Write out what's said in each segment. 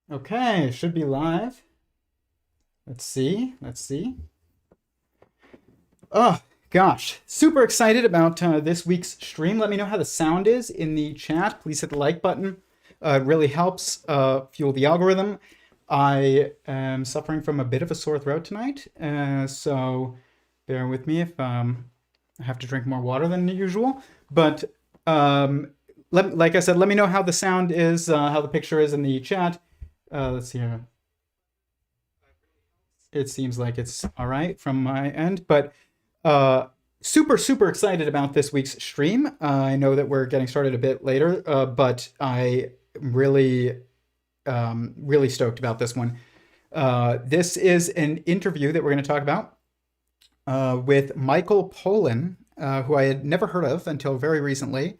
Okay, should be live. Let's see. Let's see. Oh, gosh. Super excited about this week's stream. Let me know how the sound is in the chat. Please hit the like button. It really helps fuel the algorithm. I am suffering from a bit of a sore throat tonight, so bear with me if I have to drink more water than usual. But like I said, let me know how the sound is, how the picture is in the chat. Let's see here. It seems like it's all right from my end, but super excited about this week's stream. I know that we're getting started a bit later, but I am really stoked about this one. This is an interview that we're going to talk about with Michael Pollan, who I had never heard of until very recently,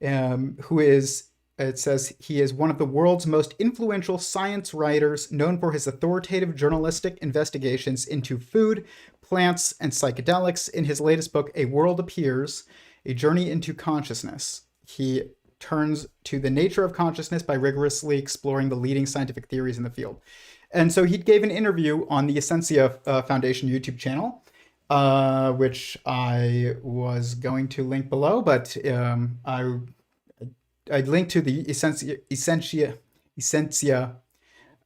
who is, it says he is one of the world's most influential science writers, known for his authoritative journalistic investigations into food, plants, and psychedelics. In his latest book, A World Appears, A Journey into Consciousness, he turns to the nature of consciousness by rigorously exploring the leading scientific theories in the field. And so he gave an interview on the Essentia Foundation YouTube channel, which I was going to link below, but I'd link to the Essentia.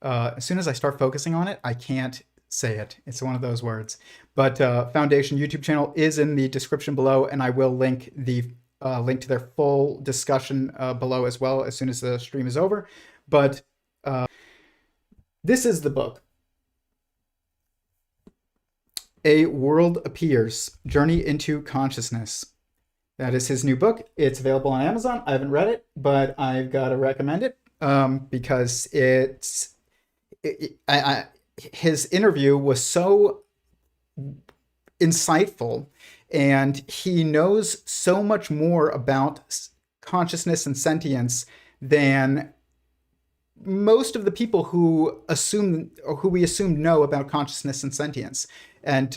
As soon as I start focusing on it, I can't say it. It's one of those words. But Foundation YouTube channel is in the description below, and I will link the link to their full discussion below as well as soon as the stream is over. But this is the book. A World Appears, Journey into Consciousness. That is his new book. It's available on Amazon. I haven't read it, but I've got to recommend it because his interview was so insightful, and he knows so much more about consciousness and sentience than most of the people who we assume know about consciousness and sentience. And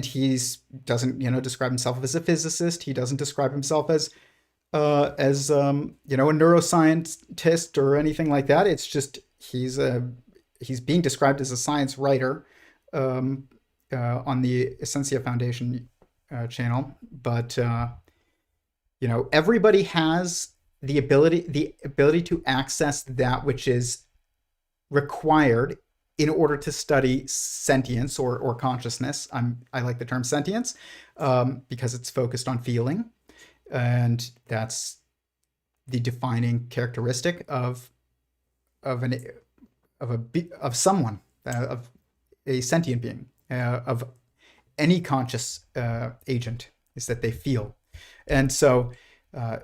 he's doesn't describe himself as a physicist. He doesn't describe himself as a neuroscientist or anything like that. It's just he's being described as a science writer on the Essentia Foundation channel. But everybody has the ability to access that which is required in order to study sentience or consciousness. I like the term sentience because it's focused on feeling, and that's the defining characteristic of someone, of a sentient being, of any conscious agent, is that they feel. And so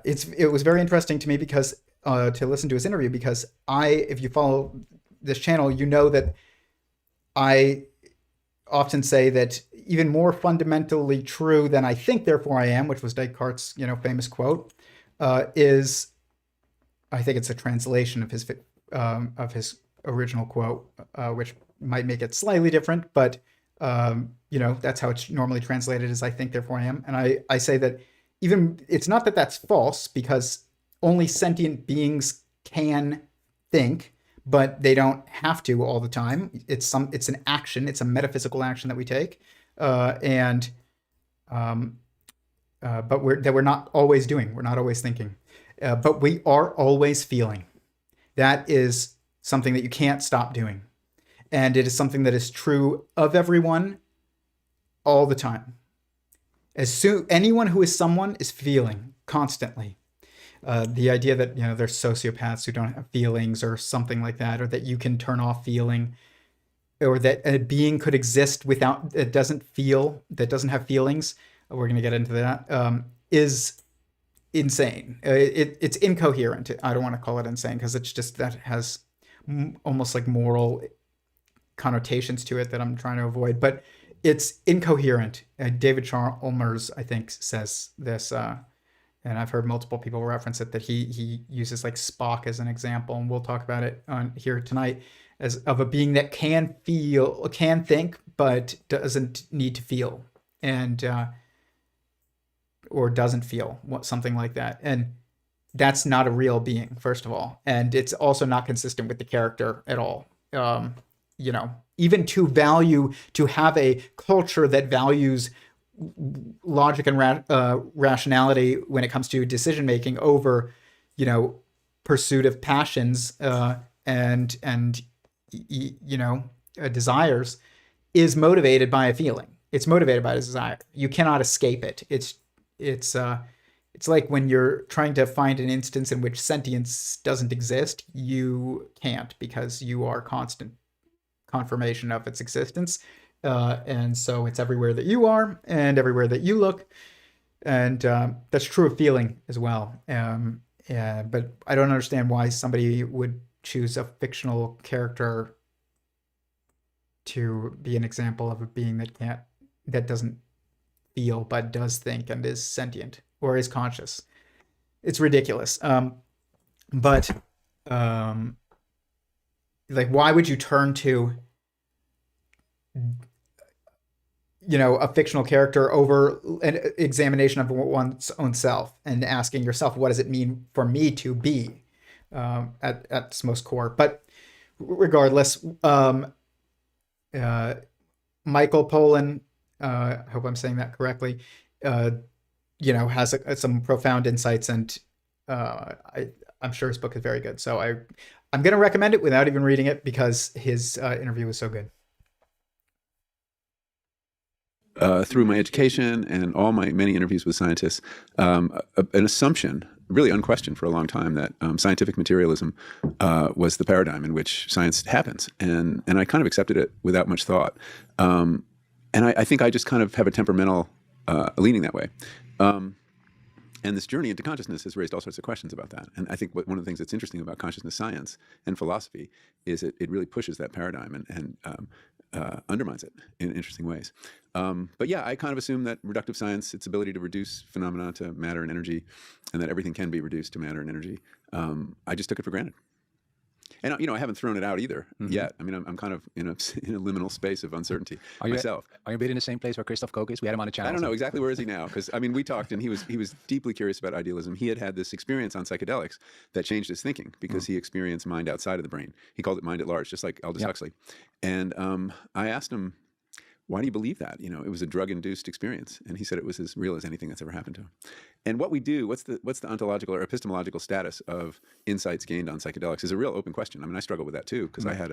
it was very interesting to me because to listen to his interview, because if you follow this channel, you know that I often say that even more fundamentally true than I think, therefore I am, which was Descartes' famous quote, is, I think it's a translation of his original quote, which might make it slightly different, but that's how it's normally translated, is I think, therefore I am. And I say that even it's not that that's false, because only sentient beings can think, but they don't have to all the time. It's an action. It's a metaphysical action that we take, but we're not always doing. We're not always thinking, but we are always feeling. That is something that you can't stop doing, and it is something that is true of everyone all the time. Anyone who is someone is feeling constantly. The idea that there's sociopaths who don't have feelings or something like that, or that you can turn off feeling, or that a being could exist without that doesn't have feelings. We're going to get into that. Is insane. It's incoherent. I don't want to call it insane because it's just that has almost like moral connotations to it that I'm trying to avoid. But it's incoherent. David Chalmers, I think, says this. And I've heard multiple people reference it, that he uses like Spock as an example, and we'll talk about it on here tonight, as of a being that can think, but doesn't need to feel, and or doesn't feel, something like that. And that's not a real being, first of all, and it's also not consistent with the character at all. You know, even to have a culture that values logic and rationality when it comes to decision making over, you know, pursuit of passions and you know, desires, is motivated by a feeling. It's motivated by a desire. You cannot escape it. It's like when you're trying to find an instance in which sentience doesn't exist, you can't, because you are constant confirmation of its existence. And so it's everywhere that you are and everywhere that you look. And that's true of feeling as well. But I don't understand why somebody would choose a fictional character to be an example of a being that doesn't feel but does think and is sentient or is conscious. It's ridiculous. But like, why would you turn to, you know, a fictional character over an examination of one's own self and asking yourself, what does it mean for me to be, at its most core? But regardless, Michael Pollan, I hope I'm saying that correctly, you know, has some profound insights, and I'm sure his book is very good. So I'm going to recommend it without even reading it, because his interview was so good. Through my education and all my many interviews with scientists, an assumption, really unquestioned for a long time, that scientific materialism was the paradigm in which science happens. And I kind of accepted it without much thought. And I think I just kind of have a temperamental leaning that way. And this journey into consciousness has raised all sorts of questions about that. And I think one of the things that's interesting about consciousness science and philosophy is it really pushes that paradigm and undermines it in interesting ways. But yeah, I kind of assume that reductive science, its ability to reduce phenomena to matter and energy, and that everything can be reduced to matter and energy, I just took it for granted. And you know, I haven't thrown it out either yet. I mean, I'm kind of in a liminal space of uncertainty myself. Are you a bit in the same place where Christoph Koch is? We had him on the channel. I don't know exactly where is he now, because I mean, we talked, and he was deeply curious about idealism. He had this experience on psychedelics that changed his thinking, because he experienced mind outside of the brain. He called it mind at large, just like Aldous Huxley. And I asked him, why do you believe that? You know, it was a drug-induced experience. And he said it was as real as anything that's ever happened to him. And what we do, what's the ontological or epistemological status of insights gained on psychedelics is a real open question. I mean, I struggle with that too, because I had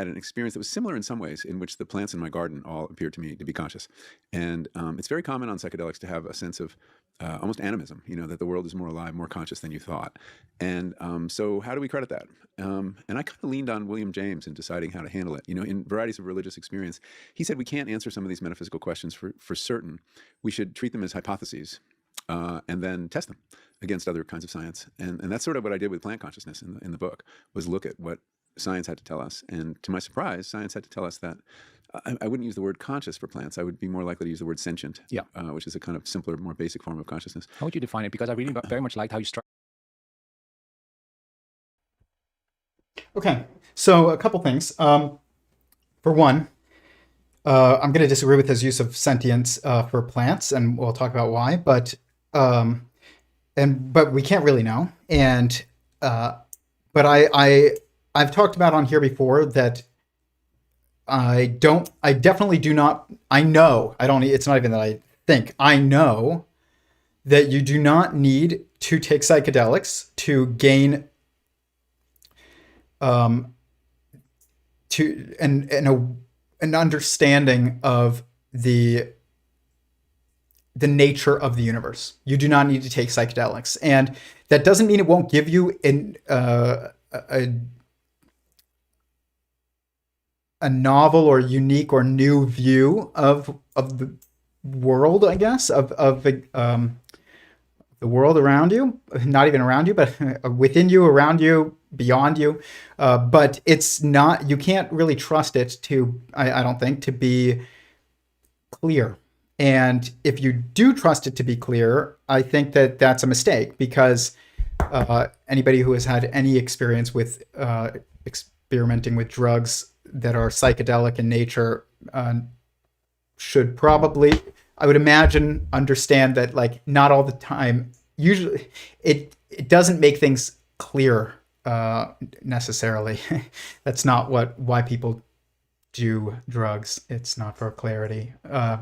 an experience that was similar in some ways, in which the plants in my garden all appeared to me to be conscious. And it's very common on psychedelics to have a sense of almost animism, you know, that the world is more alive, more conscious than you thought. And so how do we credit that? And I kind of leaned on William James in deciding how to handle it. You know, in Varieties of Religious Experience, he said we can't answer some of these metaphysical questions for certain. We should treat them as hypotheses and then test them against other kinds of science. And that's sort of what I did with plant consciousness in the book, was look at what science had to tell us. And to my surprise, science had to tell us that I wouldn't use the word conscious for plants. I would be more likely to use the word sentient, which is a kind of simpler, more basic form of consciousness. How would you define it? Because I really very much liked how you struck. Okay, so a couple things. For one, I'm going to disagree with his use of sentience for plants, and we'll talk about why. But we can't really know. And but I've talked about on here before that I definitely do not. I know. I don't. It's not even that I think. I know that you do not need to take psychedelics to gain an understanding of the nature of the universe. You do not need to take psychedelics, and that doesn't mean it won't give you a novel or unique or new view of the world, I guess, of the world around you, not even around you, but within you, around you, beyond you. But it's not, you can't really trust it to, I don't think, to be clear. And if you do trust it to be clear, I think that that's a mistake, because anybody who has had any experience with experimenting with drugs that are psychedelic in nature should probably, I would imagine, understand that, like, not all the time. Usually, it doesn't make things clear necessarily. That's not why people do drugs. It's not for clarity. I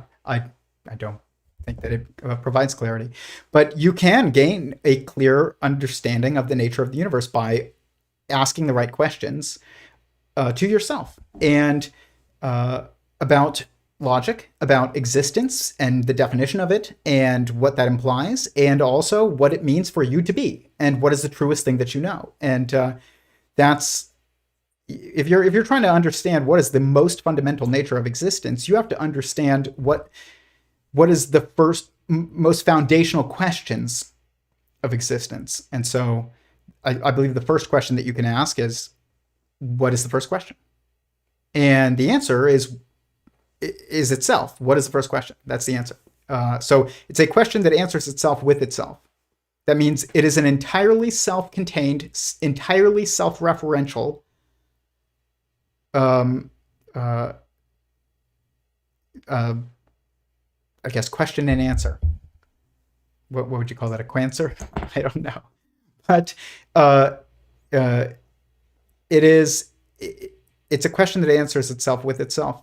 don't think that it provides clarity, but you can gain a clear understanding of the nature of the universe by asking the right questions to yourself and about logic, about existence and the definition of it and what that implies, and also what it means for you to be and what is the truest thing that you know. And that's if you're trying to understand what is the most fundamental nature of existence, you have to understand what is the first most foundational questions of existence. And so I believe the first question that you can ask is, what is the first question? And the answer is itself. What is the first question? That's the answer. So it's a question that answers itself with itself. That means it is an entirely self-contained, entirely self-referential I guess question and answer. What would you call that? A quanser? I don't know. But it's a question that answers itself with itself.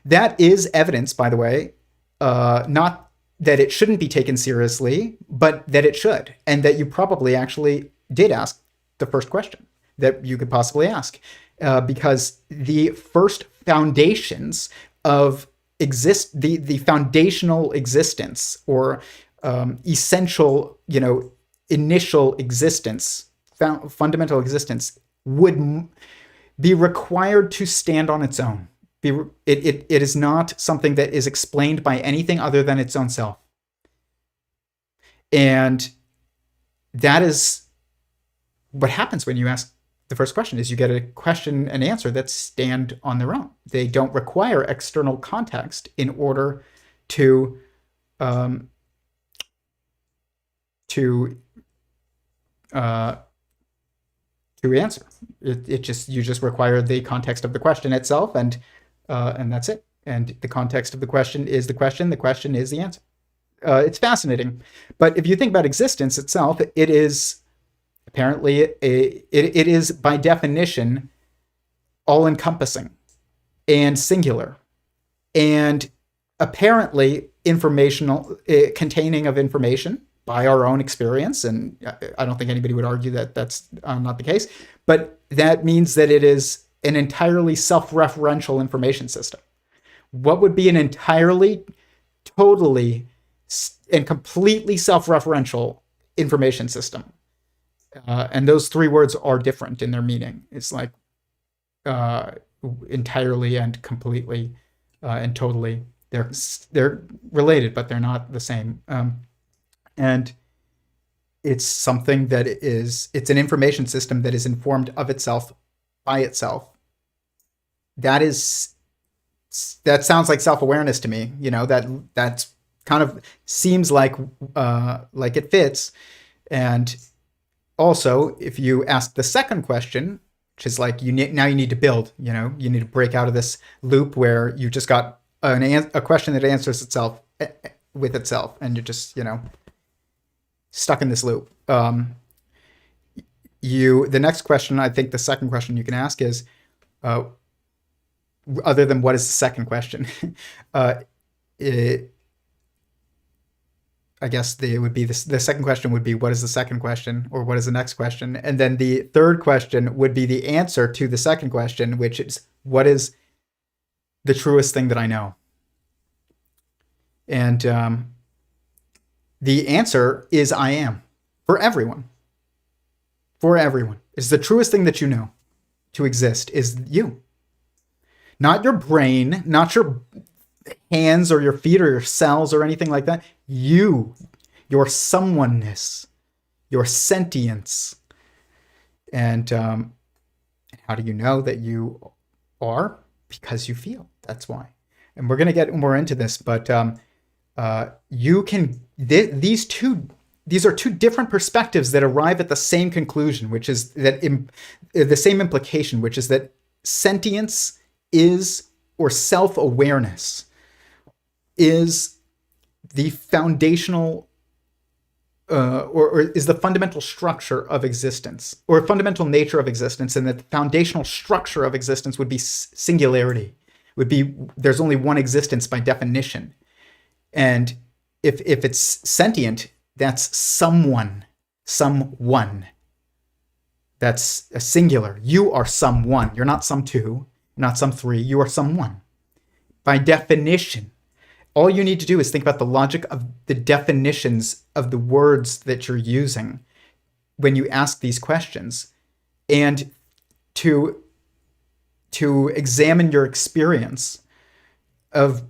That is evidence, by the way, not that it shouldn't be taken seriously, but that it should, and that you probably actually did ask the first question that you could possibly ask, because the first foundations of the foundational existence or essential, initial existence, fundamental existence would be required to stand on its own. It is not something that is explained by anything other than its own self. And that is what happens when you ask the first question, is you get a question and answer that stand on their own. They don't require external context in order to answer. You just require the context of the question itself, and that's it. And the context of the question is the question. The question is the answer. It's fascinating, but if you think about existence itself, it is apparently it is by definition all-encompassing and singular, and apparently informational, containing of information by our own experience. And I don't think anybody would argue that that's not the case, but that means that it is an entirely self-referential information system. What would be an entirely, totally, and completely self-referential information system? And those three words are different in their meaning. It's like entirely and completely and totally. They're related, but they're not the same. And it's something that it's an information system that is informed of itself by itself. That sounds like self-awareness to me. That's kind of seems like it fits. And also, if you ask the second question, which is like now you need to build, you need to break out of this loop where you just got a question that answers itself with itself, and you're just stuck in this loop. The next question, I think the second question you can ask is, other than what is the second question, I guess it would be the second question would be, what is the second question, or what is the next question? And then the third question would be the answer to the second question, which is, what is the truest thing that I know? And the answer is I am, for everyone. For everyone. It's the truest thing that you know to exist is you. Not your brain, not your hands or your feet or your cells or anything like that. You, your someoneness, your sentience. And how do you know that you are? Because you feel. That's why. And we're going to get more into this, but you can, these are two different perspectives that arrive at the same conclusion, which is that the same implication, which is that sentience is, or self-awareness is the foundational or is the fundamental structure of existence, or fundamental nature of existence, and that the foundational structure of existence would be singularity, would be there's only one existence by definition. And if it's sentient, that's someone. That's a singular. You are someone. You're not some two, you're not some three, you are someone. By definition. All you need to do is think about the logic of the definitions of the words that you're using when you ask these questions, and to examine your experience of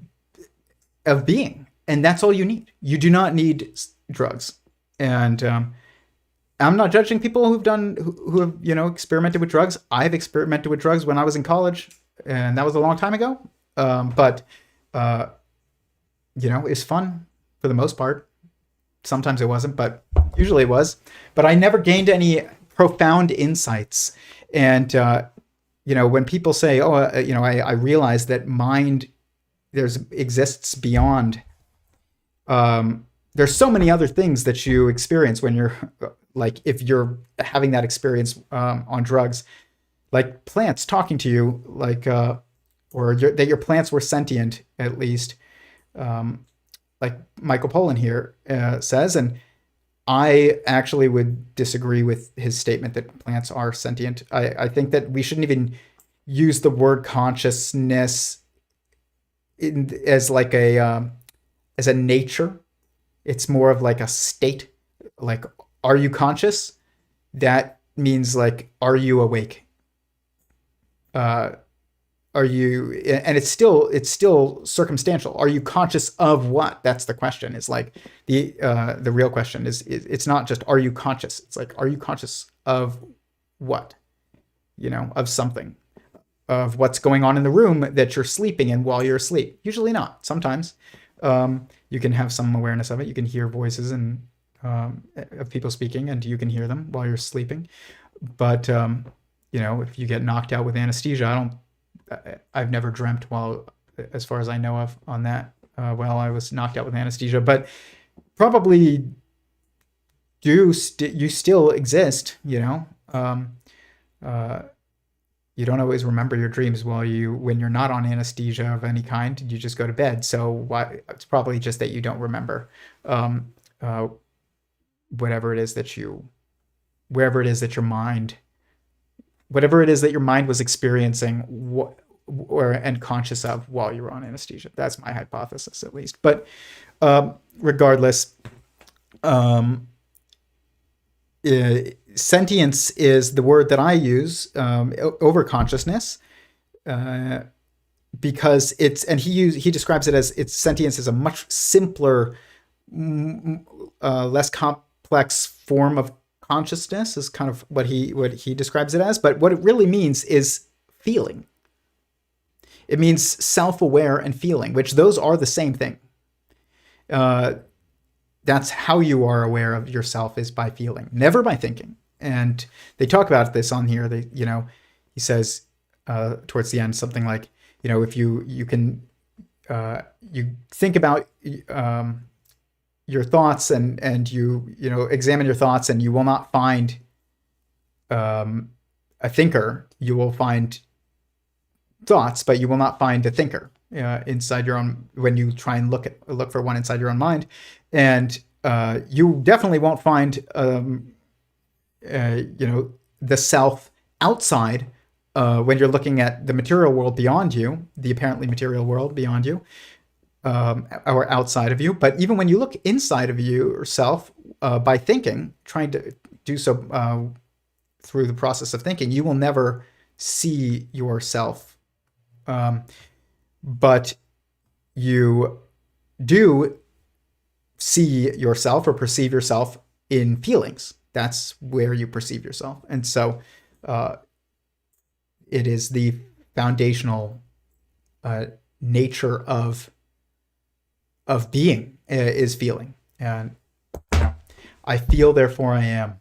being. And that's all you need. You do not need drugs. And I'm not judging people who have experimented with drugs. I've experimented with drugs when I was in college, and that was a long time ago. But it's fun for the most part. Sometimes it wasn't, but usually it was. But I never gained any profound insights. And when people say, "Oh, I realize that mind exists beyond." There's so many other things that you experience when you're like, if you're having that experience on drugs, like plants talking to you, like that your plants were sentient, at least, like Michael Pollan here says. And I actually would disagree with his statement that plants are sentient. I think that we shouldn't even use the word consciousness as a nature. It's more of like a state. Like, are you conscious? That means like, are you awake? Are you? And it's still circumstantial. Are you conscious of what? That's the question. It's like the real question is it's not just are you conscious. It's like, are you conscious of what? Of something, of what's going on in the room that you're sleeping in while you're asleep. Usually not. Sometimes. You can have some awareness of it. You can hear voices and of people speaking, and you can hear them while you're sleeping. But if you get knocked out with anesthesia, I've never dreamt as far as I know of, on that while I was knocked out with anesthesia. But probably you still exist. You don't always remember your dreams when you're not on anesthesia of any kind. You just go to bed. So it's probably just that you don't remember whatever it is that your mind was experiencing and conscious of while you were on anesthesia. That's my hypothesis, at least. But regardless, sentience is the word that I use over consciousness, because he describes it as sentience is a much simpler, less complex form of consciousness, is kind of what he describes it as. But what it really means is feeling. It means self-aware and feeling, which those are the same thing. That's how you are aware of yourself, is by feeling, never by thinking. And they talk about this on here. He says towards the end something like, if you can think about your thoughts and you examine your thoughts, and you will not find a thinker. You will find thoughts, but you will not find a thinker inside your own, when you try and look for one inside your own mind. And you definitely won't find the self outside when you're looking at the material world beyond you, the apparently material world beyond you, or outside of you. But even when you look inside of you yourself by thinking, trying to do so through the process of thinking, you will never see yourself. But you do see yourself or perceive yourself in feelings. That's where you perceive yourself. And so it is the foundational nature of being, is feeling. And I feel, therefore I am.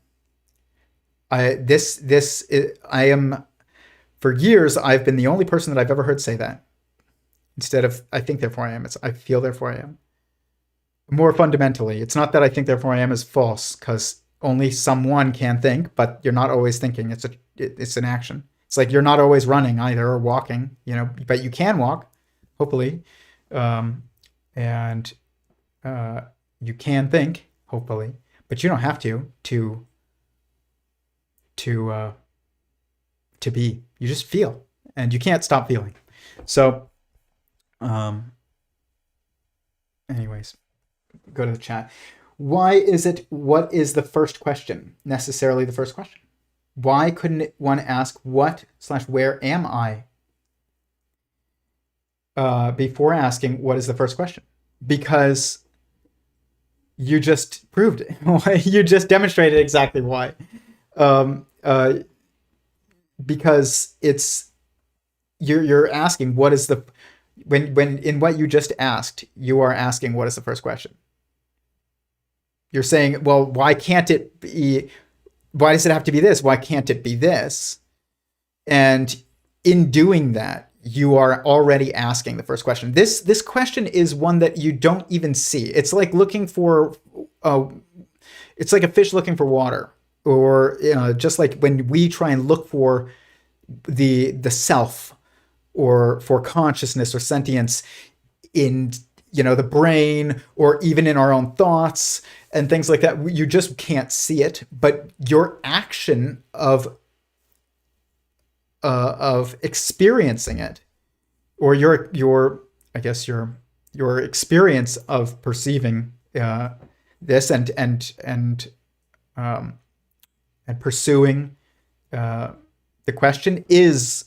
I am, for years, I've been the only person that I've ever heard say that. Instead of I think, therefore I am, it's I feel, therefore I am. more fundamentally, it's not that I think therefore I am is false, because only someone can think, but you're not always thinking. It's an action. It's like you're not always running either or walking, but you can walk, hopefully, and you can think, hopefully, but you don't have to be. You just feel, and you can't stop feeling. So, anyways, go to the chat. What is the first question? Necessarily the first question. Why couldn't one ask what/where am I before asking what is the first question? Because you just proved it. You just demonstrated exactly why. Because you're asking what is the when in what you just asked, you are asking what is the first question. You're saying, well, why can't it be? Why does it have to be this? Why can't it be this? And in doing that, you are already asking the first question. This question is one that you don't even see. It's like looking for, it's like a fish looking for water, or just like when we try and look for the self, or for consciousness or sentience in the brain, or even in our own thoughts and things like that. You just can't see it, but your action of experiencing it, or your experience of perceiving this and pursuing the question is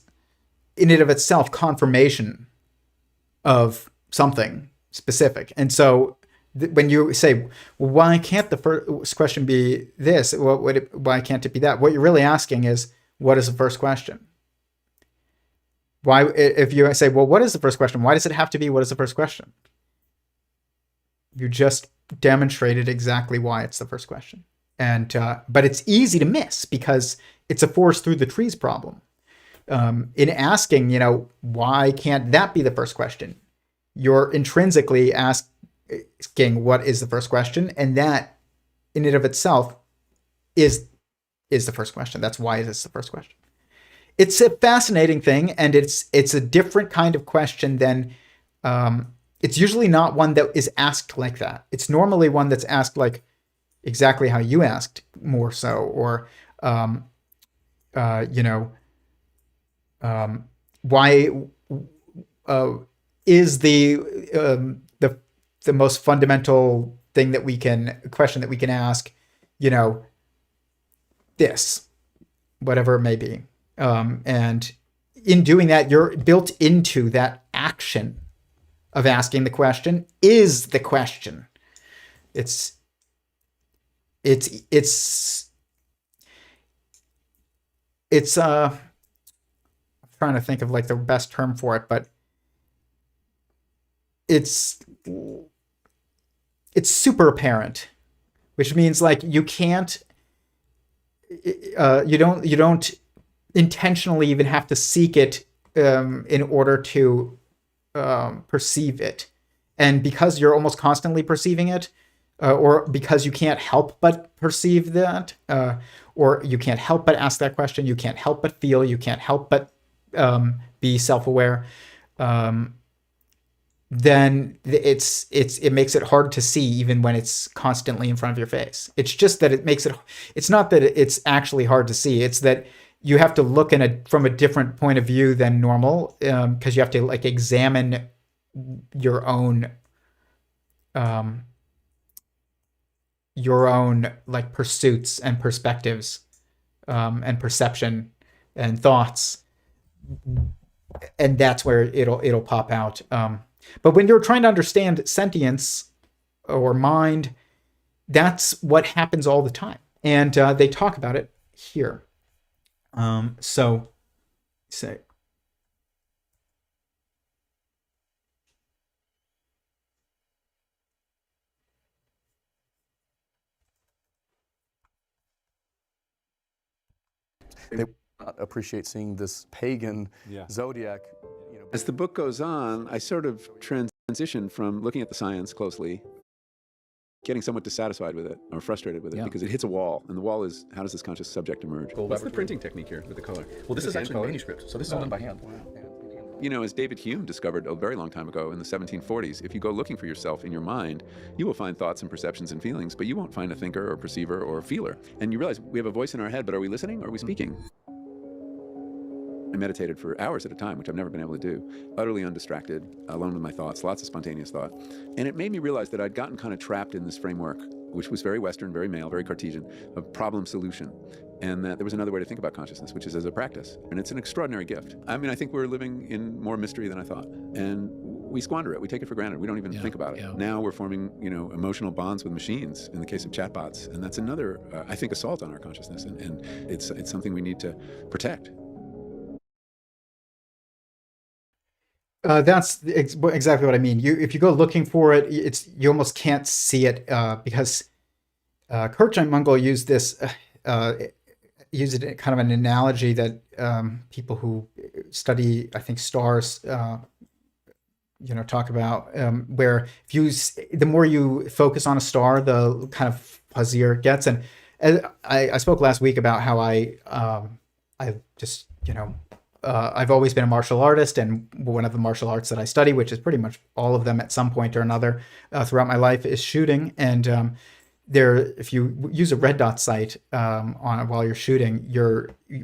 in and of itself confirmation of something specific. And so when you say, well, why can't the first question be this? Why can't it be that? What you're really asking is, what is the first question? Why, if you say, well, what is the first question? Why does it have to be what is the first question? You just demonstrated exactly why it's the first question. And but it's easy to miss because it's a forest through the trees problem. In asking, why can't that be the first question? You're intrinsically asking what is the first question, and that in and of itself is the first question. That's why it's the first question. It's a fascinating thing, and it's a different kind of question than it's usually not one that is asked like that. It's normally one that's asked like exactly how you asked, more so, or why is the most fundamental question that we can ask, this, whatever it may be. And in doing that, you're built into that action of asking the question is the question. It's I'm trying to think of like the best term for it, but it's super apparent, which means like you can't, you don't intentionally even have to seek it in order to perceive it. And because you're almost constantly perceiving it, or because you can't help but perceive that, or you can't help but ask that question, you can't help but feel, you can't help but be self-aware, then it makes it hard to see even when it's constantly in front of your face. It's just that it's not that it's actually hard to see, it's that you have to look from a different point of view than normal, because you have to like examine your own like pursuits and perspectives, and perception and thoughts, and that's where it'll pop out. But when you're trying to understand sentience or mind, that's what happens all the time, and they talk about it here. So say. They appreciate seeing this pagan zodiac. As the book goes on, I sort of transition from looking at the science closely getting somewhat dissatisfied with it or frustrated with it because it hits a wall, and the wall is, how does this conscious subject emerge? What's the printing technique here with the color? Well, this is actually manuscript, so this is all done by hand. You know, as David Hume discovered a very long time ago in the 1740s, if you go looking for yourself in your mind, you will find thoughts and perceptions and feelings, but you won't find a thinker or perceiver or a feeler. And you realize we have a voice in our head, but are we listening or are we speaking? I meditated for hours at a time, which I've never been able to do, utterly undistracted, alone with my thoughts, lots of spontaneous thought. And it made me realize that I'd gotten kind of trapped in this framework, which was very Western, very male, very Cartesian, of problem solution. And that there was another way to think about consciousness, which is as a practice. And it's an extraordinary gift. I mean, I think we're living in more mystery than I thought. And we squander it. We take it for granted. We don't even think about it. Now we're forming, emotional bonds with machines in the case of chatbots. And that's another, I think, assault on our consciousness. And it's something we need to protect. That's exactly what I mean. If you go looking for it, you almost can't see it because Kurtjai Mongol used this, used it kind of an analogy that people who study, I think, stars, talk about, where the more you focus on a star, the kind of fuzzier it gets. And I spoke last week about how I just, I've always been a martial artist, and one of the martial arts that I study, which is pretty much all of them at some point or another throughout my life, is shooting. And if you use a red dot sight while you're shooting,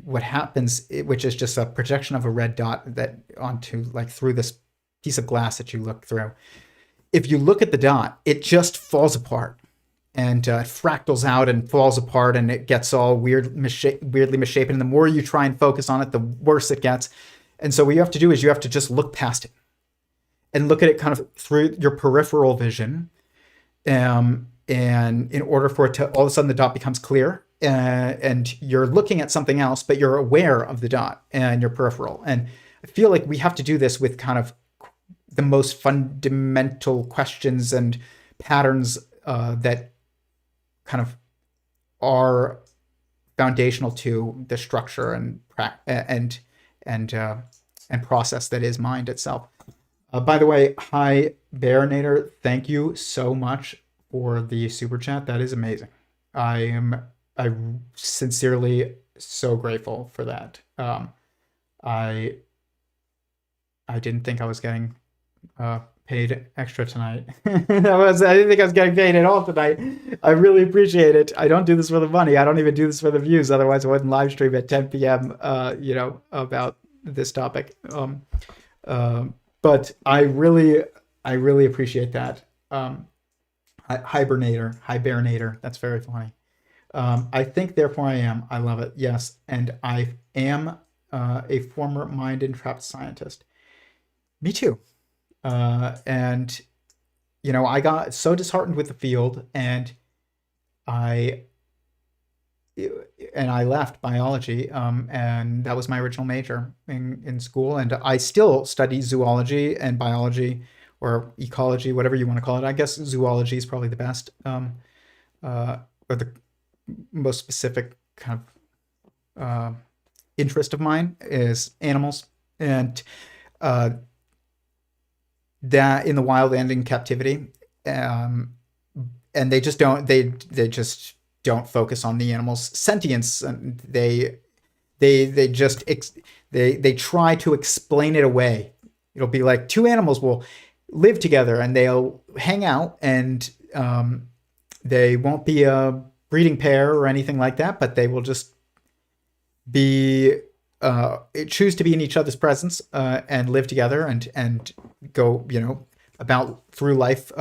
what happens, which is just a projection of a red dot that onto through this piece of glass that you look through. If you look at the dot, it just falls apart. And it fractals out and falls apart, and it gets all weirdly misshapen. And the more you try and focus on it, the worse it gets. And so what you have to do is you have to just look past it and look at it kind of through your peripheral vision. And in order for it to, all of a sudden the dot becomes clear, and you're looking at something else, but you're aware of the dot and your peripheral. And I feel like we have to do this with kind of the most fundamental questions and patterns that kind of are foundational to the structure and process that is mind itself. By the way, hi Bearnator, thank you so much for the super chat. That is amazing. I'm sincerely so grateful for that. I didn't think I was getting paid extra tonight. I didn't think I was getting paid at all tonight. I really appreciate it. I don't do this for the money. I don't even do this for the views. Otherwise I wouldn't live stream at 10 p.m. About this topic. But I really appreciate that. Hibernator. That's very funny. I think, therefore I am. I love it. Yes. And I am a former mind-entrapped scientist. Me too. And I got so disheartened with the field, and I left biology, and that was my original major in school. And I still study zoology and biology, or ecology, whatever you want to call it. I guess zoology is probably the best, or the most specific kind of interest of mine is animals, and that in the wild and in captivity, and they just don't focus on the animals' sentience, and they try to explain it away. It'll be like two animals will live together and they'll hang out, and they won't be a breeding pair or anything like that, but they will just be choose to be in each other's presence and live together and go about through life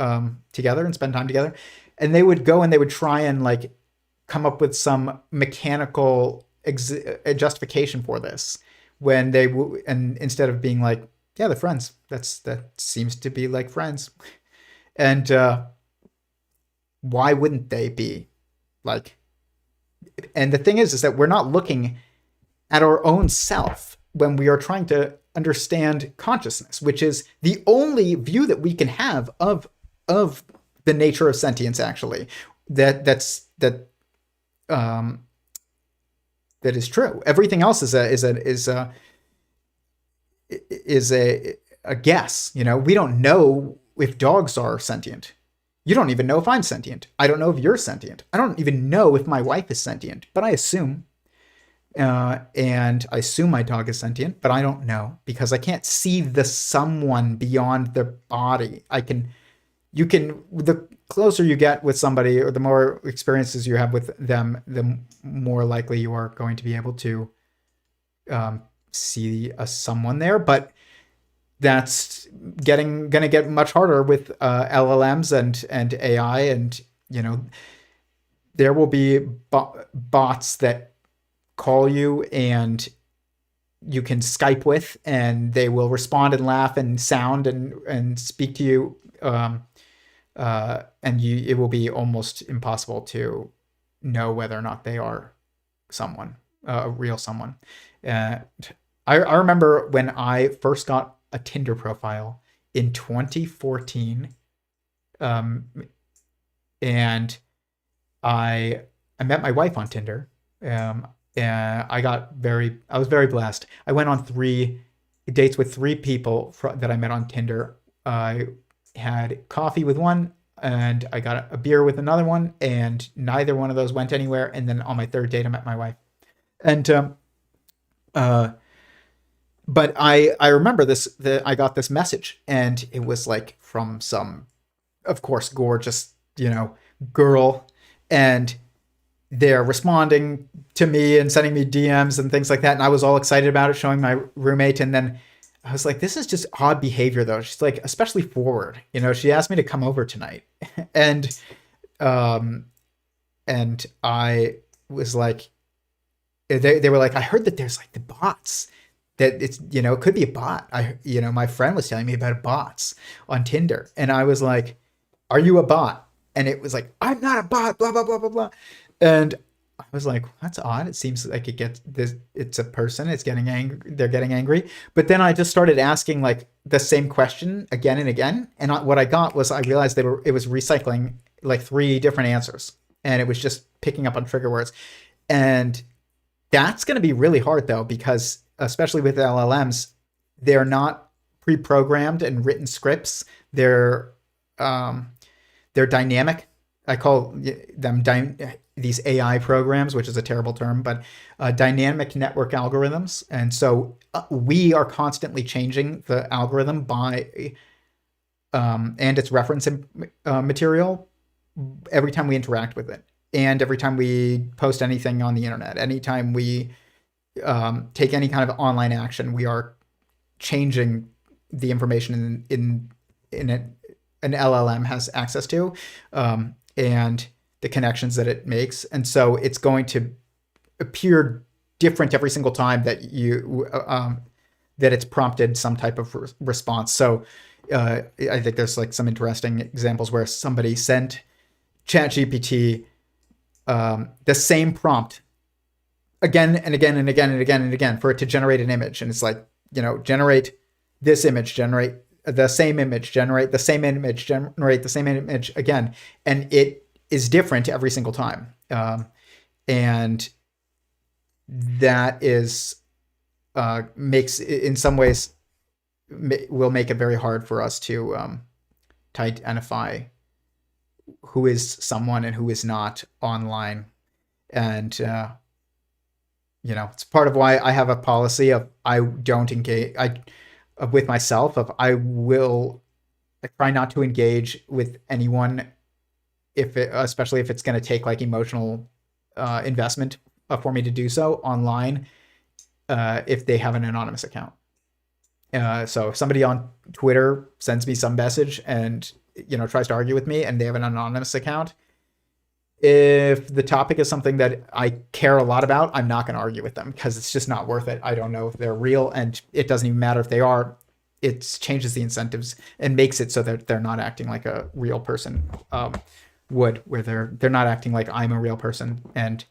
together and spend time together. And they would go and they would try and come up with some mechanical justification for this, when they and instead of being like, yeah, they're friends, that seems to be like friends, and why wouldn't they be like? And the thing is that we're not looking at our own self when we are trying to understand consciousness, which is the only view that we can have of the nature of sentience. Actually, that is true. Everything else is a guess. We don't know if dogs are sentient. You don't even know if I'm sentient. I don't know if you're sentient. I don't even know if my wife is sentient, but I assume. And I assume my dog is sentient, but I don't know because I can't see the someone beyond their body. The closer you get with somebody or the more experiences you have with them, the more likely you are going to be able to see a someone there. But that's gonna get much harder with LLMs and AI, and there will be bots that call you and you can Skype with, and they will respond and laugh and sound and speak to you, it will be almost impossible to know whether or not they are someone, a real someone. I remember when I first got a Tinder profile in 2014, and I met my wife on Tinder. I was very blessed. I went on 3 dates with 3 people that I met on Tinder. I had coffee with one, and I got a beer with another one, and neither one of those went anywhere. And then on my 3rd date, I met my wife. And but I remember I got this message, and it was like from some, of course, gorgeous, girl, and they're responding to me and sending me DMs and things like that. And I was all excited about it, showing my roommate. And then I was like, this is just odd behavior though. She's like, especially forward, she asked me to come over tonight. and I was like, they were like, I heard that there's like the bots, that it's, it could be a bot. My friend was telling me about bots on Tinder. And I was like, are you a bot? And it was like, I'm not a bot, blah, blah, blah, blah, blah. And I was like, that's odd. It seems like it's a person. It's getting angry. They're getting angry. But then I just started asking like the same question again and again. And what I got was, I realized it was recycling like 3 different answers, and it was just picking up on trigger words. And that's going to be really hard though, because especially with LLMs, they're not pre-programmed and written scripts. They're dynamic. I call them these AI programs, which is a terrible term, but dynamic network algorithms. And so we are constantly changing the algorithm by and its reference material every time we interact with it, and every time we post anything on the internet, anytime we take any kind of online action, we are changing the information in an LLM has access to, and the connections that it makes. And so it's going to appear different every single time that that it's prompted some type of response. So I think there's like some interesting examples where somebody sent ChatGPT the same prompt again and again and again and again and again for it to generate an image. And it's like, generate this image, generate the same image, generate the same image, generate the same image again. And it is different every single time. And that is, makes, in some ways, will make it very hard for us to identify who is someone and who is not online. And, it's part of why I have a policy of I don't engage with myself, of I try not to engage with anyone especially if it's going to take like emotional investment for me to do so online, if they have an anonymous account. So if somebody on Twitter sends me some message and tries to argue with me and they have an anonymous account, if the topic is something that I care a lot about, I'm not going to argue with them because it's just not worth it. I don't know if they're real, and it doesn't even matter if they are. It changes the incentives and makes it so that they're not acting like a real person would, where they're not acting like I'm a real person. And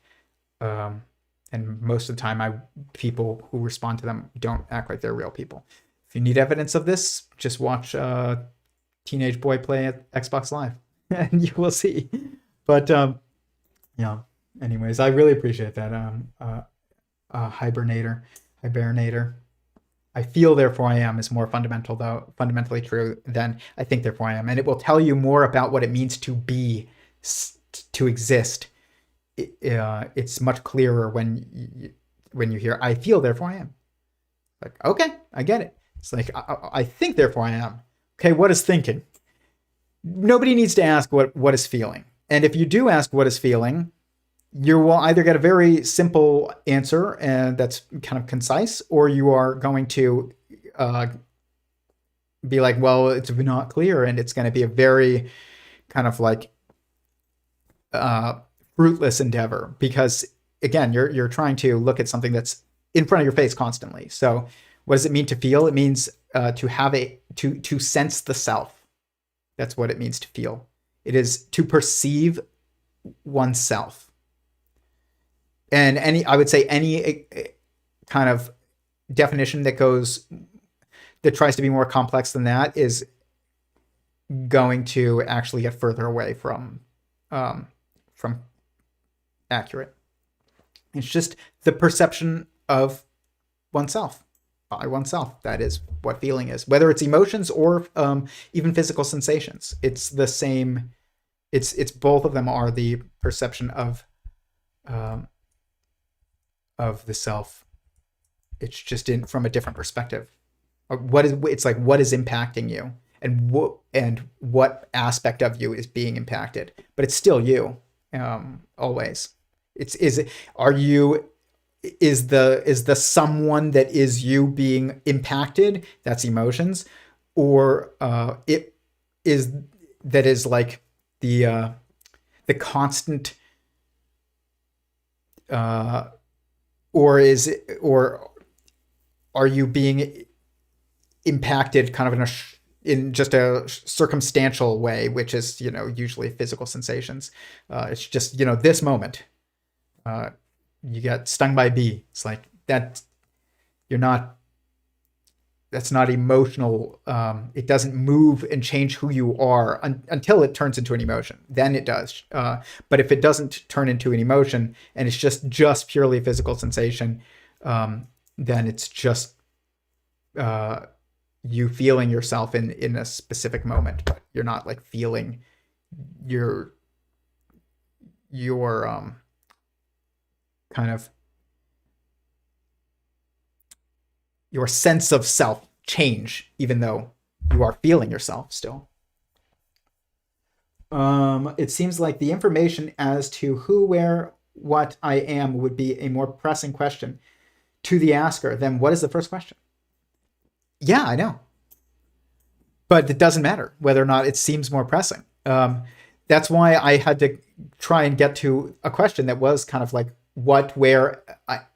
most of the time people who respond to them don't act like they're real people. If you need evidence of this, just watch a teenage boy play at Xbox Live and you will see. But anyways, I really appreciate that. Hibernator. I feel, therefore I am is more fundamentally true than I think, therefore I am. And it will tell you more about what it means to be, to exist. It's much clearer when you hear, I feel, therefore I am. Like, okay, I get it. It's like, I think, therefore I am. Okay, what is thinking? Nobody needs to ask what is feeling. And if you do ask what is feeling, you will either get a very simple answer and that's kind of concise, or you are going to be like, well, it's not clear, and it's going to be a very kind of like fruitless endeavor, because again, you're trying to look at something that's in front of your face constantly. So what does it mean to feel? It means to have to sense the self. That's what it means to feel. It is to perceive oneself. And I would say any kind of definition that tries to be more complex than that is going to actually get further away from accurate. It's just the perception of oneself by oneself. That is what feeling is, whether it's emotions or even physical sensations. It's the same. It's both of them are the perception of the self. It's just from a different perspective. It's like, what is impacting you, and what aspect of you is being impacted, but it's still you, always. Is the someone that is you being impacted? That's emotions, or it is that is like the constant, or are you being impacted kind of in just a circumstantial way, which is, usually physical sensations. It's just, this moment, you got stung by a bee. It's like that. That's not emotional. It doesn't move and change who you are until it turns into an emotion. Then it does. But if it doesn't turn into an emotion and it's just purely physical sensation, then it's just you feeling yourself in a specific moment. But you're not like feeling your kind of your sense of self change, even though you are feeling yourself still. It seems like the information as to who, where, what I am would be a more pressing question to the asker than what is the first question. Yeah, I know. But it doesn't matter whether or not it seems more pressing. That's why I had to try and get to a question that was kind of like, what, where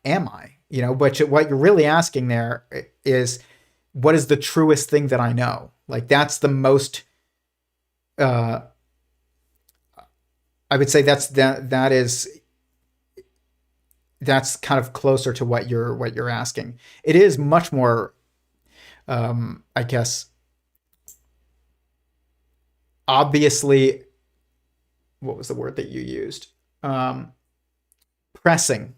am I? But what you're really asking there is, what is the truest thing that I know? Like, that's the most, I would say that's kind of closer to what you're asking. It is much more, I guess, obviously, what was the word that you used? Pressing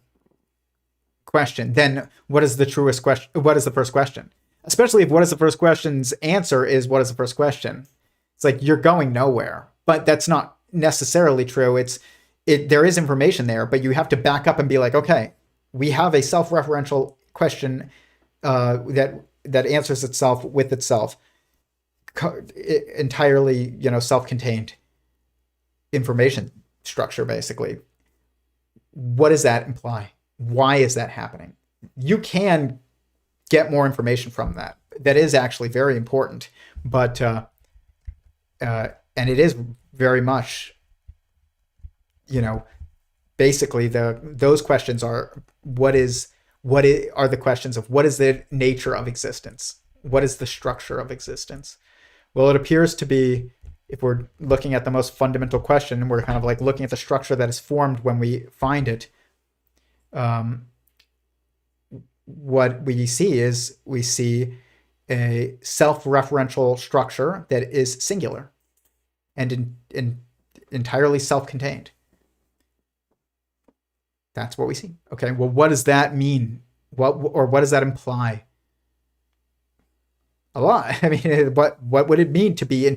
question. Then what is the truest question? What is the first question? Especially if what is the first question's answer is what is the first question. It's like you're going nowhere. But that's not necessarily true. There is information there, but you have to back up and be like, okay, we have a self-referential question that answers itself with itself, entirely, self-contained information structure, basically. What does that imply? Why is that happening? You can get more information from that. That is actually very important, but and it is very much, basically those questions are are the questions of what is the nature of existence? What is the structure of existence? Well, it appears to be, if we're looking at the most fundamental question, we're kind of like looking at the structure that is formed when we find it. What we see a self-referential structure that is singular and entirely self-contained. That's what we see. Okay, well, what does that mean? What does that imply? a lot. I mean, what would it mean to be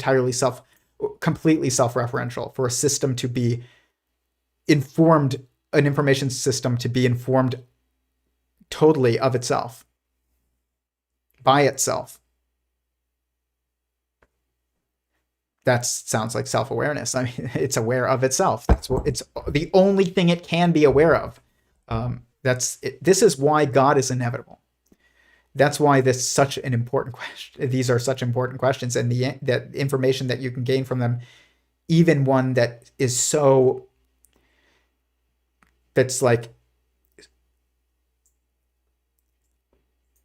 completely self-referential, for a system to be informed, an information system to be informed totally of itself, by itself? That sounds like self-awareness. I mean, it's aware of itself. That's what it's the only thing it can be aware of. This is why God is inevitable. That's why this is such an important question. These are such important questions, and that information that you can gain from them, even one that is that's like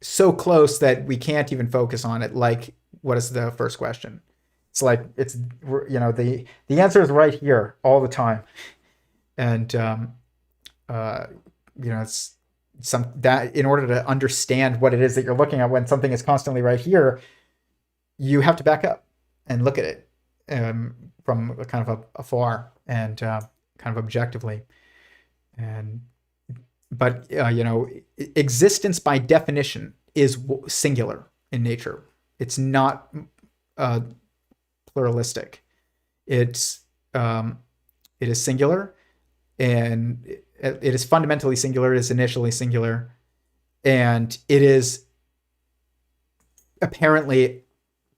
so close that we can't even focus on it. Like, what is the first question? It's like, it's, the answer is right here all the time. And, it's that in order to understand what it is that you're looking at when something is constantly right here, you have to back up and look at it from kind of afar and kind of objectively. But existence by definition is singular in nature. It's not pluralistic. It is singular, and it is fundamentally singular. It is initially singular, and it is apparently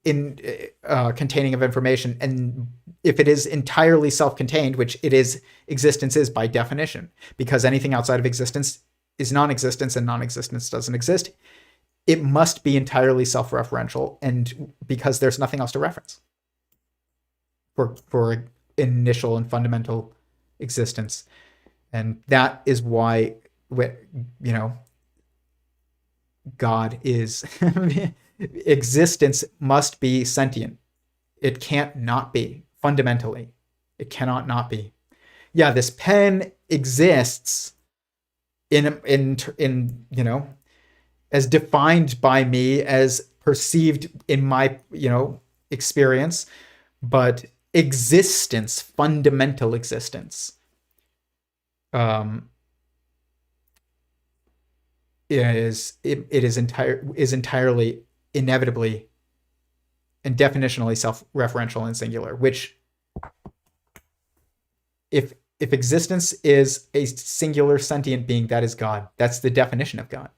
containing of information. And if it is entirely self-contained, which it is, existence is by definition, because anything outside of existence is non-existence, and non-existence doesn't exist, it must be entirely self-referential, and because there's nothing else to reference for initial and fundamental existence. And that is why, God is existence must be sentient. It can't not be. Fundamentally, it cannot not be. Yeah, this pen exists in as defined by me, as perceived in my experience, but existence, fundamental existence, is entirely, inevitably, and definitionally self-referential and singular. Which, if existence is a singular sentient being, that is God. That's the definition of God.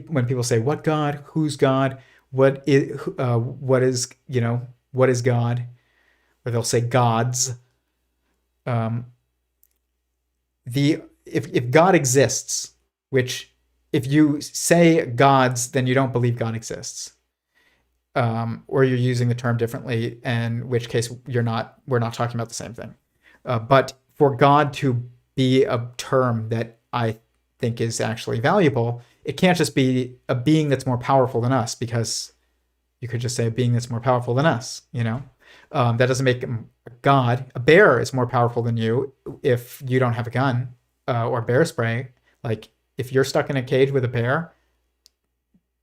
When people say, "What God? Who's God? What is God?" Or they'll say gods. If God exists, which, if you say gods, then you don't believe God exists, or you're using the term differently, in which case we're not talking about the same thing. But for God to be a term that I think is actually valuable, it can't just be a being that's more powerful than us, because you could just say a being that's more powerful than us, that doesn't make him a God. A bear is more powerful than you if you don't have a gun or bear spray. Like, if you're stuck in a cage with a bear,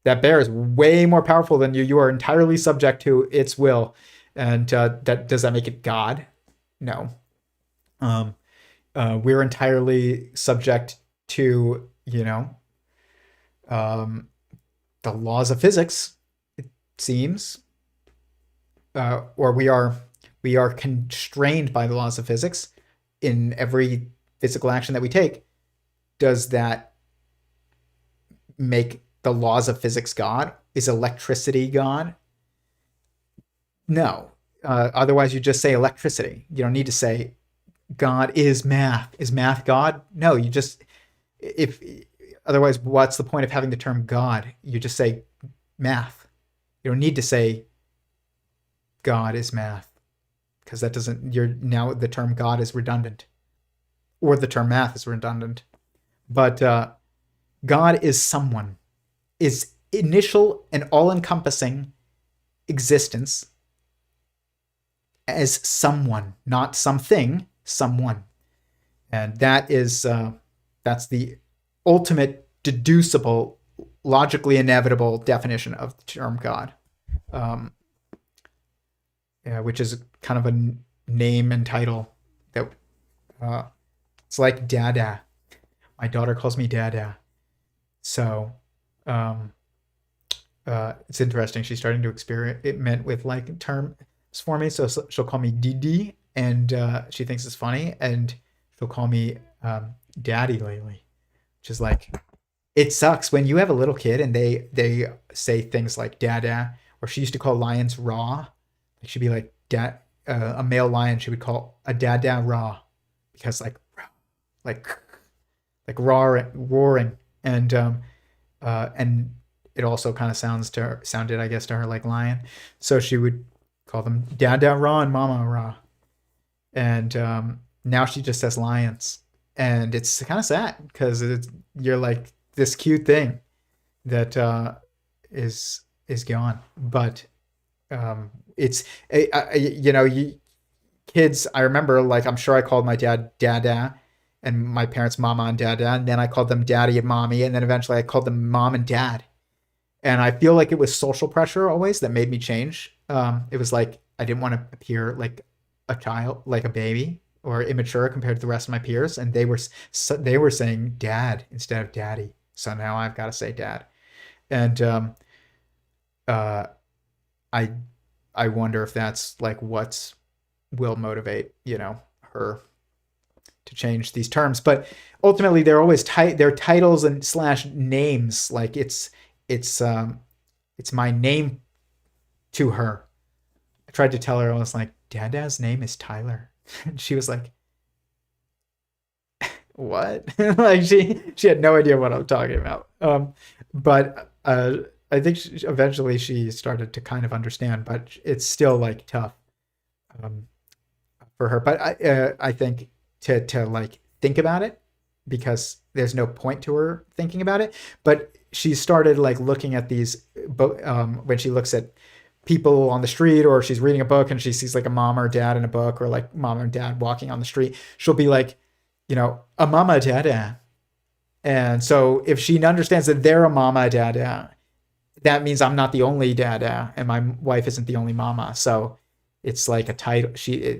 that bear is way more powerful than you. You are entirely subject to its will. And does that make it God? No. We're entirely subject to, the laws of physics, it seems, or we are constrained by the laws of physics in every physical action that we take. Does that make the laws of physics God? Is electricity God? No. Otherwise, you just say electricity. You don't need to say God is math. Is math God? No, you just, otherwise, what's the point of having the term God? You just say math. You don't need to say God is math, because that doesn't, now the term God is redundant, or the term math is redundant. But God is someone, is initial and all-encompassing existence as someone, not something, someone. And that is, that's the ultimate deducible, logically inevitable definition of the term God. Which is kind of a name and title that it's like Dada. My daughter calls me Dada. So it's interesting. She's starting to experiment with like terms for me. So she'll call me Didi, and she thinks it's funny, and she'll call me Daddy lately, which is like, it sucks when you have a little kid and they say things like Dada, or she used to call lions raw. She'd be like dad. A male lion she would call a Dada raw, because like roaring, and it also kind of sounded, I guess, to her like lion. So she would call them Dada raw and Mama raw. And now she just says lions. And it's kind of sad because you're like this cute thing that is gone. But it's, kids, I remember, like, I'm sure I called my dad Dada and my parents Mama and Dada. And then I called them Daddy and Mommy. And then eventually I called them Mom and Dad. And I feel like it was social pressure always that made me change. It was like I didn't want to appear like a child, like a baby, or immature compared to the rest of my peers. And they were saying Dad instead of Daddy. So now I've got to say Dad. And I wonder if that's like what will motivate her to change these terms. But ultimately, they're always they're titles and / names. Like it's my name to her. I tried to tell her, I was like, Dada's name is Tyler. And she was like, what? Like she had no idea what I'm talking about. But I think eventually she started to kind of understand, but it's still like tough for her. But I think to like think about it, because there's no point to her thinking about it. But she started like looking at these when she looks at people on the street, or she's reading a book and she sees like a mom or dad in a book, or like mom or dad walking on the street, she'll be like, a mama dada. And so if she understands that they're a mama dada, that means I'm not the only dada and my wife isn't the only mama. So it's like a title.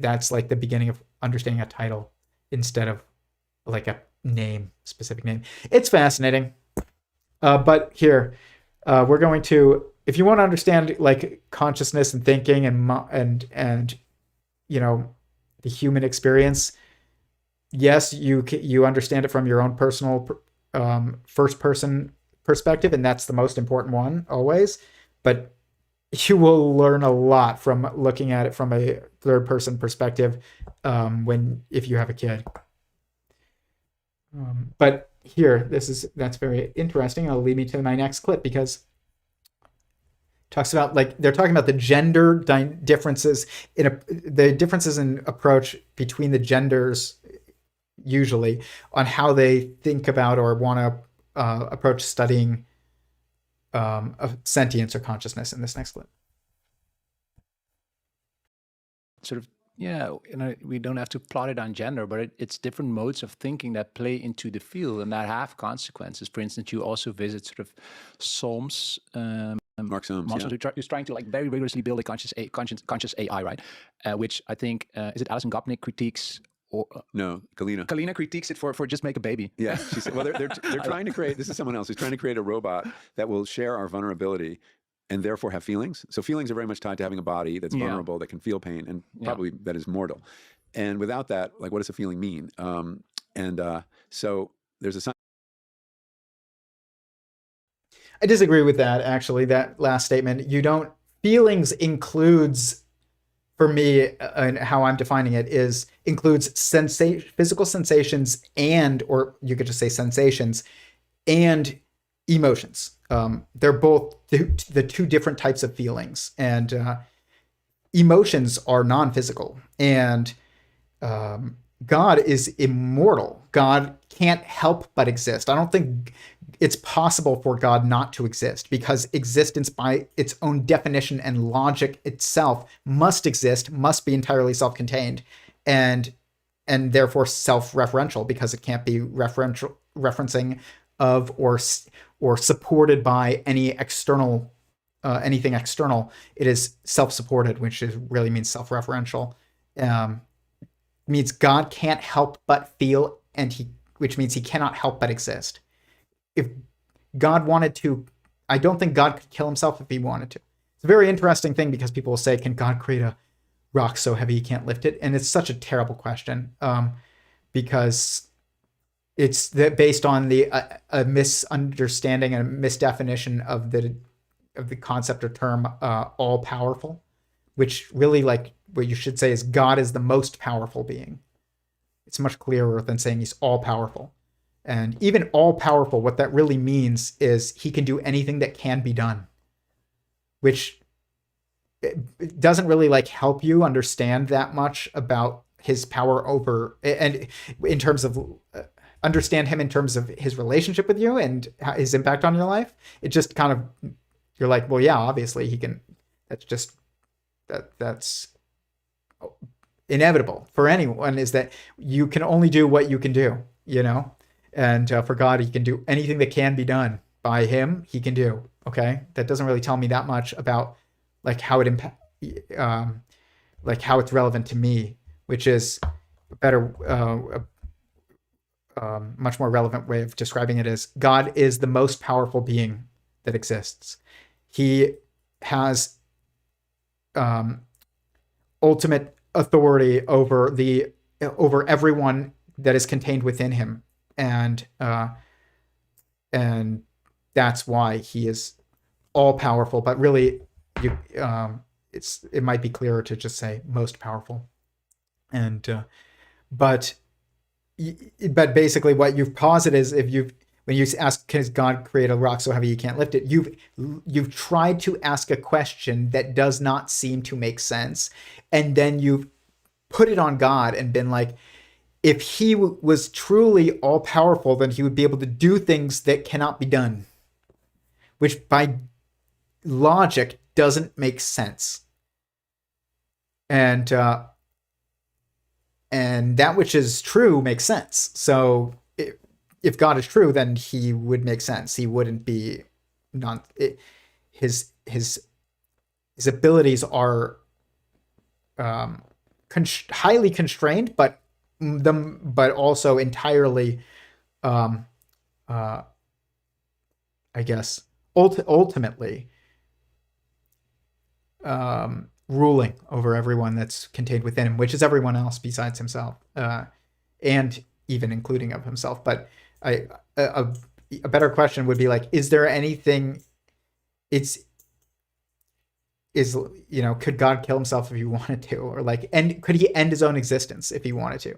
That's like the beginning of understanding a title instead of like a specific name. It's fascinating. But here, we're going to, if you want to understand like consciousness and thinking and the human experience, yes, you understand it from your own personal first person perspective, and that's the most important one always. But you will learn a lot from looking at it from a third person perspective if you have a kid. But here, that's very interesting. It'll lead me to my next clip, because talks about like they're talking about the gender differences the differences in approach between the genders, usually on how they think about or want to approach studying sentience or consciousness in this next clip. Sort of, we don't have to plot it on gender, but it's different modes of thinking that play into the field and that have consequences. For instance, you also visit sort of Solms. Mark Solms, who's trying to like very rigorously build a conscious AI, right? Which I think is it Alison Gopnik critiques. No, Galina. Galina critiques it for just make a baby. Yeah, she said. Well, they're trying to create. This is someone else who's trying to create a robot that will share our vulnerability and therefore have feelings. So feelings are very much tied to having a body that's vulnerable, that can feel pain, and probably that is mortal. And without that, like, what does a feeling mean? So there's a. I disagree with that, actually, that last statement. Feelings includes, for me, and how I'm defining it, includes physical sensations or you could just say sensations and emotions. They're both the two different types of feelings, and emotions are non-physical, and God is immortal. God can't help but exist. I don't think it's possible for God not to exist, because existence by its own definition and logic itself must exist, must be entirely self-contained, and therefore self-referential, because it can't be referencing of or supported by any external anything external. It is self-supported, which really means self-referential. Means God can't help but feel, which means he cannot help but exist. If God wanted to, I don't think God could kill himself if he wanted to. It's a very interesting thing because people will say, can God create a rock so heavy he can't lift it? And it's such a terrible question because it's based on a misunderstanding and a misdefinition of the concept or term all powerful, which really, like, what you should say is God is the most powerful being. It's much clearer than saying he's all powerful. And even all powerful, what that really means is he can do anything that can be done, which it doesn't really like help you understand that much about his power over, and in terms of understand him in terms of his relationship with you and his impact on your life. It just kind of, you're like, well, yeah, obviously he can. That's just that's inevitable for anyone, is that you can only do what you can do, you know? And for God, he can do anything that can be done by him, he can do. Okay. That doesn't really tell me that much about like how it like how it's relevant to me, which is a better, much more relevant way of describing it is God is the most powerful being that exists. He has ultimate authority over everyone that is contained within him, and that's why he is all powerful. But really, it might be clearer to just say most powerful. And but basically, what you've posited is when you ask, can God create a rock so heavy you can't lift it? You've tried to ask a question that does not seem to make sense, and then you've put it on God and been like, if he was truly all powerful, then he would be able to do things that cannot be done, which by logic doesn't make sense. And that which is true makes sense. So if God is true, then he would make sense. He wouldn't be his abilities are highly constrained, but also entirely, I guess, ultimately ruling over everyone that's contained within him, which is everyone else besides himself, and even including of himself. But a better question would be like, is there anything? Could God kill himself if he wanted to, or like, could he end his own existence if he wanted to?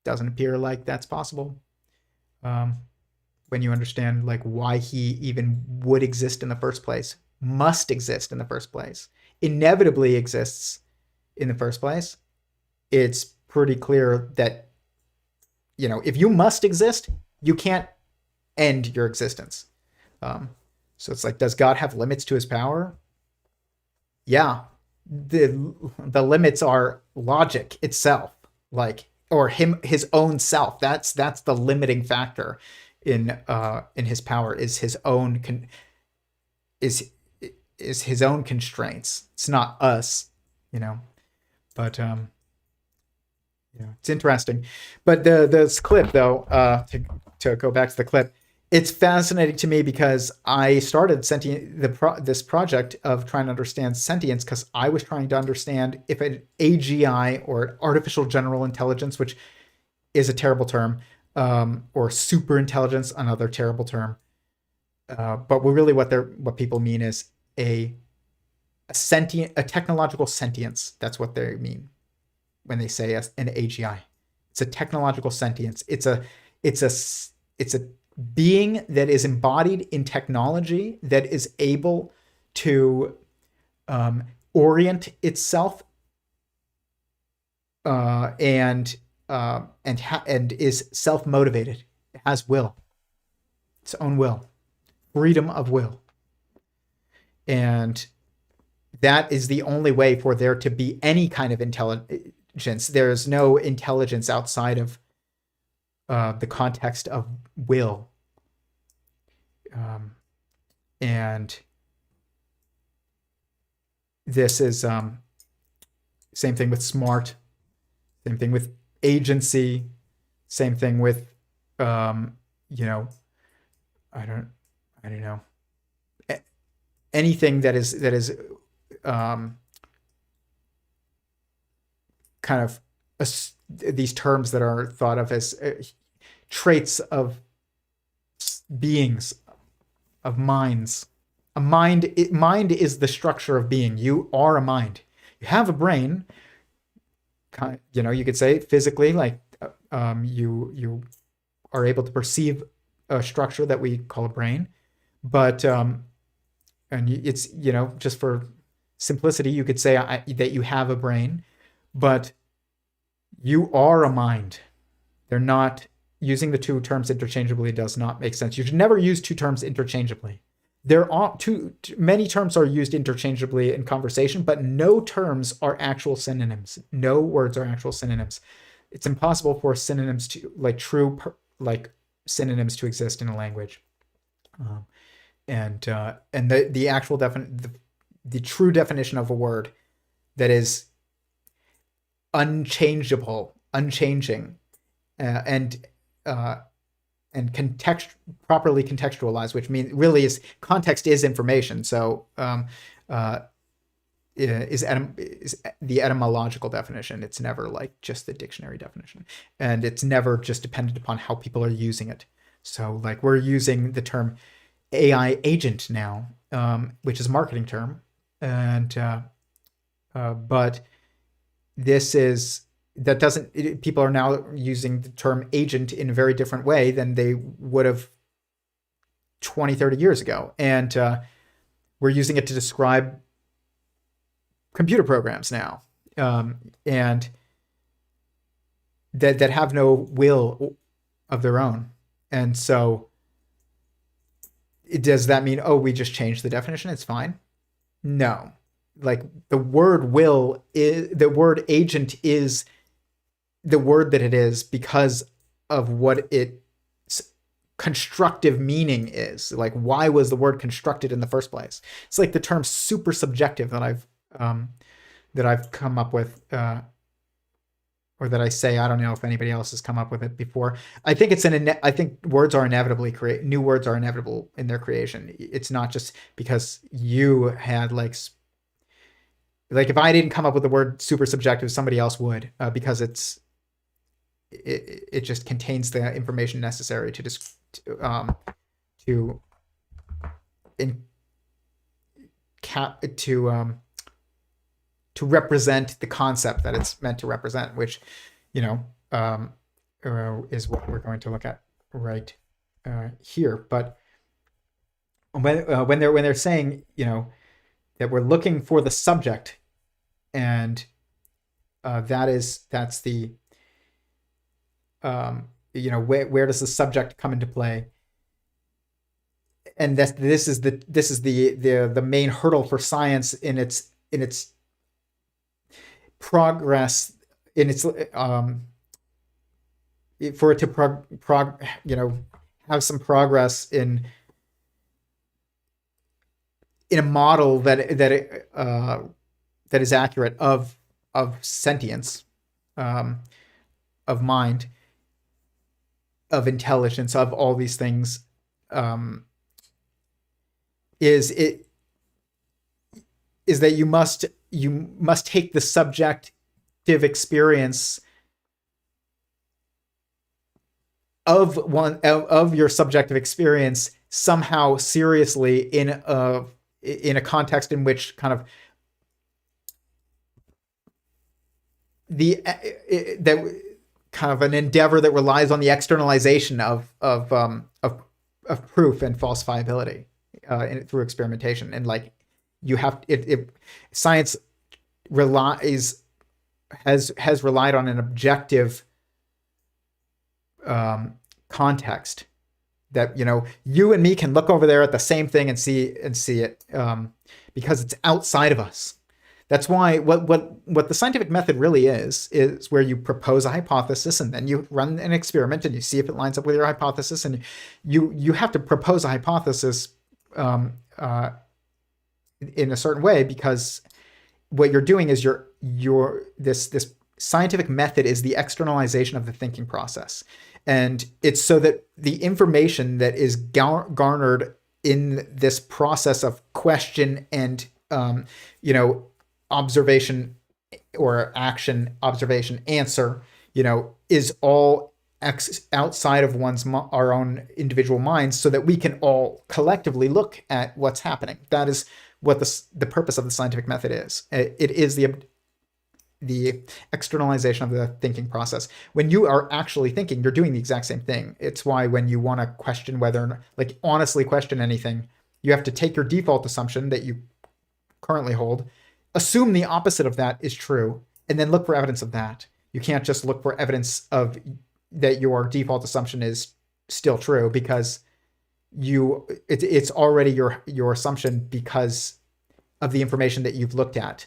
Doesn't appear like that's possible. When you understand like why he even would exist in the first place, must exist in the first place, inevitably exists in the first place, it's pretty clear that, if you must exist, you can't end your existence. So it's like, does God have limits to his power? Yeah, the limits are logic itself, like, or his own self. That's the limiting factor in his power, is his own is his own constraints. It's not us, But it's interesting. But this clip, though, to go back to the clip, it's fascinating to me because I started this project of trying to understand sentience because I was trying to understand if an AGI, or artificial general intelligence, which is a terrible term, or super intelligence, another terrible term. But really what people mean is a technological sentience. That's what they mean when they say an AGI. It's a technological sentience. It's a being that is embodied in technology, that is able to orient itself and is self-motivated. It has will, its own will, freedom of will, and that is the only way for there to be any kind of intelligence. There is no intelligence outside of the context of will. And this is same thing with smart, same thing with agency, same thing with I don't know, anything that is kind of these terms that are thought of as traits of beings, of minds. Mind is the structure of being. You are a mind. You have a brain. You could say physically, like you are able to perceive a structure that we call a brain, but and it's just for simplicity, you could say that you have a brain, but you are a mind. They're not using the two terms interchangeably does not make sense. You should never use two terms interchangeably. There are many terms are used interchangeably in conversation, but no terms are actual synonyms. No words are actual synonyms. It's impossible for synonyms to synonyms to exist in a language. And the actual the true definition of a word that is unchangeable, unchanging, and properly contextualized, which means really is context is information. So is the etymological definition. It's never like just the dictionary definition, and it's never just dependent upon how people are using it. So like we're using the term AI agent now, which is a marketing term, and but this is that doesn't. People are now using the term agent in a very different way than they would have 20, 30 years ago, and we're using it to describe computer programs now, and that have no will of their own. And so does that mean, we just changed the definition, it's fine? No. Like the word will is the word agent is the word that it is because of what its constructive meaning is. Like, why was the word constructed in the first place? It's like the term super subjective that I've come up with, or that I say. I don't know if anybody else has come up with it before. I think I think words are inevitably new words are inevitable in their creation. It's not just because you had like if I didn't come up with the word super subjective, somebody else would, because it just contains the information necessary to represent the concept that it's meant to represent, which, is what we're going to look at right here. But when they're saying, that we're looking for the subject, and that's the where does the subject come into play? And this is the main hurdle for science in its progress, in its for it to have some progress in a model that is accurate of sentience, of mind, of intelligence, of all these things, is that you must take the subjective experience of your subjective experience somehow seriously in a context in which kind of an endeavor that relies on the externalization of proof and falsifiability through experimentation. And like you have science has relied on an objective context that you and me can look over there at the same thing and see it, because it's outside of us. That's why what the scientific method really is where you propose a hypothesis and then you run an experiment and you see if it lines up with your hypothesis, and you have to propose a hypothesis in a certain way, because what you're doing is this scientific method is the externalization of the thinking process. And it's so that the information that is garnered in this process of question and observation or action, observation, answer, is all outside of our own individual minds, so that we can all collectively look at what's happening. That is what the purpose of the scientific method is. It is the externalization of the thinking process. When you are actually thinking, you're doing the exact same thing. It's why when you want to question honestly question anything, you have to take your default assumption that you currently hold, assume the opposite of that is true, and then look for evidence of that. You can't just look for evidence of that your default assumption is still true, because it's already your assumption because of the information that you've looked at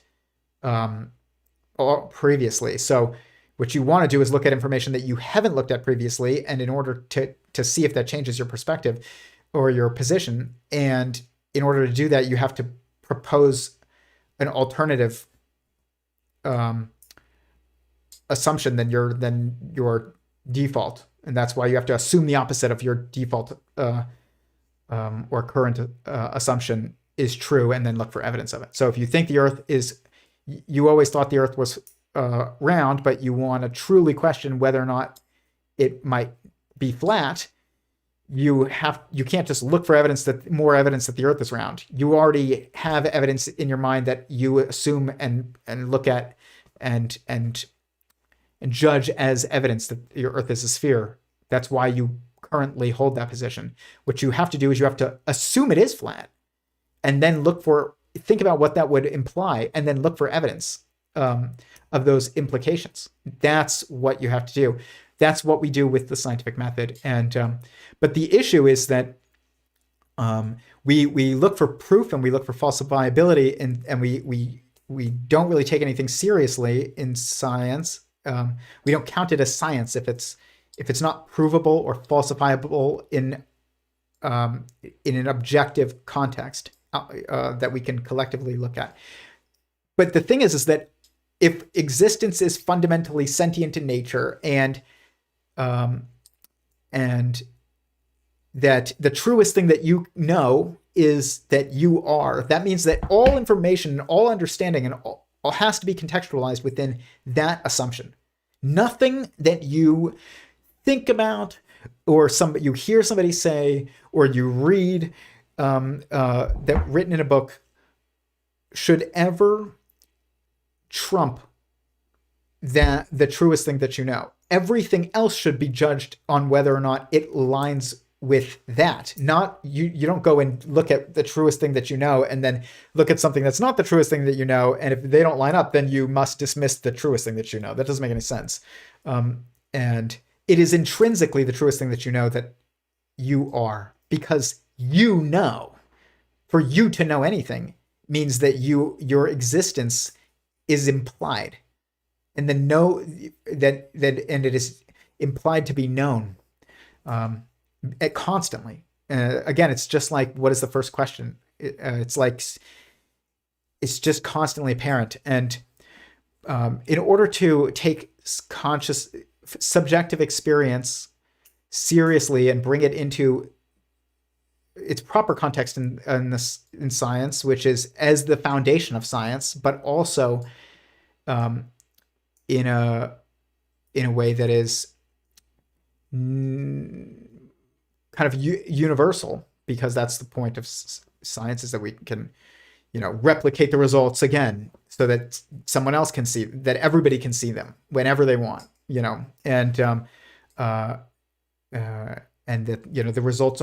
previously. So what you want to do is look at information that you haven't looked at previously, and in order to see if that changes your perspective or your position, and in order to do that, you have to propose an alternative assumption than your default, and that's why you have to assume the opposite of your default or current assumption is true, and then look for evidence of it. So if you think the Earth you always thought the Earth was round, but you want to truly question whether or not it might be flat, you can't just look for more evidence that the Earth is round. You already have evidence in your mind that you assume and look at and judge as evidence that your Earth is a sphere. That's why you currently hold that position. What you have to do is you have to assume it is flat, and then think about what that would imply, and then look for evidence of those implications. That's what you have to do. That's what we do with the scientific method. And but the issue is that we look for proof and we look for falsifiability, and we don't really take anything seriously in science. We don't count it as science if it's not provable or falsifiable in an objective context that we can collectively look at. But the thing is that if existence is fundamentally sentient in nature, and that the truest thing that you know is that you are, that means that all information, all understanding, and all has to be contextualized within that assumption. Nothing that you think about, or you hear somebody say, or you read that written in a book, should ever trump the truest thing that you know. Everything else should be judged on whether or not it aligns with that. Not you don't go and look at the truest thing that you know and then look at something that's not the truest thing that you know, and if they don't line up, then you must dismiss the truest thing that you know. That doesn't make any sense. And it is intrinsically the truest thing that you know that you are, because you know. For you to know anything means that your existence is implied, and then that it is implied to be known constantly. Again, it's just like, what is the first question? It's just constantly apparent. And in order to take conscious subjective experience seriously and bring it into its proper context in science, which is as the foundation of science, but also in a way that is kind of universal, because that's the point of science, is that we can replicate the results again, so that someone else can see, that everybody can see them whenever they want, and that the results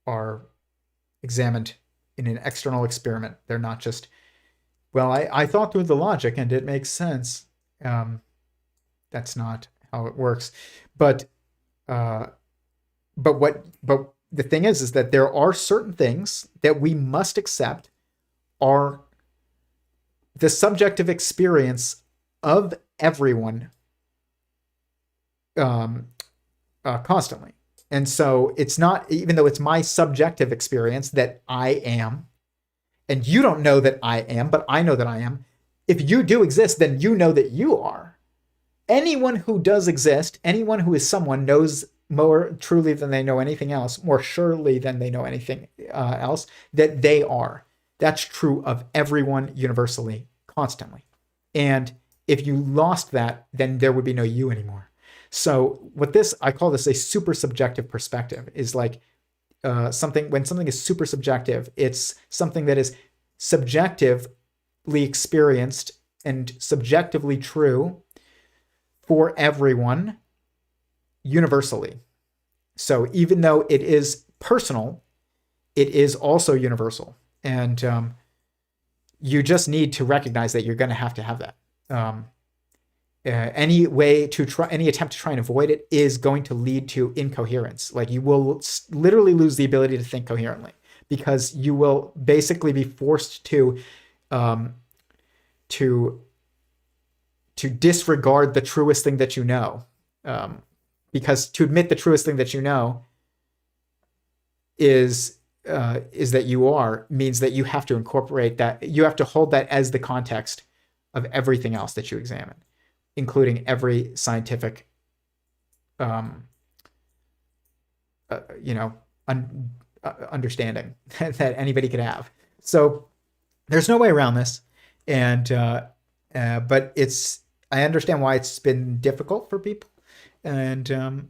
are examined in an external experiment. They're not just, well, I thought through the logic and it makes sense. That's not how it works. But the thing is that there are certain things that we must accept are the subjective experience of everyone constantly. And so it's not, even though it's my subjective experience that I am, and you don't know that I am, but I know that I am. If you do exist, then you know that you are. Anyone who does exist, anyone who is someone, knows more truly than they know anything else, more surely than they know anything else, that they are. That's true of everyone universally, constantly. And if you lost that, then there would be no you anymore. So I call this a super subjective perspective, is like when something is super subjective, it's something that is subjectively experienced and subjectively true for everyone universally. So even though it is personal, it is also universal. And you just need to recognize that you're going to have that. Any attempt to try and avoid it is going to lead to incoherence. Like, you will literally lose the ability to think coherently, because you will basically be forced to disregard the truest thing that you know. Because to admit the truest thing that you know is that you are, means that you have to incorporate that. You have to hold that as the context of everything else that you examine, including every scientific, understanding that anybody could have. So there's no way around this, but I understand why it's been difficult for people, and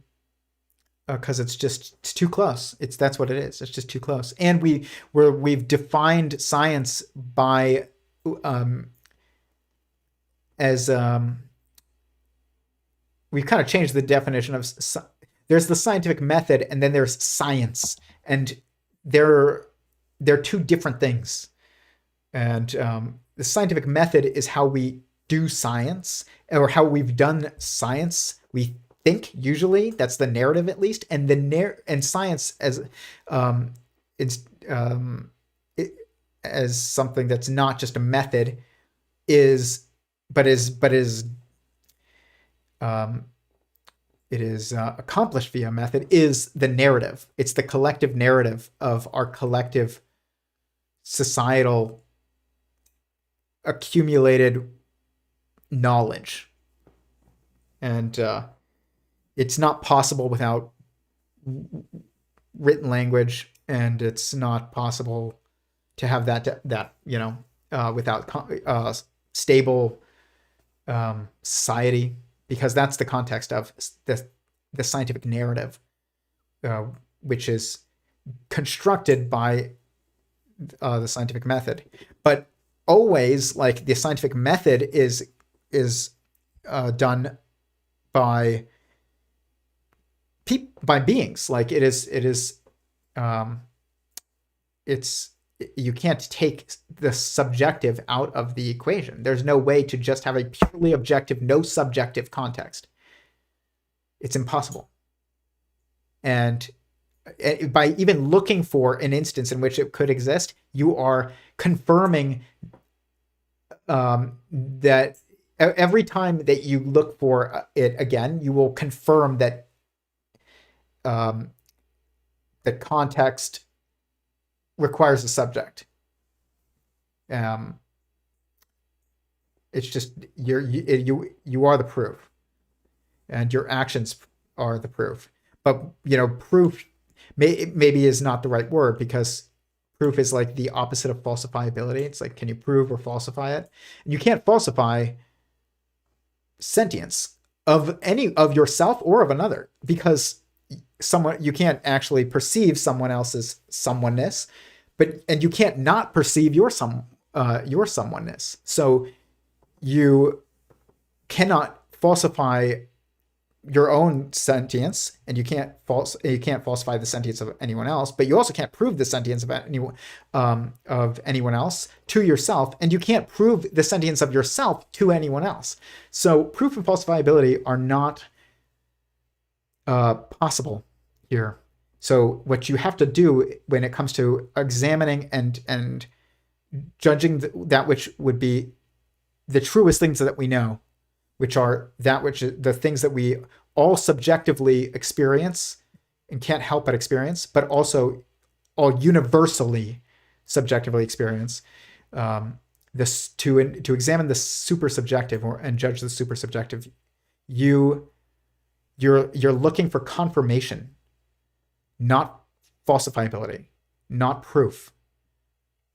because it's too close. That's what it is. It's just too close. And we've defined science by we've kind of changed the definition of there's the scientific method, and then there's science, and they're two different things. And the scientific method is how we do science, or how we've done science. We think, usually that's the narrative, at least, and and science as as something that's not just a method is accomplished via method, is the narrative. It's the collective narrative of our collective societal accumulated knowledge. And it's not possible without written language, and it's not possible to have that without stable society, because that's the context of the scientific narrative, which is constructed by the scientific method. But always, like, the scientific method is done by beings. Like, you can't take the subjective out of the equation. There's no way to just have a purely objective, no subjective context. It's impossible. And by even looking for an instance in which it could exist, you are confirming that every time that you look for it again, you will confirm that the context requires a subject. It's just you are the proof, and your actions are the proof. But proof maybe is not the right word, because proof is like the opposite of falsifiability. It's like, can you prove or falsify it? And you can't falsify sentience of yourself or of another, because you can't actually perceive someone else's someoneness, and you can't not perceive your someoneness. So you cannot falsify your own sentience, and you can't falsify the sentience of anyone else, but you also can't prove the sentience of anyone else to yourself, and you can't prove the sentience of yourself to anyone else. So proof and falsifiability are not possible here. So what you have to do when it comes to examining and judging that which would be the truest things that we know, which are the things that we all subjectively experience and can't help but experience, but also all universally subjectively experience. To examine the super subjective and judge the super subjective, you you're looking for confirmation, not falsifiability, not proof.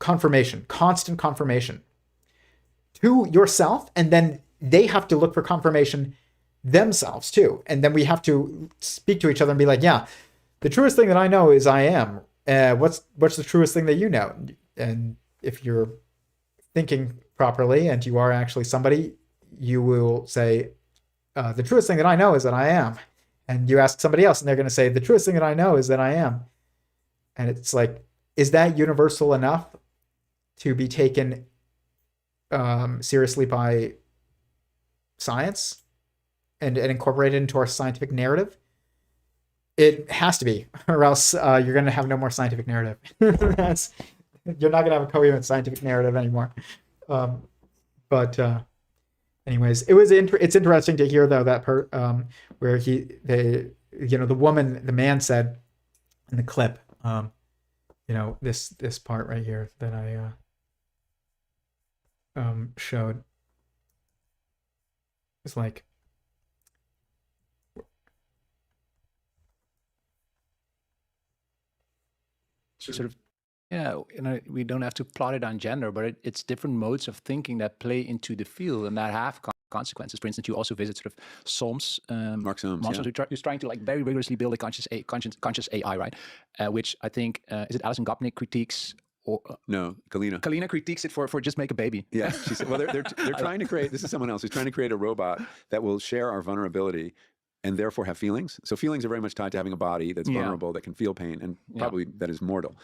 Confirmation, constant confirmation to yourself, and then they have to look for confirmation themselves too. And then we have to speak to each other and be like, yeah, the truest thing that I know is I am. What's the truest thing that you know? And if you're thinking properly and you are actually somebody, you will say, the truest thing that I know is that I am. And you ask somebody else and they're going to say, the truest thing that I know is that I am. And it's like, is that universal enough to be taken seriously by science and incorporated into our scientific narrative? It has to be, or else you're going to have no more scientific narrative. You're not going to have a coherent scientific narrative anymore. Anyways, it's interesting to hear though that where the man said in the clip, this part right here that I showed. It's like, sort of, yeah, we don't have to plot it on gender, but it's different modes of thinking that play into the field and that have consequences. For instance, you also visit sort of Solms, Mark Solms, who's trying to like very rigorously build a conscious AI, right? Which I think is it Alison Gopnik critiques. Or, no, Kalina critiques it for just make a baby. Yeah, she said. Well, they're trying to create. This is someone else who's trying to create a robot that will share our vulnerability and therefore have feelings. So feelings are very much tied to having a body that's vulnerable, that can feel pain, and probably that is mortal.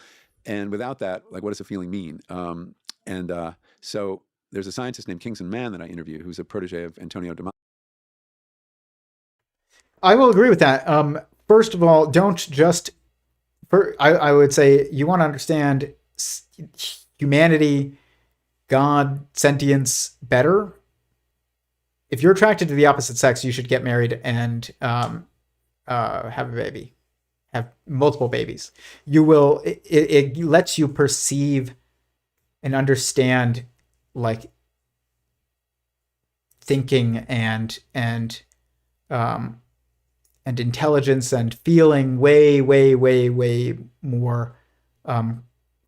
And without that, like, what does a feeling mean? So there's a scientist named Kingston Mann that I interview, who's a protege of Antonio Damasio. I will agree with that. First of all, don't just. I would say you want to understand humanity, God, sentience better. If you're attracted to the opposite sex, you should get married and have a baby, have multiple babies. You will. It lets you perceive and understand, like, thinking and intelligence and feeling way more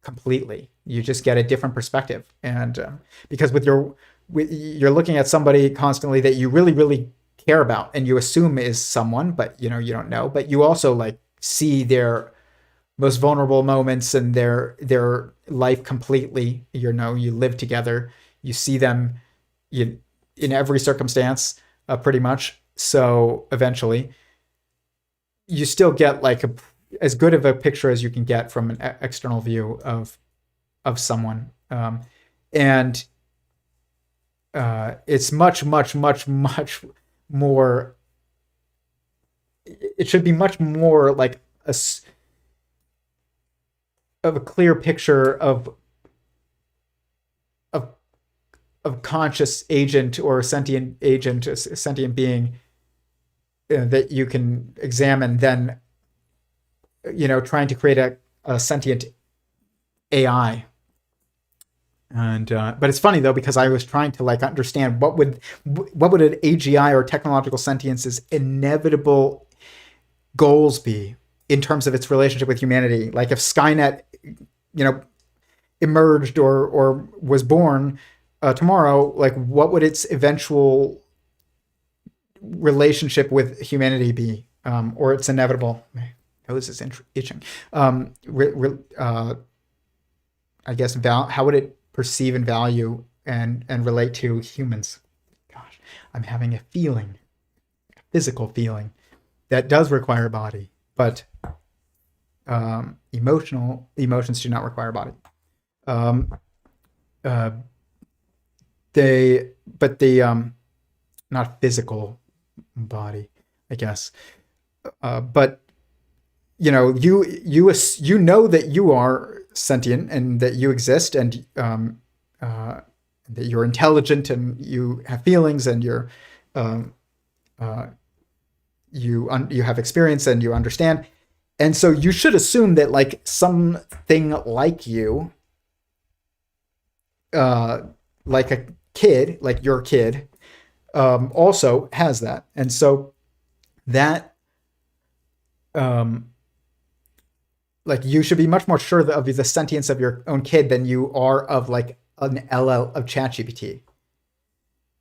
completely. You just get a different perspective, and because you're looking at somebody constantly that you really care about, and you assume is someone, but you don't know. But you also like see their most vulnerable moments and their life completely. You live together. You see them in every circumstance, pretty much. So eventually, you still get like as good of a picture as you can get from an external view of someone, and it's much more. It should be much more like of a clear picture of conscious agent or sentient agent, a sentient being that you can examine than trying to create a sentient AI. And but it's funny though, because I was trying to like understand what would an AGI or technological sentience's inevitable goals be in terms of its relationship with humanity. Like if Skynet, emerged or was born tomorrow, like what would its eventual relationship with humanity be, or its inevitable? My nose is itching. I guess how would it perceive and value and relate to humans? Gosh, I'm having a physical feeling that does require a body, but emotions do not require a body. Not physical body, I guess. But you know that you are sentient and that you exist, and that you're intelligent and you have feelings and you have experience and you understand. And so you should assume that like something like you, like a kid, like your kid, also has that. And so that like you should be much more sure of the sentience of your own kid than you are of like an LL of ChatGPT.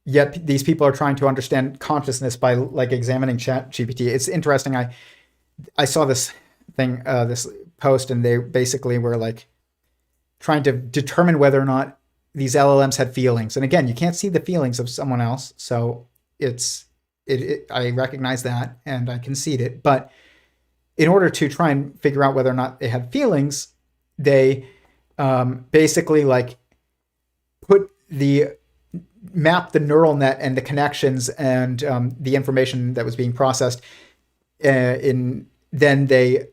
Yet these people are trying to understand consciousness by like examining ChatGPT. It's interesting. I saw this thing, this post, and they basically were like trying to determine whether or not these LLMs had feelings. And again, you can't see the feelings of someone else, so I recognize that and I concede it. But in order to try and figure out whether or not they had feelings, they basically like map the neural net and the connections and the information that was being processed. Then they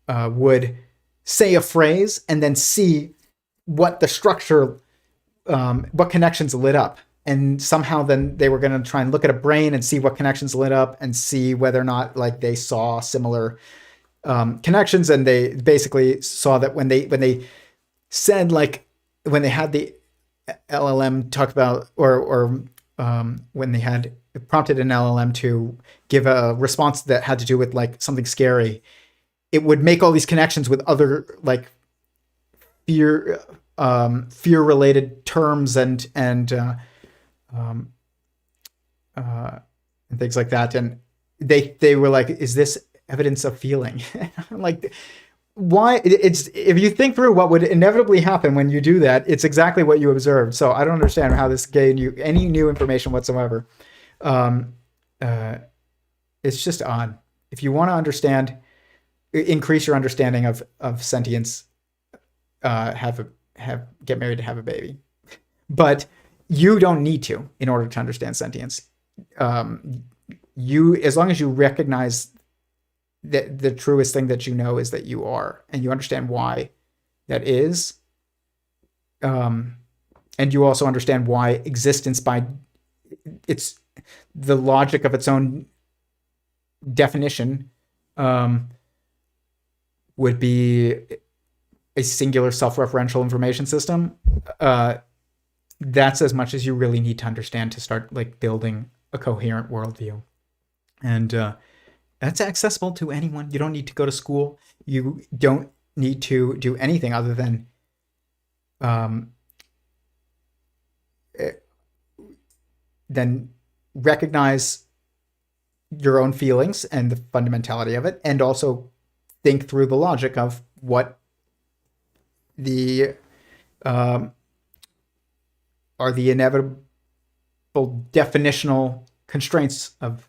would say a phrase and then see what the structure, what connections lit up. And somehow then they were going to try and look at a brain and see what connections lit up and see whether or not like they saw similar connections. And they basically saw that when they said, like, when they had the LLM talk about, or when they had prompted an LLM to give a response that had to do with like something scary, it would make all these connections with other like fear related terms and things like that. And they were like, is this evidence of feeling? Like, why? It's, if you think through what would inevitably happen when you do that, it's exactly what you observed. So I don't understand how this gave you any new information whatsoever. It's just odd. If you want to understand, increase your understanding of sentience, get married to have a baby. But you don't need to in order to understand sentience. As long as you recognize that the truest thing that you know is that you are, and you understand why that is, and you also understand why existence by its the logic of its own definition would be a singular self-referential information system. That's as much as you really need to understand to start like building a coherent worldview. And that's accessible to anyone. You don't need to go to school. You don't need to do anything other than then recognize your own feelings and the fundamentality of it, and also think through the logic of what the are the inevitable definitional constraints of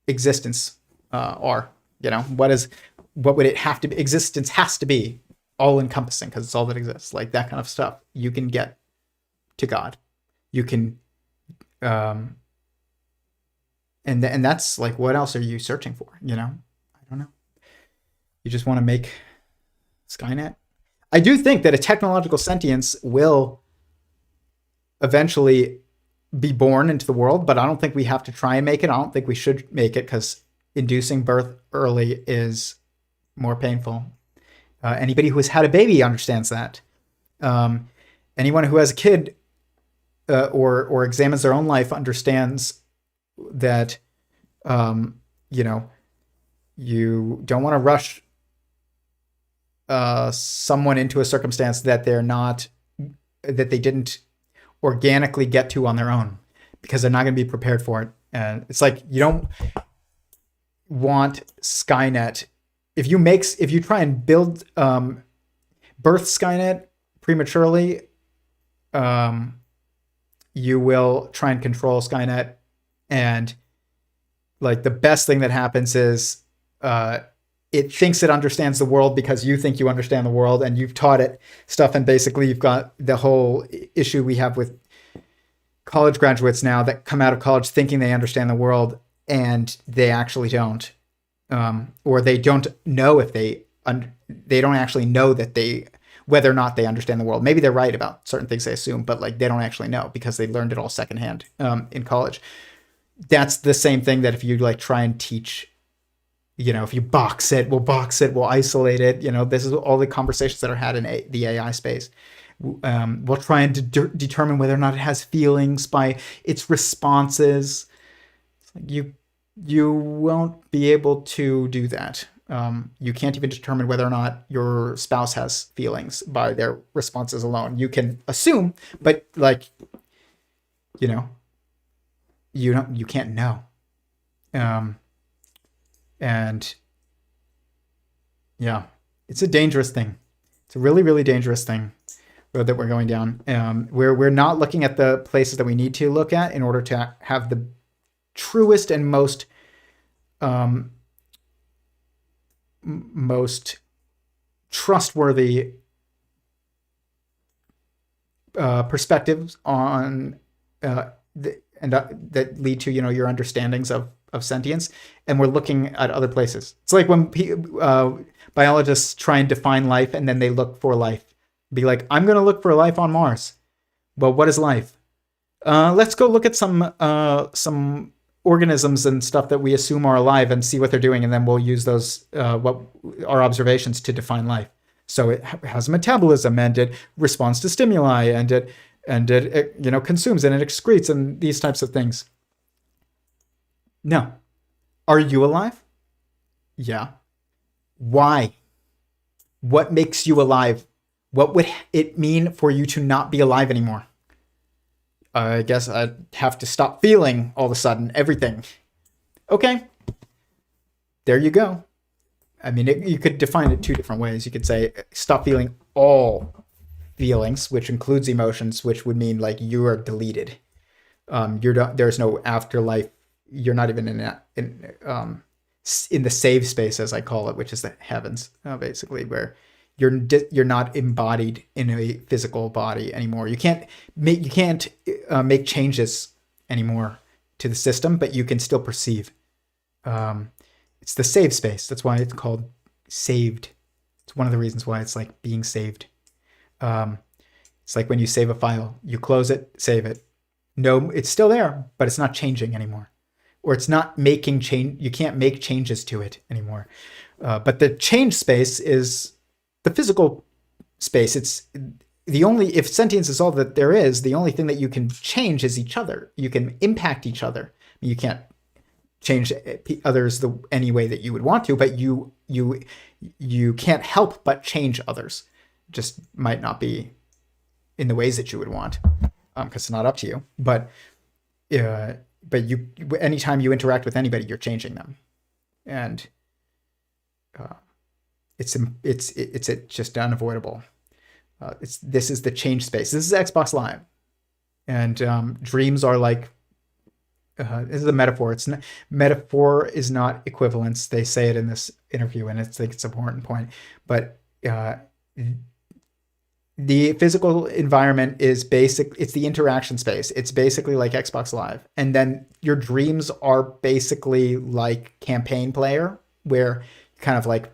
existence are. What would it have to be? Existence has to be all encompassing because it's all that exists. Like that kind of stuff. You can get to God. You can, and that's like, what else are you searching for? I don't know. You just want to make Skynet. I do think that a technological sentience will eventually be born into the world, but I don't think we have to try and make it. I don't think we should make it, because inducing birth early is more painful. Anybody who has had a baby understands that. Anyone who has a kid or examines their own life understands that, you don't want to rush someone into a circumstance that they didn't organically get to on their own, because they're not going to be prepared for it. And it's like, you don't want Skynet. If you try and build birth Skynet prematurely, you will try and control Skynet, and like the best thing that happens is it thinks it understands the world because you think you understand the world, and you've taught it stuff. And basically you've got the whole issue we have with college graduates now that come out of college thinking they understand the world, and they actually don't. Or they don't know if they don't actually know that whether or not they understand the world. Maybe they're right about certain things they assume, but like they don't actually know because they learned it all secondhand in college. That's the same thing that if you like try and teach, if you box it, we'll isolate it. This is all the conversations that are had in the AI space. We'll try and determine whether or not it has feelings by its responses. It's like you won't be able to do that. You can't even determine whether or not your spouse has feelings by their responses alone. You can assume, but like, you know, you can't know. And yeah, it's a dangerous thing. It's a really, really dangerous thing road that we're going down. We're not looking at the places that we need to look at in order to have the truest and most trustworthy perspectives on that lead to your understandings of sentience, and we're looking at other places. It's like when biologists try and define life, and then they look for life. Be like, I'm going to look for life on Mars. Well, what is life? Let's go look at some organisms and stuff that we assume are alive and see what they're doing, and then we'll use those our observations to define life. So it has metabolism, and it responds to stimuli, and it consumes, and it excretes, and these types of things. No. Are you alive? Yeah. Why? What makes you alive? What would it mean for you to not be alive anymore? I guess I'd have to stop feeling all of a sudden everything. Okay. There you go. I mean, you could define it two different ways. You could say stop feeling all feelings, which includes emotions, which would mean like you are deleted. There's no afterlife. You're not even in the save space, as I call it, which is the heavens, basically, where you're not embodied in a physical body anymore. You can't make changes anymore to the system, but you can still perceive. It's the save space. That's why it's called saved. It's one of the reasons why it's like being saved. It's like when you save a file, you close it, save it. No, it's still there, but it's not changing anymore. Or it's not making change. You can't make changes to it anymore. But the change space is the physical space. It's the only, if sentience is all that there is, the only thing that you can change is each other. You can impact each other. You can't change others any way that you would want to, but you can't help but change others. Just might not be in the ways that you would want, because it's not up to you. But you, anytime you interact with anybody, you're changing them, and it's just unavoidable. This is the change space. This is Xbox Live, and dreams are like. This is a metaphor. Metaphor is not equivalence. They say it in this interview, and it's an important point. But the physical environment is basic. It's the interaction space. It's basically like Xbox Live. And then your dreams are basically like Campaign Player, where kind of like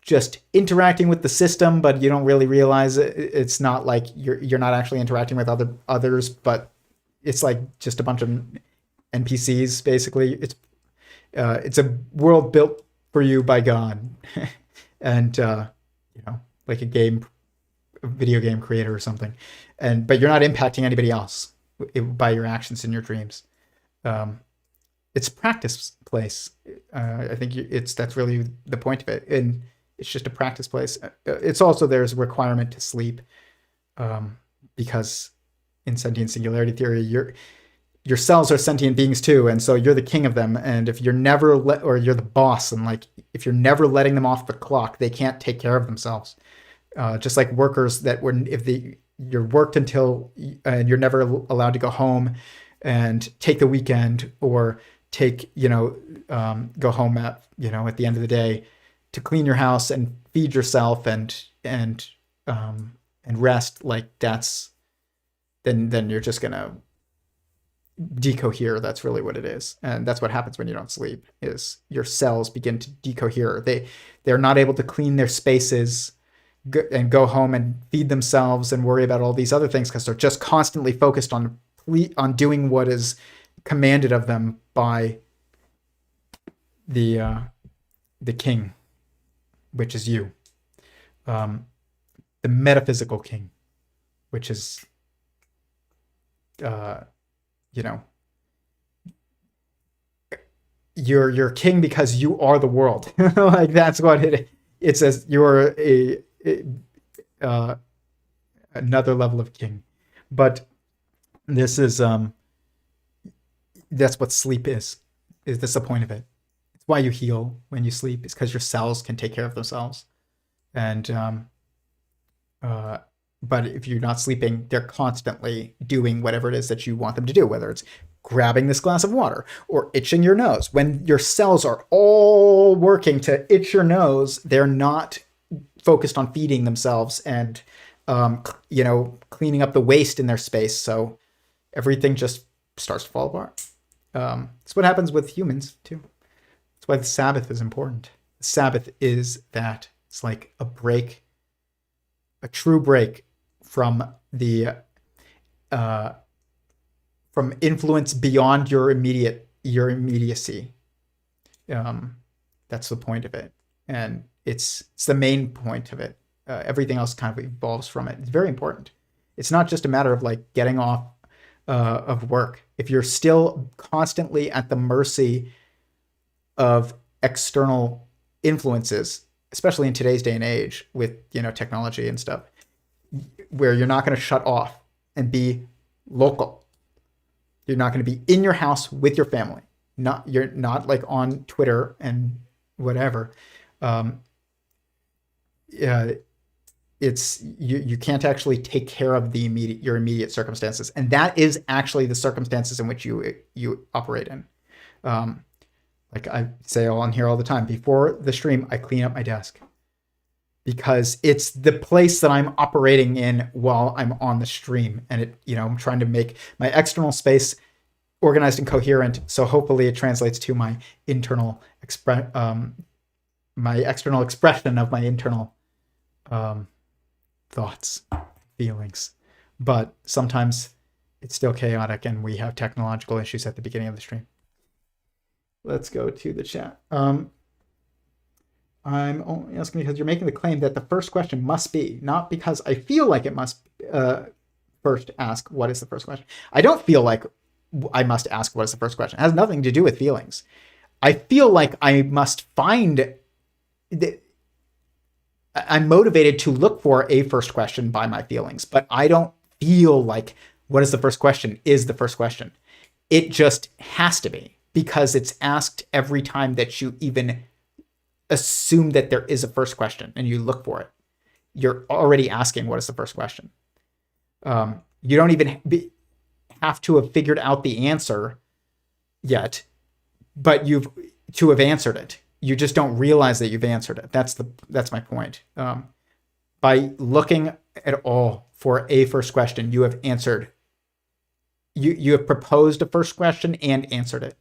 just interacting with the system, but you don't really realize it. It's not like you're not actually interacting with others, but it's like just a bunch of NPCs, basically. It's a world built for you by God, and like a video game creator or something, but you're not impacting anybody else by your actions in your dreams. It's a practice place. I think that's really the point of it, and it's just a practice place. It's also, there's a requirement to sleep, because in sentient singularity theory, your cells are sentient beings too, and so you're the king of them. And if you're never or you're the boss, and like if you're never letting them off the clock, they can't take care of themselves. Just like workers that you're worked until, and you're never allowed to go home and take the weekend, or go home at the end of the day to clean your house and feed yourself and rest. Like then you're just gonna decohere. That's really what it is, and that's what happens when you don't sleep. Is your cells begin to decohere. They're not able to clean their spaces and go home and feed themselves and worry about all these other things, because they're just constantly focused on doing what is commanded of them by the king, which is you, the metaphysical king, which is you're king because you are the world. Like that's what it says. You're another level of king. But this is that's what sleep is. Is this the point of it? It's why you heal when you sleep. It's because your cells can take care of themselves. And but if you're not sleeping, they're constantly doing whatever it is that you want them to do, whether it's grabbing this glass of water or itching your nose. When your cells are all working to itch your nose, they're not focused on feeding themselves and cleaning up the waste in their space. So everything just starts to fall apart. It's what happens with humans too. That's why the Sabbath is important. The Sabbath is that it's like a break, a true break from the from influence beyond your immediacy. That's the point of it, and it's the main point of it. Everything else kind of evolves from it. It's very important. It's not just a matter of like getting off of work. If you're still constantly at the mercy of external influences, especially in today's day and age with technology and stuff, where you're not going to shut off and be local. You're not going to be in your house with your family. You're not like on Twitter and whatever. It's you can't actually take care of your immediate circumstances, and that is actually the circumstances in which you operate in. Like I say on here all the time, before the stream, I clean up my desk because it's the place that I'm operating in while I'm on the stream, and I'm trying to make my external space organized and coherent. So hopefully it translates to my internal my external expression of my internal thoughts, feelings. But sometimes it's still chaotic, and we have technological issues at the beginning of the stream. Let's go to the chat. I'm only asking because you're making the claim that the first question must be, not because I feel like it must first ask what is the first question. I don't feel like I must ask what is the first question. It has nothing to do with feelings. I feel like I must find that I'm motivated to look for a first question by my feelings, but I don't feel like what is the first question is the first question. It just has to be, because it's asked every time that you even assume that there is a first question and you look for it. You're already asking what is the first question. You don't even have to have figured out the answer yet, but to have answered it. You just don't realize that you've answered it. That's my point. By looking at all for a first question, you have answered. You have proposed a first question and answered it.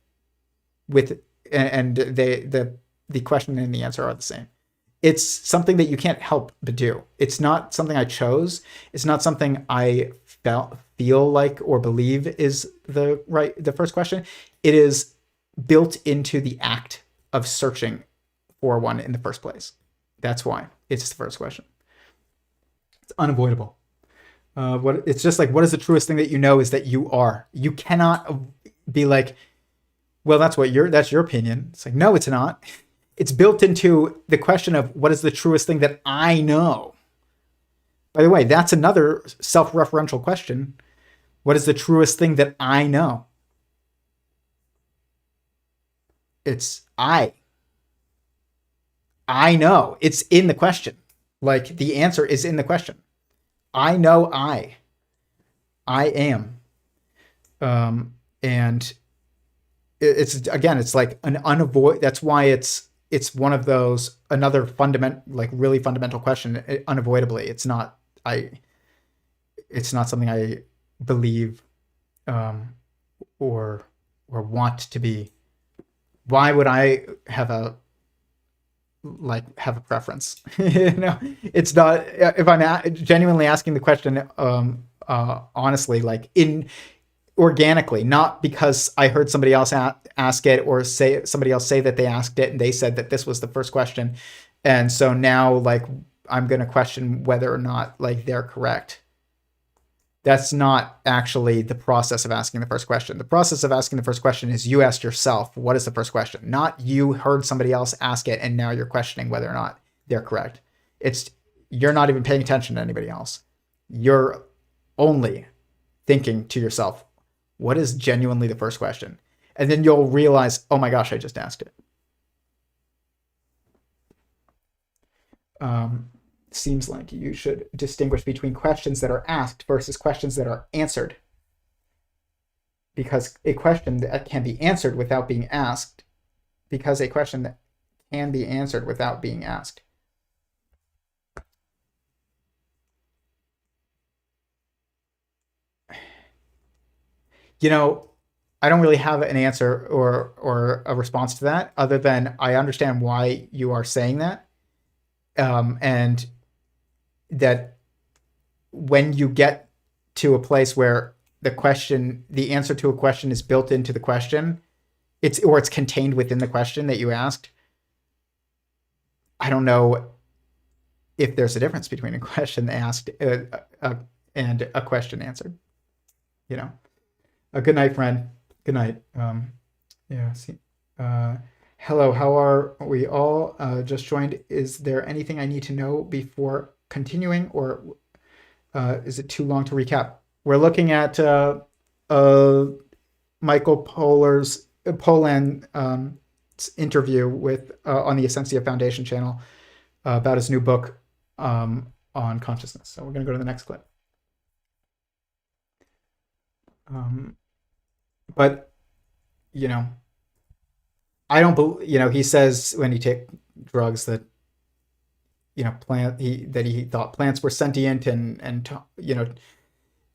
And the question and the answer are the same. It's something that you can't help but do. It's not something I chose. It's not something I feel like or believe is the first question. It is built into the act of searching for one in the first place. That's why it's the first question. It's unavoidable. It's just like, what is the truest thing that you know is that you are. You cannot be like, well, that's your opinion. It's like, no, it's not. It's built into the question of what is the truest thing that I know. By the way, that's another self-referential question. What is the truest thing that I know? It's I know. It's in the question. Like the answer is in the question. I know I am. And it's like an that's why it's one of those, another really fundamental question, unavoidably. It's not something I believe, or want to be. Why would I have a preference? It's not, if I'm genuinely asking the question, honestly, like organically, not because I heard somebody else ask it or somebody else say that they asked it and they said that this was the first question. And so now like, I'm going to question whether or not like they're correct. That's not actually the process of asking the first question. The process of asking the first question is you asked yourself, what is the first question? Not you heard somebody else ask it and now you're questioning whether or not they're correct. You're not even paying attention to anybody else. You're only thinking to yourself, what is genuinely the first question? And then you'll realize, oh my gosh, I just asked it. Seems like you should distinguish between questions that are asked versus questions that are answered. Because a question that can be answered without being asked, because a question that can be answered without being asked. You know, I don't really have an answer or a response to that other than I understand why you are saying that. And that when you get to a place where the answer to a question is built into the question, it's contained within the question that you asked. I don't know if there's a difference between a question asked and a question answered. You know, good night, friend. Good night. Yeah. See. Hello. How are we all? Just joined. Is there anything I need to know before continuing, or is it too long to recap? We're looking at Michael Pollan interview with on the Essentia Foundation channel about his new book on consciousness. So we're going to go to the next clip. But you know, I don't believe. You know, he says when you take drugs that, you know, that he thought plants were sentient and you know,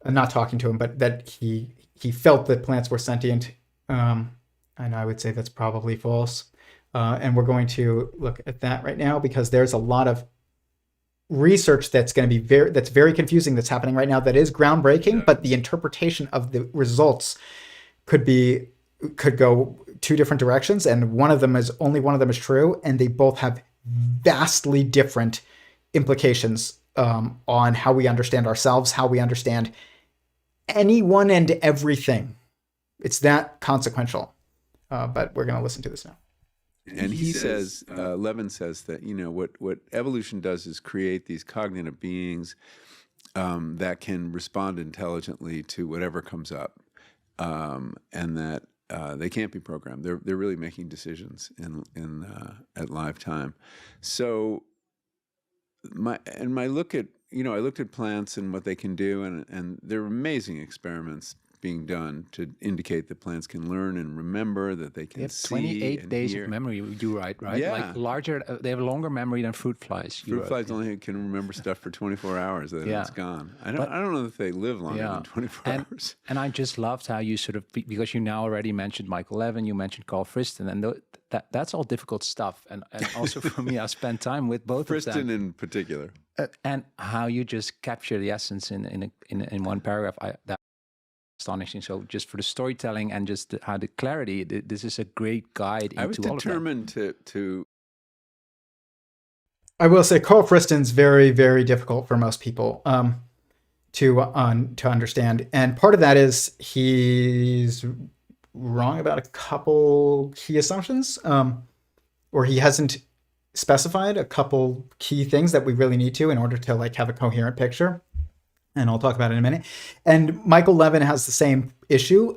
not talking to him, but that he felt that plants were sentient. And I would say that's probably false. And we're going to look at that right now because there's a lot of research that's going to be that's very confusing that's happening right now that is groundbreaking, but the interpretation of the results could go two different directions, and only one of them is true, and they both have vastly different implications on how we understand ourselves, how we understand anyone and everything. It's that consequential. But we're going to listen to this now. And he says, Levin says that, you know, what evolution does is create these cognitive beings that can respond intelligently to whatever comes up, and that they can't be programmed. They're really making decisions at live time. So I looked at plants and what they can do, and there are amazing experiments being done to indicate that plants can learn and remember, that they can see. They have 28 days hear. Of memory. You right? Yeah. Like larger. They have a longer memory than fruit flies. Fruit flies only can remember stuff for 24 hours, then it's gone. I don't know that they live longer than 24 hours. And I just loved how you sort of, because you now already mentioned Michael Levin, you mentioned Carl Friston, and that's all difficult stuff. And also for me, I spent time with both of them. Friston in particular. And how you just capture the essence in one paragraph. That's astonishing. So just for the storytelling and just how the clarity, this is a great guide into all of that. I was determined to. I will say Carl Friston's very, very difficult for most people to understand, and part of that is he's wrong about a couple key assumptions, or he hasn't specified a couple key things that we really need to in order to like have a coherent picture. And I'll talk about it in a minute. And Michael Levin has the same issue.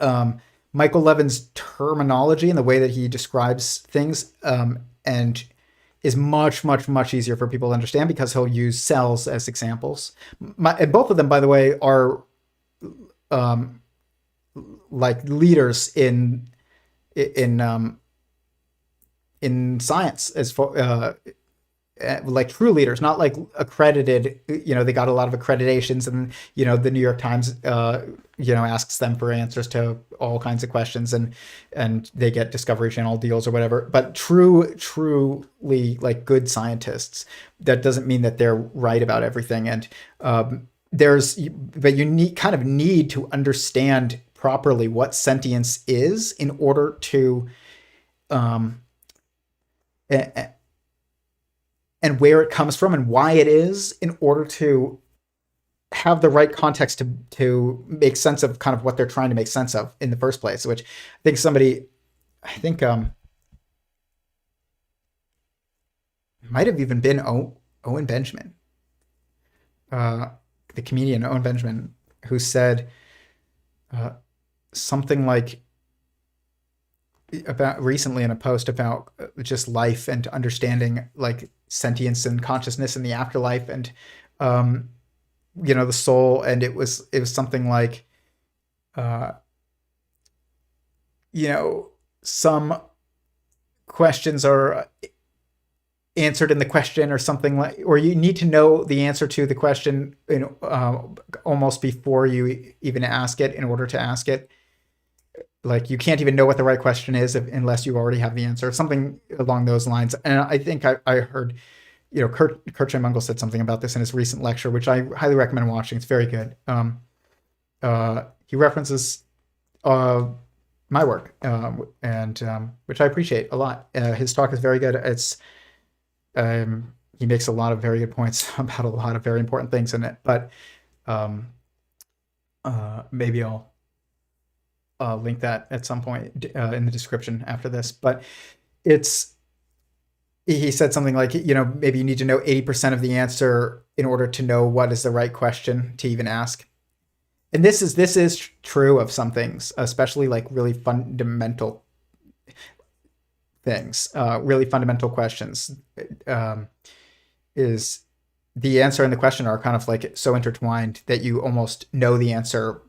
Michael Levin's terminology and the way that he describes things and is much, much, much easier for people to understand because he'll use cells as examples. And both of them, by the way, are like leaders in science as far like true leaders, not like accredited. You know, they got a lot of accreditations, and you know the New York Times asks them for answers to all kinds of questions, and they get Discovery Channel deals or whatever. But truly like good scientists, that doesn't mean that they're right about everything. And but you need to understand properly what sentience is in order to and where it comes from and why it is in order to have the right context to make sense of kind of what they're trying to make sense of in the first place, which I think might have even been Owen Benjamin, the comedian Owen Benjamin, who said something like about recently in a post about just life and understanding like sentience and consciousness in the afterlife and the soul, and it was something like some questions are answered in the question or something like, or you need to know the answer to the question almost before you even ask it in order to ask it. Like you can't even know what the right question is unless you already have the answer, something along those lines. And I think I heard, Kurt Mungle said something about this in his recent lecture, which I highly recommend watching. It's very good. He references my work, and which I appreciate a lot. His talk is very good. It's he makes a lot of very good points about a lot of very important things in it. But maybe I'll link that at some point in the description after this. But he said something like, maybe you need to know 80% of the answer in order to know what is the right question to even ask. And this is true of some things, especially like really fundamental things, really fundamental questions. Is the answer and the question are kind of like so intertwined that you almost know the answer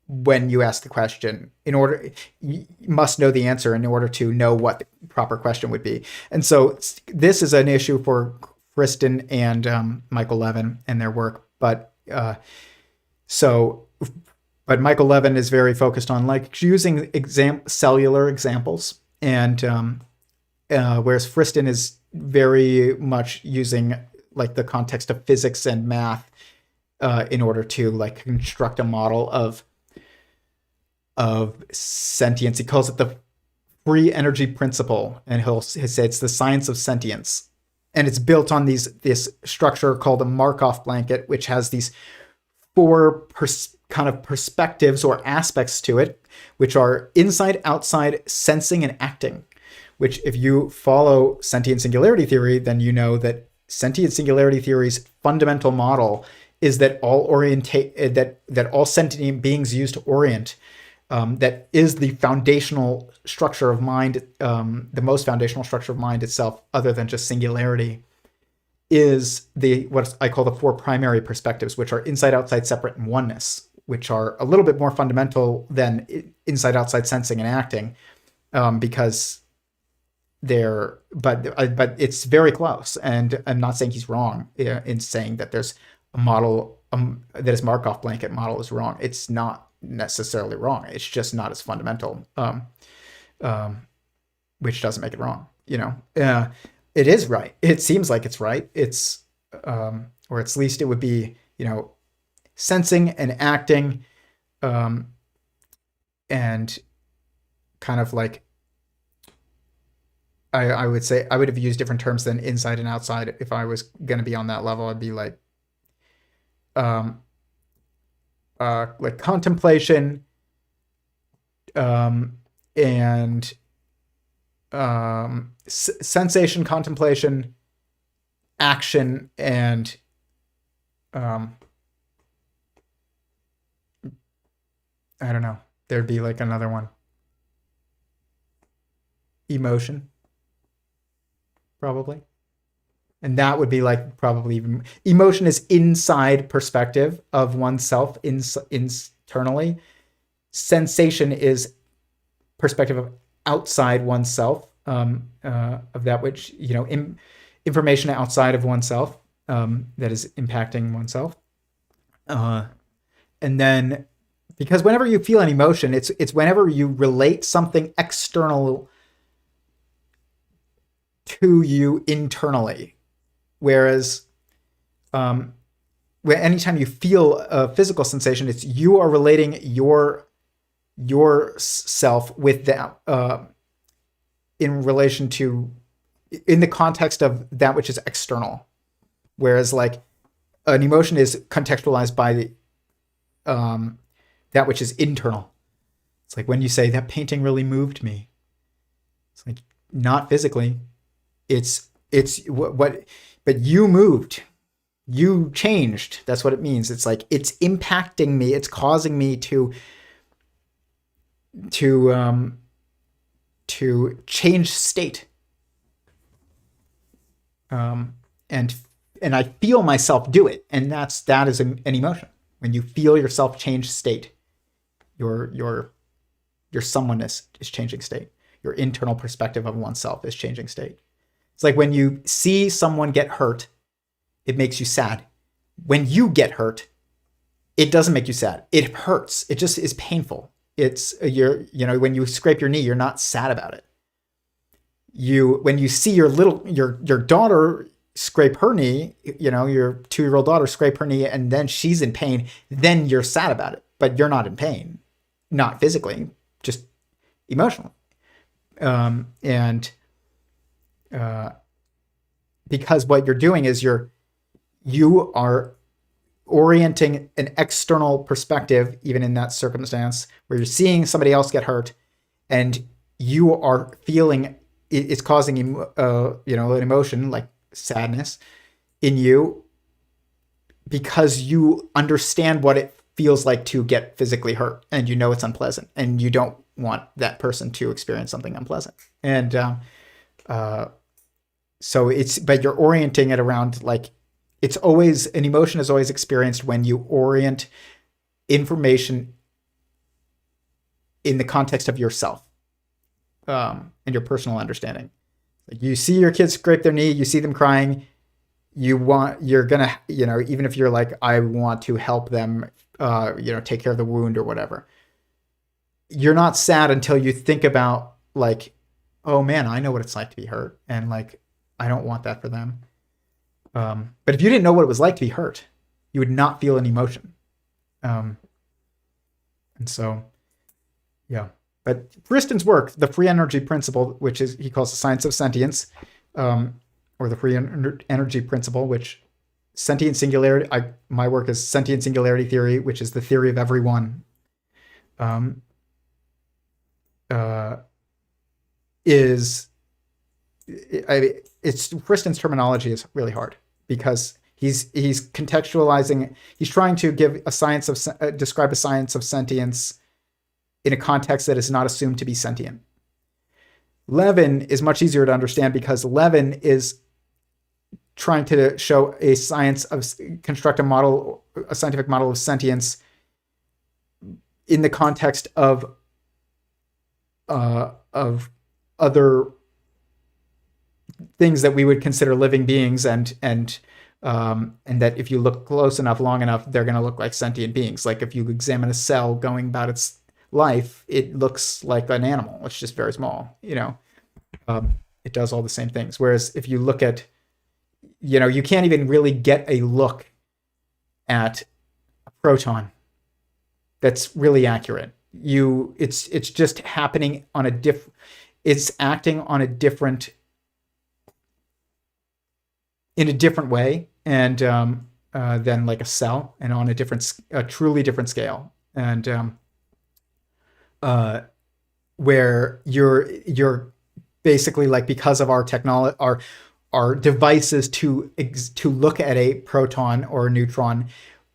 when you ask the question. You must know the answer in order to know what the proper question would be. And so this is an issue for Friston and Michael Levin and their work. But Michael Levin is very focused on like using cellular examples, and whereas Friston is very much using like the context of physics and math in order to like construct a model of sentience. He calls it the free energy principle, and he'll say it's the science of sentience, and it's built on this structure called a Markov blanket, which has these four kind of perspectives or aspects to it, which are inside, outside, sensing, and acting. Which, if you follow sentient singularity theory, then you know that sentient singularity theory's fundamental model is that all sentient beings use to orient. That is the foundational structure of mind, the most foundational structure of mind itself, other than just singularity, is what I call the four primary perspectives, which are inside, outside, separate, and oneness, which are a little bit more fundamental than inside, outside, sensing, and acting, because but it's very close. And I'm not saying he's wrong in saying that there's a model that his Markov blanket model is wrong. It's not necessarily wrong. It's just not as fundamental, which doesn't make it wrong. It is right. It seems like it's right. It's or at least it would be, sensing and acting, and kind of like I would say I would have used different terms than inside and outside if I was going to be on that level. I'd be like contemplation, and sensation, contemplation, action, and I don't know. There'd be like another one. Emotion, probably. And that would be like probably even emotion is inside perspective of oneself internally. Sensation is perspective of outside oneself, of that which, information outside of oneself, that is impacting oneself. And then, because whenever you feel an emotion, it's whenever you relate something external to you internally. Whereas, anytime you feel a physical sensation, it's you are relating your self with that in relation to, in the context of that which is external. Whereas, like, an emotion is contextualized by that which is internal. It's like when you say that painting really moved me. It's like not physically. It's what but you moved. You changed. That's what it means. It's like it's impacting me. It's causing me to change state. And I feel myself do it, and that is an emotion. When you feel yourself change state, your someoneness is changing state. Your internal perspective of oneself is changing state. It's like when you see someone get hurt, it makes you sad. When you get hurt, it doesn't make you sad. It hurts. It just is painful. It's when you scrape your knee, you're not sad about it. When you see your daughter scrape her knee, your 2-year-old daughter scrape her knee, and then she's in pain, then you're sad about it, but you're not in pain, not physically, just emotionally. Because what you're doing is you are orienting an external perspective, even in that circumstance where you're seeing somebody else get hurt, and you are feeling it's causing an emotion like sadness in you because you understand what it feels like to get physically hurt, and it's unpleasant, and you don't want that person to experience something unpleasant. And but you're orienting it around like it's always an emotion is always experienced when you orient information in the context of yourself and your personal understanding. Like you see your kids scrape their knee, you see them crying, you're gonna, even if you're like, I want to help them, take care of the wound or whatever. You're not sad until you think about like, oh man, I know what it's like to be hurt, and like, I don't want that for them. But if you didn't know what it was like to be hurt, you would not feel an emotion. And so, yeah. But Friston's work, the free energy principle, which he calls the science of sentience, or the free energy principle, which sentient singularity, my work is sentient singularity theory, which is the theory of EveryOne. Friston's terminology is really hard because he's contextualizing. He's trying to give describe a science of sentience in a context that is not assumed to be sentient. Levin is much easier to understand because Levin is trying to show construct a scientific model of sentience in the context of other things that we would consider living beings, and that if you look close enough, long enough, they're going to look like sentient beings. Like if you examine a cell going about its life, it looks like an animal. It's just very small. It does all the same things. Whereas if you look at, you can't even really get a look at a proton that's really accurate. It's just happening on it's acting on in a different way, and than like a cell, and on a truly different scale, and where you're basically like, because of our technology, our devices to look at a proton or a neutron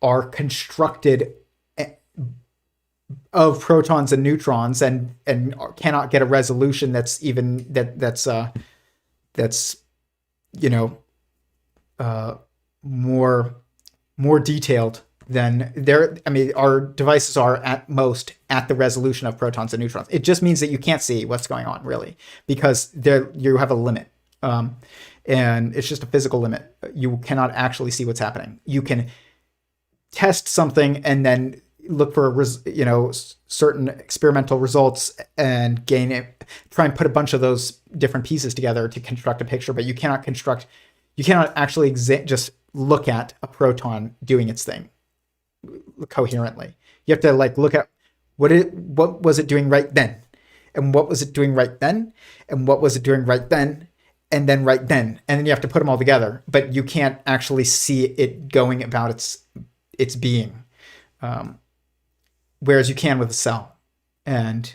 are constructed of protons and neutrons, and cannot get a resolution that's more detailed than our devices are at most at the resolution of protons and neutrons. It just means that you can't see what's going on really, because you have a limit, and it's just a physical limit. You cannot actually see what's happening. You can test something and then look for certain experimental results and try and put a bunch of those different pieces together to construct a picture, but you cannot actually just look at a proton doing its thing coherently. You have to look at what was it doing right then, and what was it doing right then, and what was it doing right then, and then right then, and then you have to put them all together, but you can't actually see it going about its being, whereas you can with a cell. And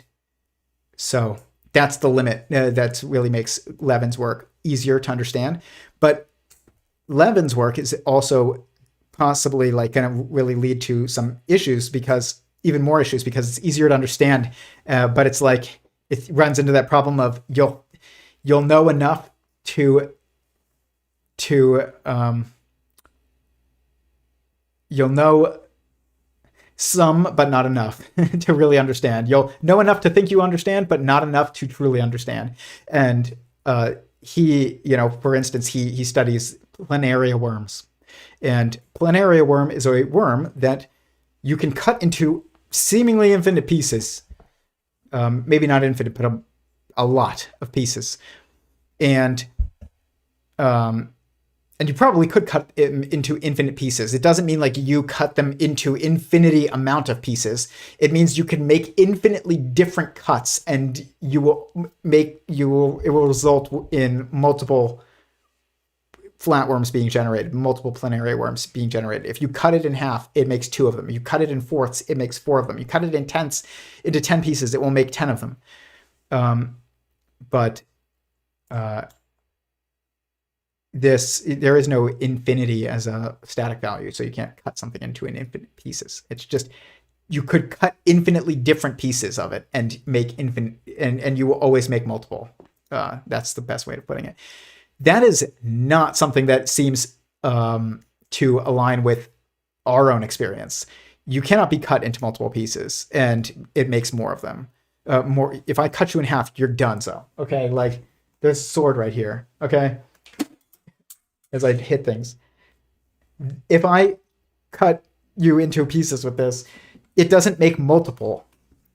so that's the limit. That really makes Levin's work easier to understand. But Levin's work is also possibly like going to really lead to some issues, because even more issues, because it's easier to understand. But it's like, it runs into that problem of you'll know enough to you'll know some, but not enough to really understand. You'll know enough to think you understand, but not enough to truly understand. And he, for instance, he studies planaria worms. And planaria worm is a worm that you can cut into seemingly infinite pieces. Maybe not infinite, but a lot of pieces. And you probably could cut it into infinite pieces. It doesn't mean like you cut them into infinity amount of pieces. It means you can make infinitely different cuts, and it will result in multiple flatworms being generated, multiple planaria worms being generated. If you cut it in half, it makes 2 of them. You cut it in fourths, it makes 4 of them. You cut it into 10 pieces, it will make 10 of them. There is no infinity as a static value, so you can't cut something into an infinite pieces. It's just, you could cut infinitely different pieces of it and make infinite, and you will always make multiple. That's the best way of putting it. That is not something that seems to align with our own experience. You cannot be cut into multiple pieces, and it makes more of them. If I cut you in half, you're done. So, okay, like there's a sword right here. Okay. As I hit things. If I cut you into pieces with this, it doesn't make multiple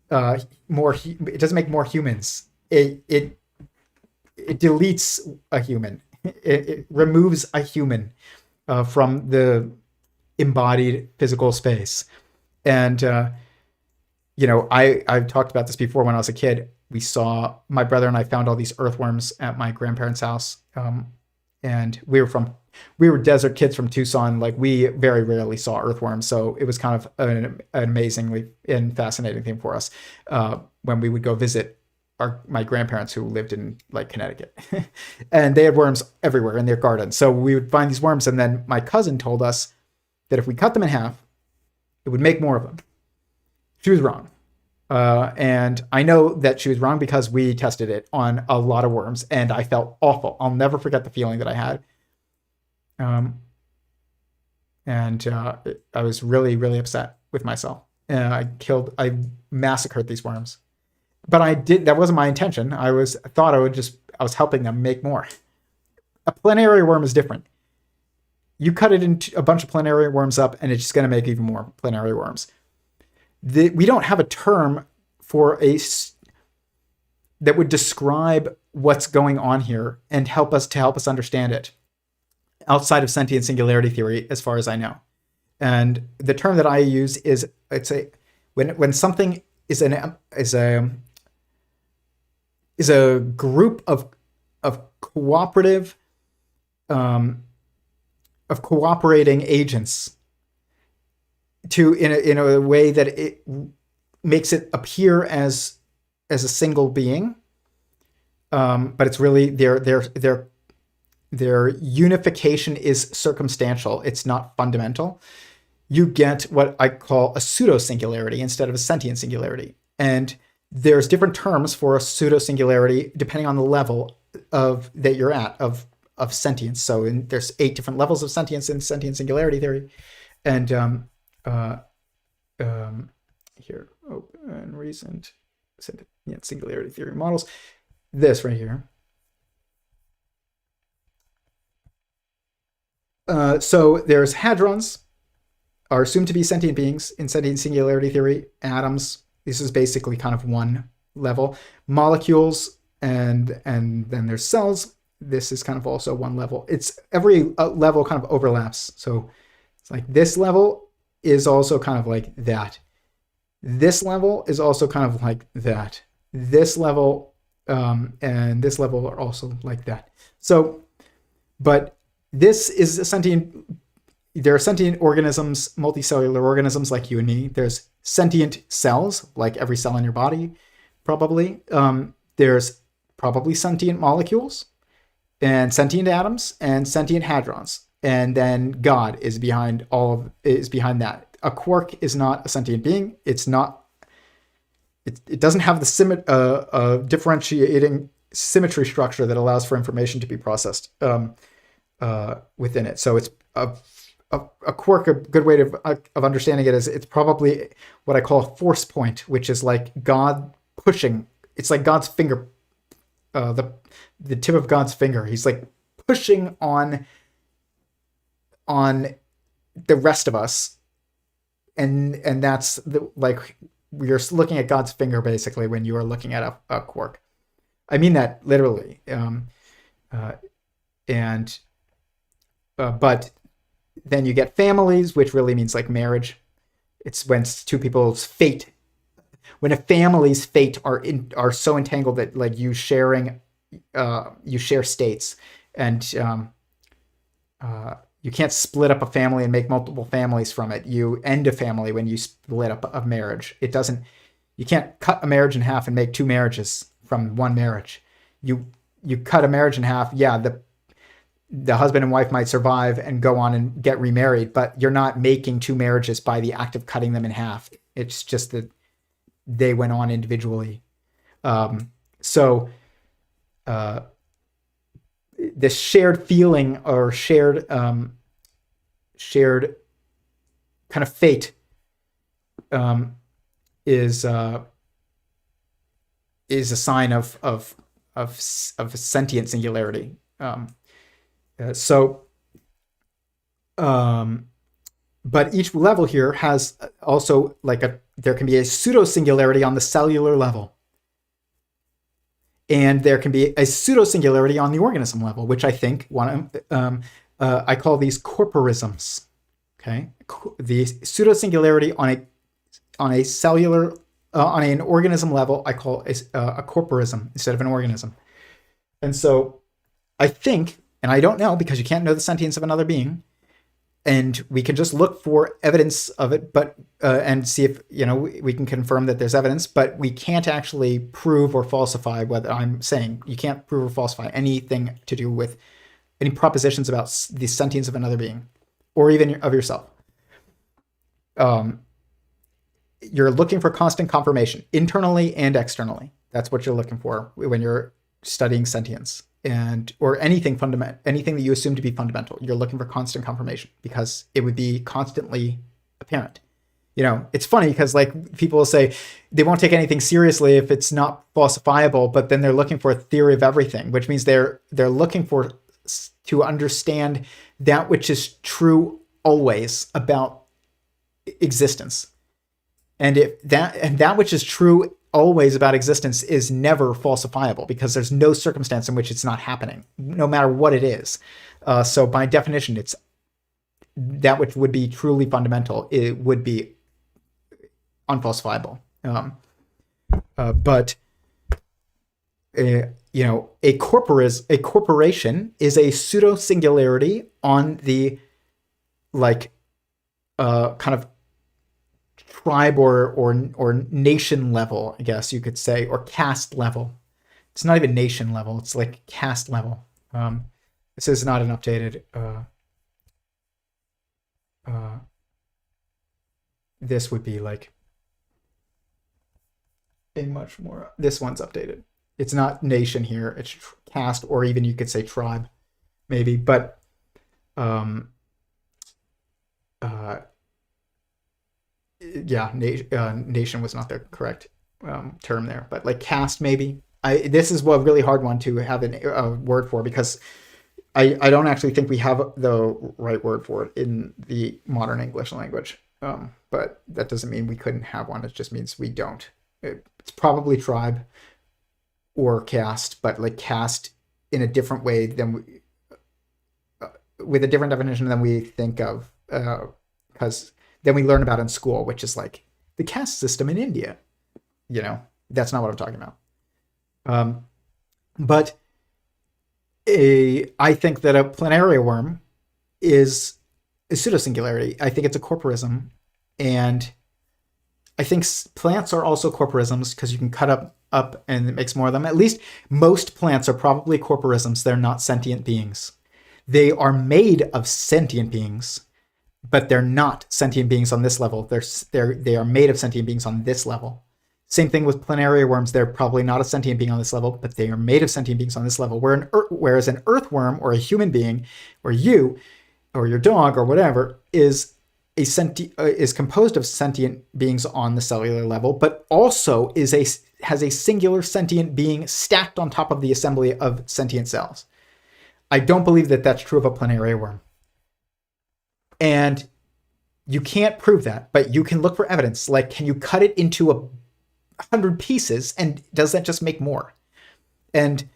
it doesn't make more humans. It deletes a human. It removes a human from the embodied physical space. And I've talked about this before. When I was a kid, my brother and I found all these earthworms at my grandparents' house. And we were desert kids from Tucson. Like, we very rarely saw earthworms. So it was kind of an amazingly and fascinating thing for us when we would go visit my grandparents who lived in like Connecticut. And they had worms everywhere in their garden. So we would find these worms. And then my cousin told us that if we cut them in half, it would make more of them. She was wrong. And I know that she was wrong because we tested it on a lot of worms, and I felt awful. I'll never forget the feeling that I had. I was really, really upset with myself. I massacred these worms, but that wasn't my intention. I was helping them make more. A planaria worm is different. You cut it into a bunch of planaria worms up, and it's just going to make even more planaria worms. We don't have a term for that would describe what's going on here and help us understand it outside of sentient singularity theory, as far as I know. And the term that I use is when something is a group of cooperating agents in a way that it makes it appear as a single being, but it's really their unification is circumstantial. It's not fundamental. You get what I call a pseudo-singularity instead of a sentient singularity, and there's different terms for a pseudo-singularity depending on the level that you're at of sentience. So there's 8 different levels of sentience in sentient singularity theory, and here, open recent singularity theory models. This right here. So there's hadrons, are assumed to be sentient beings in sentient singularity theory. Atoms, this is basically kind of one level. Molecules, and then there's cells. This is kind of also one level. It's every level kind of overlaps. So it's like this level is also kind of like that. This level is also kind of like that. This level and this level are also like that. So, but this is a sentient. There are sentient organisms, multicellular organisms like you and me. There's sentient cells, like every cell in your body, probably. There's probably sentient molecules, and sentient atoms, and sentient hadrons. And then God is behind that. A quark is not a sentient being. It's not. It doesn't have the differentiating symmetry structure that allows for information to be processed within it. So it's a quark. A good way of understanding it is it's probably what I call a force point, which is like God pushing. It's like God's finger, the tip of God's finger. He's like pushing on the rest of us, and that's like you're looking at God's finger basically when you are looking at a quark. I mean that literally, but then you get families, which really means like marriage. It's when two people's fate, when a family's fate are so entangled that like you share states, and you can't split up a family and make multiple families from it. You end a family when you split up a marriage. You can't cut a marriage in half and make two marriages from one marriage. You cut a marriage in half. Yeah, the husband and wife might survive and go on and get remarried, but you're not making two marriages by the act of cutting them in half. It's just that they went on individually. This shared feeling or shared kind of fate is a sign of sentient singularity. But each level here has also there can be a pseudo-singularity on the cellular level. And there can be a pseudo-singularity on the organism level, which I think I call these corporisms. Okay, the pseudo-singularity on a cellular on an organism level, I call a corporism instead of an organism. And so I think, and I don't know because you can't know the sentience of another being, and we can just look for evidence of it, but and see if we can confirm that there's evidence, but we can't actually prove or falsify what I'm saying. You can't prove or falsify anything to do with any propositions about the sentience of another being, or even of yourself. You're looking for constant confirmation, internally and externally. That's what you're looking for when you're studying sentience. Or anything fundamental, anything that you assume to be fundamental, you're looking for constant confirmation because it would be constantly apparent. It's funny because people will say they won't take anything seriously if it's not falsifiable, but then they're looking for a theory of everything, which means they're looking to understand that which is true always about existence, and that which is true always about existence is never falsifiable because there's no circumstance in which it's not happening, no matter what it is. So by definition, it's that which would be truly fundamental. It would be unfalsifiable. But a corporation is a pseudo singularity on the kind of tribe or nation level, I guess you could say, or caste level. It's not even nation level, it's like caste level. This is not an updated this would be like a much more, this one's updated. It's not nation here, it's caste, or even you could say tribe maybe, but nation was not the correct term there, but like caste maybe. This is a really hard one to have a word for because I don't actually think we have the right word for it in the modern English language. But that doesn't mean we couldn't have one. It just means we don't. It's probably tribe or caste, but like caste in a different way than with a different definition than we think of, because then we learn about in school, which is like the caste system in India. That's not what I'm talking about. But I think that a Plenary worm is a pseudo-singularity. I think it's a corporism. And I think plants are also corporisms because you can cut up and it makes more of them. At least most plants are probably corporisms. They're not sentient beings. They are made of sentient beings, but they're not sentient beings on this level. They are made of sentient beings on this level. Same thing with planetary worms. They're probably not a sentient being on this level, but they are made of sentient beings on this level. Whereas an earthworm or a human being, or you, or your dog, or whatever, is composed of sentient beings on the cellular level, but also has a singular sentient being stacked on top of the assembly of sentient cells. I don't believe that that's true of a planetary worm. And you can't prove that, but you can look for evidence. Like, can you cut it into 100 pieces, and does that just make more? And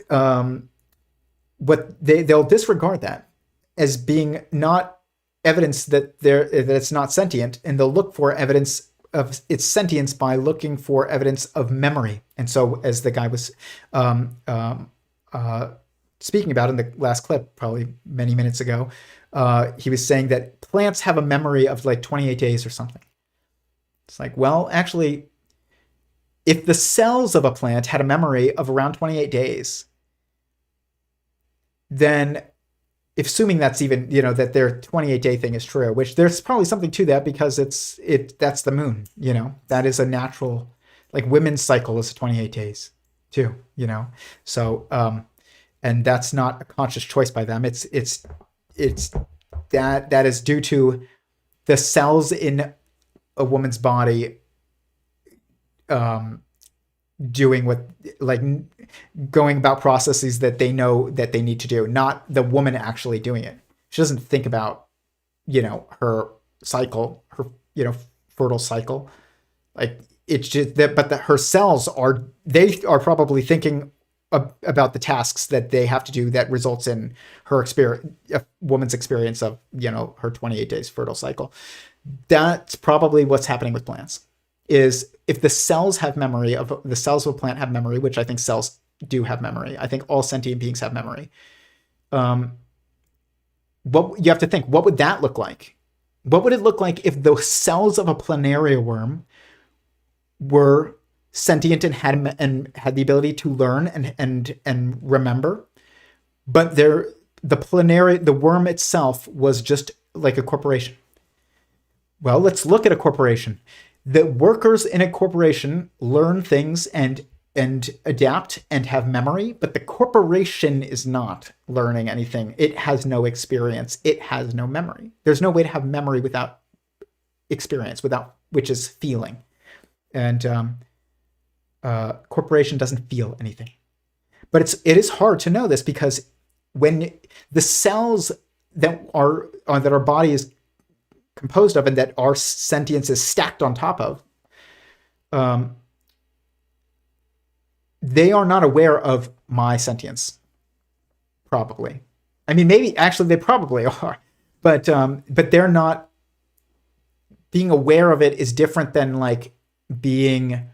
they'll disregard that as being not evidence that it's not sentient, and they'll look for evidence of its sentience by looking for evidence of memory. And so, as the guy was speaking about in the last clip, probably many minutes ago, he was saying that plants have a memory of like 28 days or something. It's like, well, actually, if the cells of a plant had a memory of around 28 days, then assuming that's even, that their 28-day thing is true, which there's probably something to that because that's the moon, that is a natural, like women's cycle is 28 days too, so, and that's not a conscious choice by them. It's that is due to the cells in a woman's body doing going about processes that they know that they need to do, not the woman actually doing it. She doesn't think about, her cycle, her, fertile cycle. Like, it's just that, but her cells are probably thinking about the tasks that they have to do that results in her experience, a woman's experience of, her 28 days fertile cycle. That's probably what's happening with plants. Is if the cells have memory of the cells of a plant have memory, which I think cells do have memory. I think all sentient beings have memory. What you have to think, what would that look like? What would it look like if the cells of a planetary worm were sentient and had the ability to learn and remember, but the worm itself was just like a corporation? Well, let's look at a corporation. The workers in a corporation learn things and adapt and have memory, but the corporation is not learning anything. It has no experience. It has no memory. There's no way to have memory without experience, which is feeling. And corporation doesn't feel anything. But it is hard to know this because when the cells that our body is composed of and that our sentience is stacked on top of, they are not aware of my sentience. Probably. I mean, maybe actually they probably are, but they're not. Being aware of it is different than like being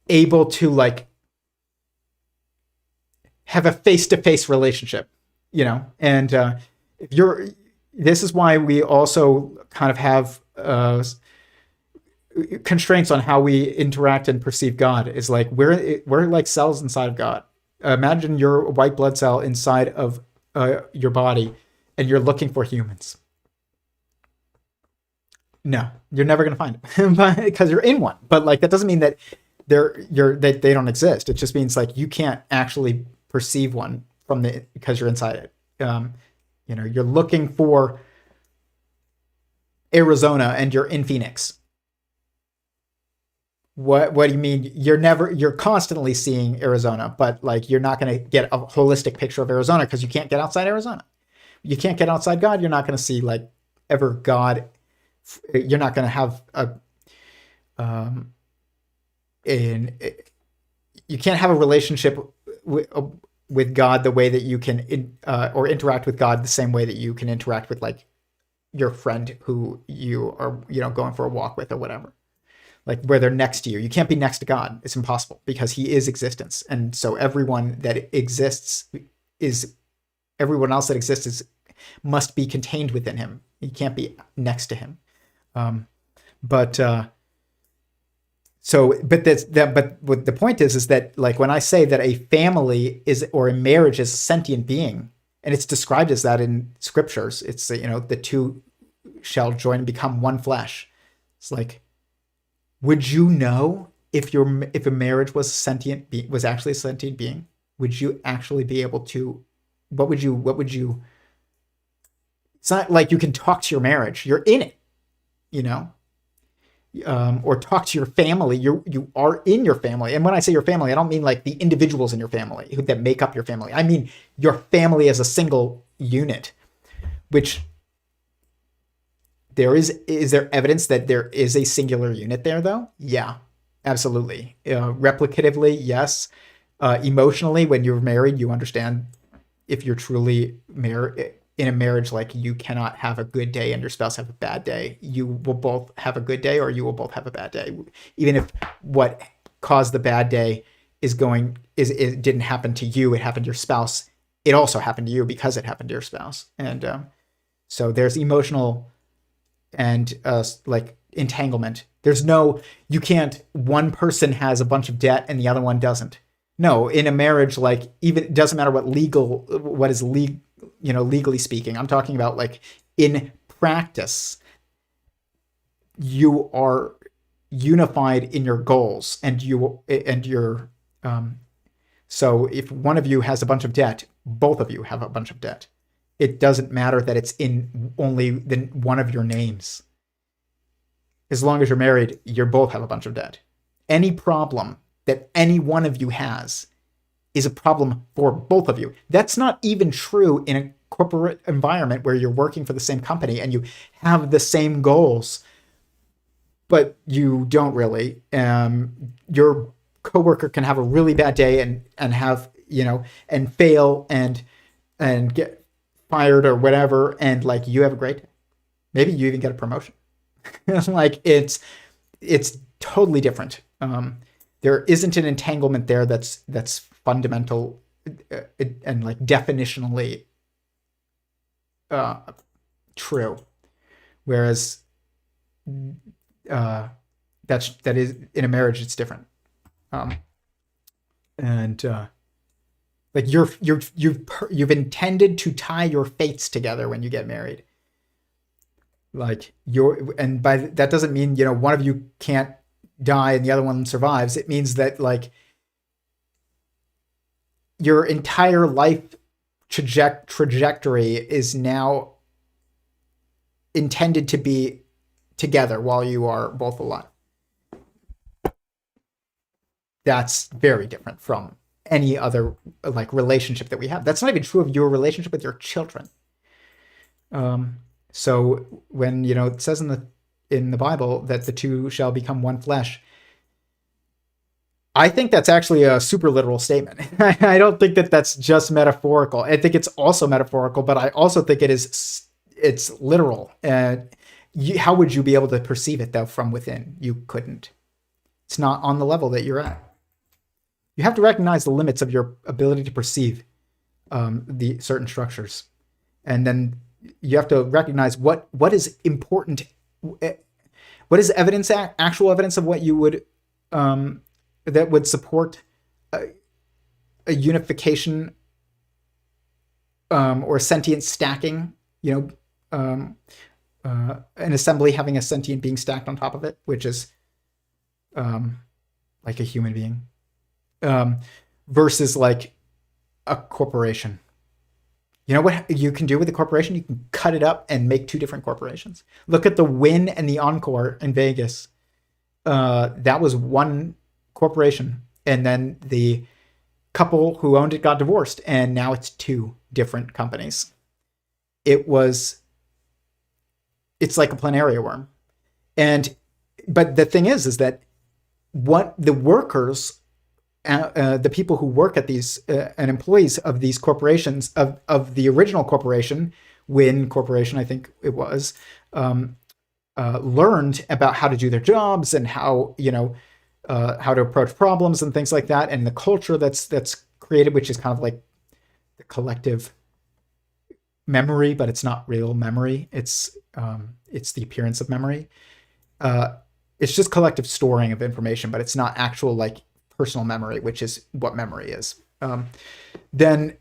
able to like have a face-to-face relationship. And this is why we also kind of have constraints on how we interact and perceive God. Is like we're like cells inside of God. Imagine your white blood cell inside of your body, and you're looking for humans. No, you're never gonna find it because you're in one. But like that doesn't mean that they don't exist. It just means like you can't actually perceive one because you're inside it. You're looking for Arizona and you're in Phoenix. What do you mean? You're constantly seeing Arizona, but like you're not going to get a holistic picture of Arizona because you can't get outside Arizona. You can't get outside God. You're not going to see like ever God. You're not going to have you can't have a relationship with God the way that you can or interact with God the same way that you can interact with like your friend who you are going for a walk with or whatever. like where they're next to you. You can't be next to God. It's impossible because he is existence. And so everyone that exists everyone else that exists must be contained within him. You can't be next to him. But what the point is that like when I say that a family or a marriage is a sentient being, and it's described as that in scriptures, it's, the two shall join and become one flesh. It's like, would you know if a marriage was actually a sentient being? Would you actually be able to? What would you? It's not like you can talk to your marriage. You're in it, or talk to your family. You are in your family. And when I say your family, I don't mean like the individuals in your family that make up your family. I mean your family as a single unit, which is there evidence that there is a singular unit there though? Yeah, absolutely. Replicatively, yes. Emotionally, when you're married, you understand if you're truly in a marriage, like you cannot have a good day and your spouse have a bad day. You will both have a good day or you will both have a bad day. Even if what caused the bad day it didn't happen to you, it happened to your spouse. It also happened to you because it happened to your spouse. And so there's emotional and like entanglement. One person has a bunch of debt and the other one doesn't. No, in a marriage, like even it doesn't matter what is legally speaking. I'm talking about like in practice, you are unified in your goals so if one of you has a bunch of debt, both of you have a bunch of debt. It doesn't matter that it's in only one of your names. As long as you're married, you both have a bunch of debt. Any problem that any one of you has is a problem for both of you. That's not even true in a corporate environment where you're working for the same company and you have the same goals, but you don't really. Your coworker can have a really bad day and have, and fail and get fired or whatever, and like you have a great day. Maybe you even get a promotion. Like it's totally different. There isn't an entanglement there that's fundamental and like definitionally true, whereas that is in a marriage it's different. Like you've intended to tie your fates together when you get married. Like that doesn't mean one of you can't die and the other one survives. It means that like your entire life trajectory is now intended to be together while you are both alive. That's very different from any other like relationship that we have. That's not even true of your relationship with your children. So when it says in the Bible that the two shall become one flesh, I think that's actually a super literal statement. I don't think that that's just metaphorical. I think it's also metaphorical, but I also think it's literal. And how would you be able to perceive it though from within? You couldn't. It's not on the level that you're at. You have to recognize the limits of your ability to perceive the certain structures, and then you have to recognize what is important. What is evidence, actual evidence of what you would that would support a unification or sentient stacking. An assembly having a sentient being stacked on top of it, which is like a human being. Versus like a corporation. You know what you can do with a corporation? You can cut it up and make two different corporations. Look at the Wynn and the Encore in Vegas. That was one corporation. And then the couple who owned it got divorced. And now it's two different companies. It's like a Plenary worm. But the thing is that what the workers, the people who work at these and employees of these corporations of the original corporation, Wynn Corporation, I think it was, learned about how to do their jobs and how how to approach problems and things like that, and the culture that's created, which is kind of like the collective memory, but it's not real memory. It's the appearance of memory. It's just collective storing of information, but it's not actual like personal memory, which is what memory is. Then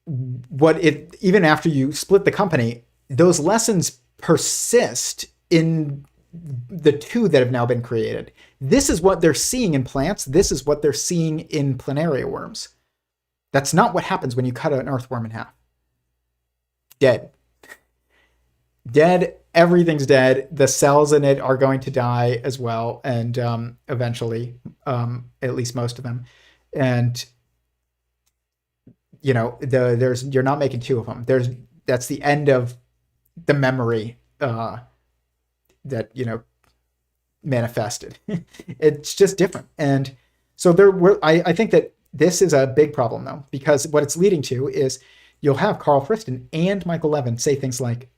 even after you split the company, those lessons persist in the two that have now been created. This is what they're seeing in plants. This is what they're seeing in planaria worms. That's not what happens when you cut an earthworm in half. Dead. Dead. Everything's dead. The cells in it are going to die as well, and eventually, at least most of them. And you're not making two of them. That's the end of the memory that manifested. It's just different. And so I think that this is a big problem though, because what it's leading to is you'll have Carl Friston and Michael Levin say things like,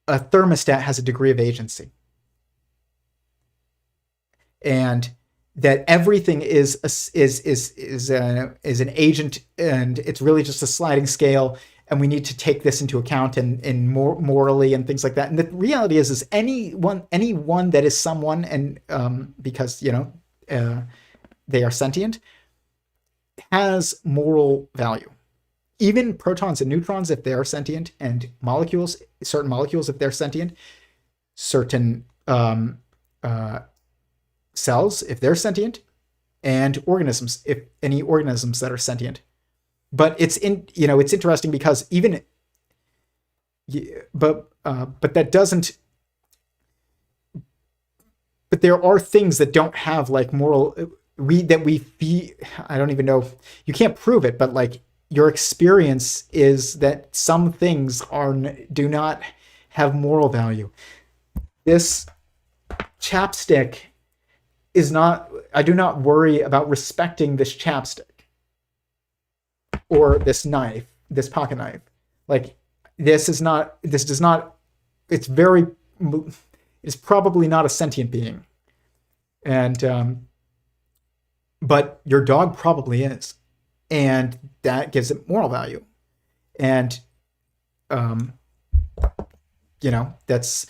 a thermostat has a degree of agency, and that everything is an agent, and it's really just a sliding scale, and we need to take this into account and more morally and things like that. And the reality is anyone that is someone, and because they are sentient, has moral value. Even protons and neutrons, if they're sentient, and certain molecules, if they're sentient, certain cells, if they're sentient, and organisms, if any organisms that are sentient. But it's interesting because but that doesn't. But there are things that don't have like moral. We feel. I don't even know. You can't prove it, but like your experience is that some things do not have moral value. This chapstick is not. I do not worry about respecting this chapstick or this knife, this pocket knife. Like this does not. It's probably not a sentient being, and but your dog probably is, and that gives it moral value, and that's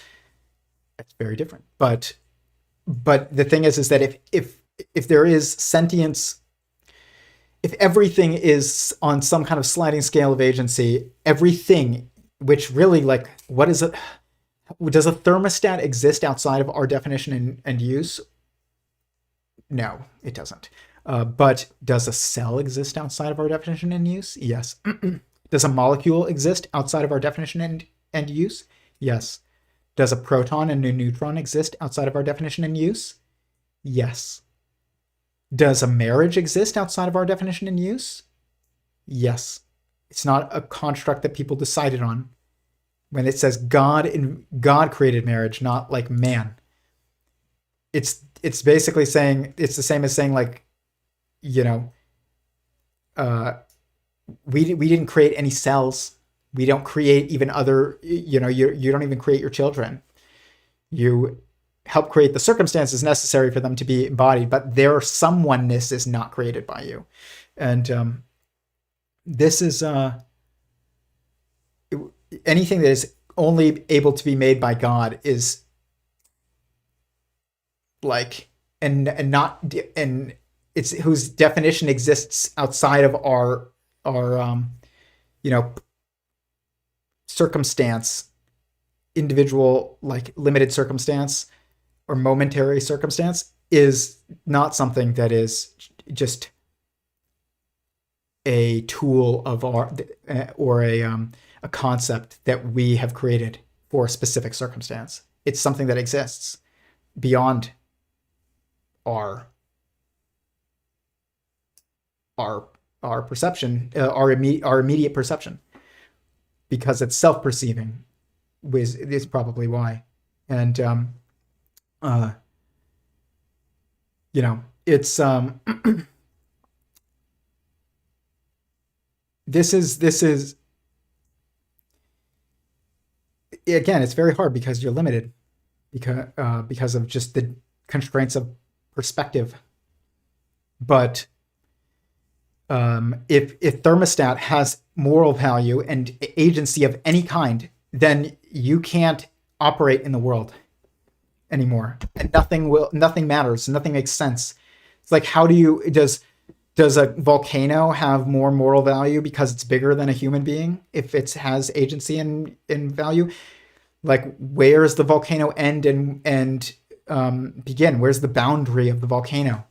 very different. But the thing is that if there is sentience, if everything is on some kind of sliding scale of agency, everything, which really, like, what is it? Does a thermostat exist outside of our definition and use? No, it doesn't. But does a cell exist outside of our definition and use? Yes. Does a molecule exist outside of our definition and use? Yes. Does a proton and a neutron exist outside of our definition and use? Yes. Does a marriage exist outside of our definition and use? Yes. It's not a construct that people decided on. When it says God created marriage, not like man. It's basically saying, it's the same as saying like, we didn't create any cells. We don't create even other, you don't even create your children. You help create the circumstances necessary for them to be embodied, but their someoneness is not created by you. And this is anything that is only able to be made by God is like, and it's whose definition exists outside of our circumstance, individual, like limited circumstance or momentary circumstance, is not something that is just a tool of our, or a concept that we have created for a specific circumstance. It's something that exists beyond our perception, our immediate perception, because it's self-perceiving, is probably why. And it's this is again, it's very hard because you're limited because of just the constraints of perspective. But if thermostat has moral value and agency of any kind, then you can't operate in the world anymore, and nothing matters. Nothing makes sense. It's like, does a volcano have more moral value because it's bigger than a human being if it has agency and value? Like, where's the volcano end and begin? Where's the boundary of the volcano?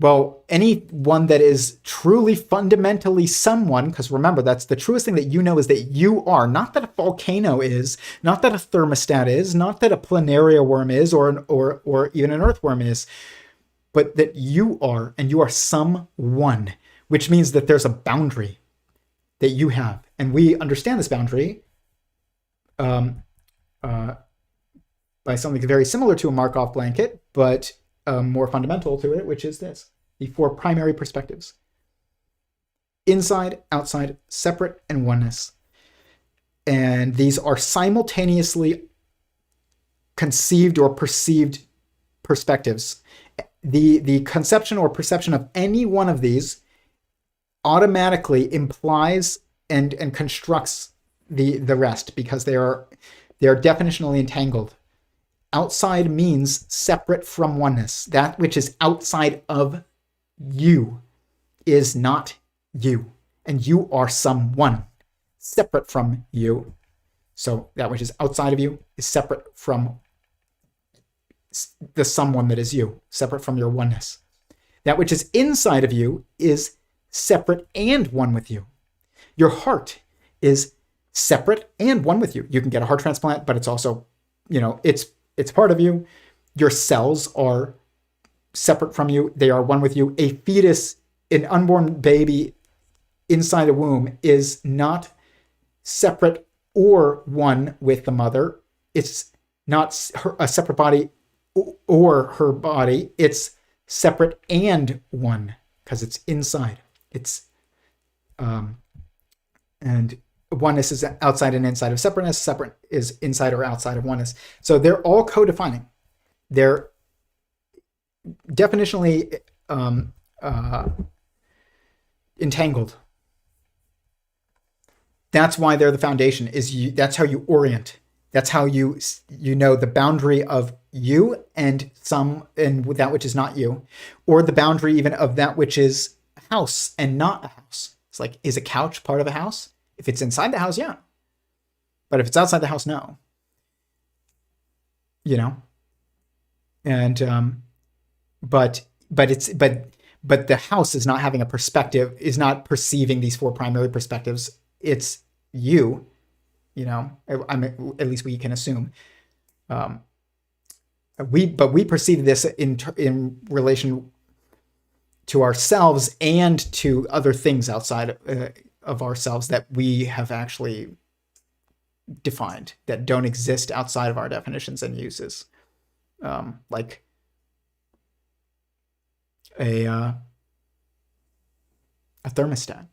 Well, anyone that is truly fundamentally someone, because remember, that's the truest thing that you know, is that you are, not that a volcano is, not that a thermostat is, not that a planaria worm is, or even an earthworm is, but that you are, and you are someone, which means that there's a boundary that you have. And we understand this boundary by something very similar to a Markov blanket, but more fundamental to it, which is this: the four primary perspectives: inside, outside, separate, and oneness. And these are simultaneously conceived or perceived perspectives. The conception or perception of any one of these automatically implies and constructs the rest, because they are definitionally entangled. Outside means separate from oneness. That which is outside of you is not you, and you are someone separate from you. So that which is outside of you is separate from the someone that is you, separate from your oneness. That which is inside of you is separate and one with you. Your heart is separate and one with you. You can get a heart transplant, but it's also, it's part of you. Your cells are separate from you. They are one with you. A fetus, an unborn baby inside a womb, is not separate or one with the mother. It's not a separate body or her body. It's separate and one, because it's inside. It's and oneness is outside and inside of separateness. Separate is inside or outside of oneness. So they're all co-defining. They're definitionally entangled. That's why they're the foundation. That's how you orient. That's how you know the boundary of you and that which is not you, or the boundary even of that which is a house and not a house. It's like, is a couch part of a house? If it's inside the house, yeah. But if it's outside the house, no. And but the house is not having a perspective, is not perceiving these four primary perspectives. It's you. At least we can assume. We perceive this in relation to ourselves and to other things outside of ourselves that we have actually defined, that don't exist outside of our definitions and uses, like a thermostat.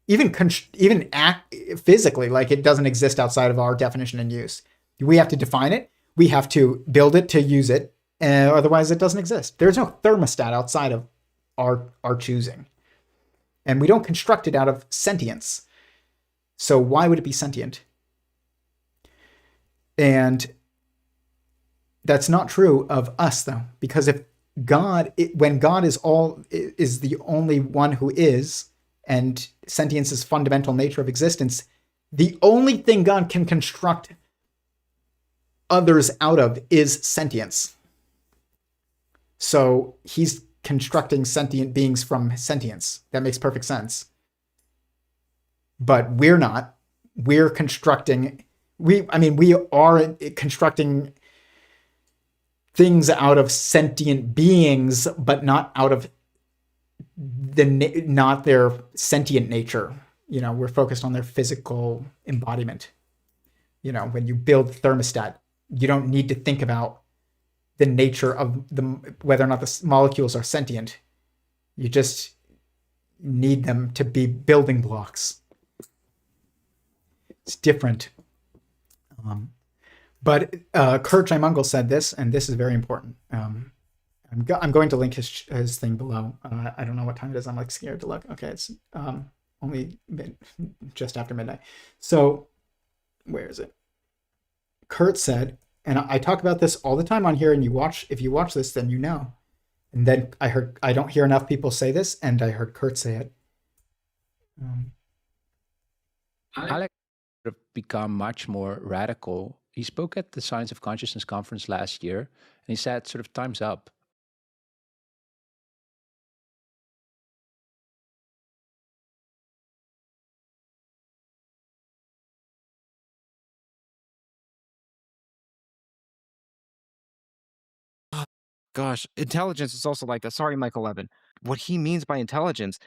Even act physically, like it doesn't exist outside of our definition and use. We have to define it. We have to build it to use it. Otherwise, it doesn't exist. There's no thermostat outside of our choosing. And we don't construct it out of sentience. So why would it be sentient? And that's not true of us, though, because if when God is the only one who is, and sentience is fundamental nature of existence, the only thing God can construct others out of is sentience. So he's constructing sentient beings from sentience. That makes perfect sense. But we're not. We're constructing, we are constructing things out of sentient beings, but not out of not their sentient nature. We're focused on their physical embodiment. When you build thermostat, you don't need to think about the nature of whether or not the molecules are sentient. You just need them to be building blocks. It's different. But Kurt Jaimungal said this, and this is very important. I'm going to link his thing below. I don't know what time it is. I'm like scared to look. Okay, it's only just after midnight. So where is it? Kurt said, and I talk about this all the time on here, and if you watch this, then you know. And then I don't hear enough people say this, and I heard Kurt say it. Alex have become much more radical. He spoke at the Science of Consciousness conference last year, and he said, sort of, time's up. Gosh, intelligence is also like that. Sorry, Michael Levin. What he means by intelligence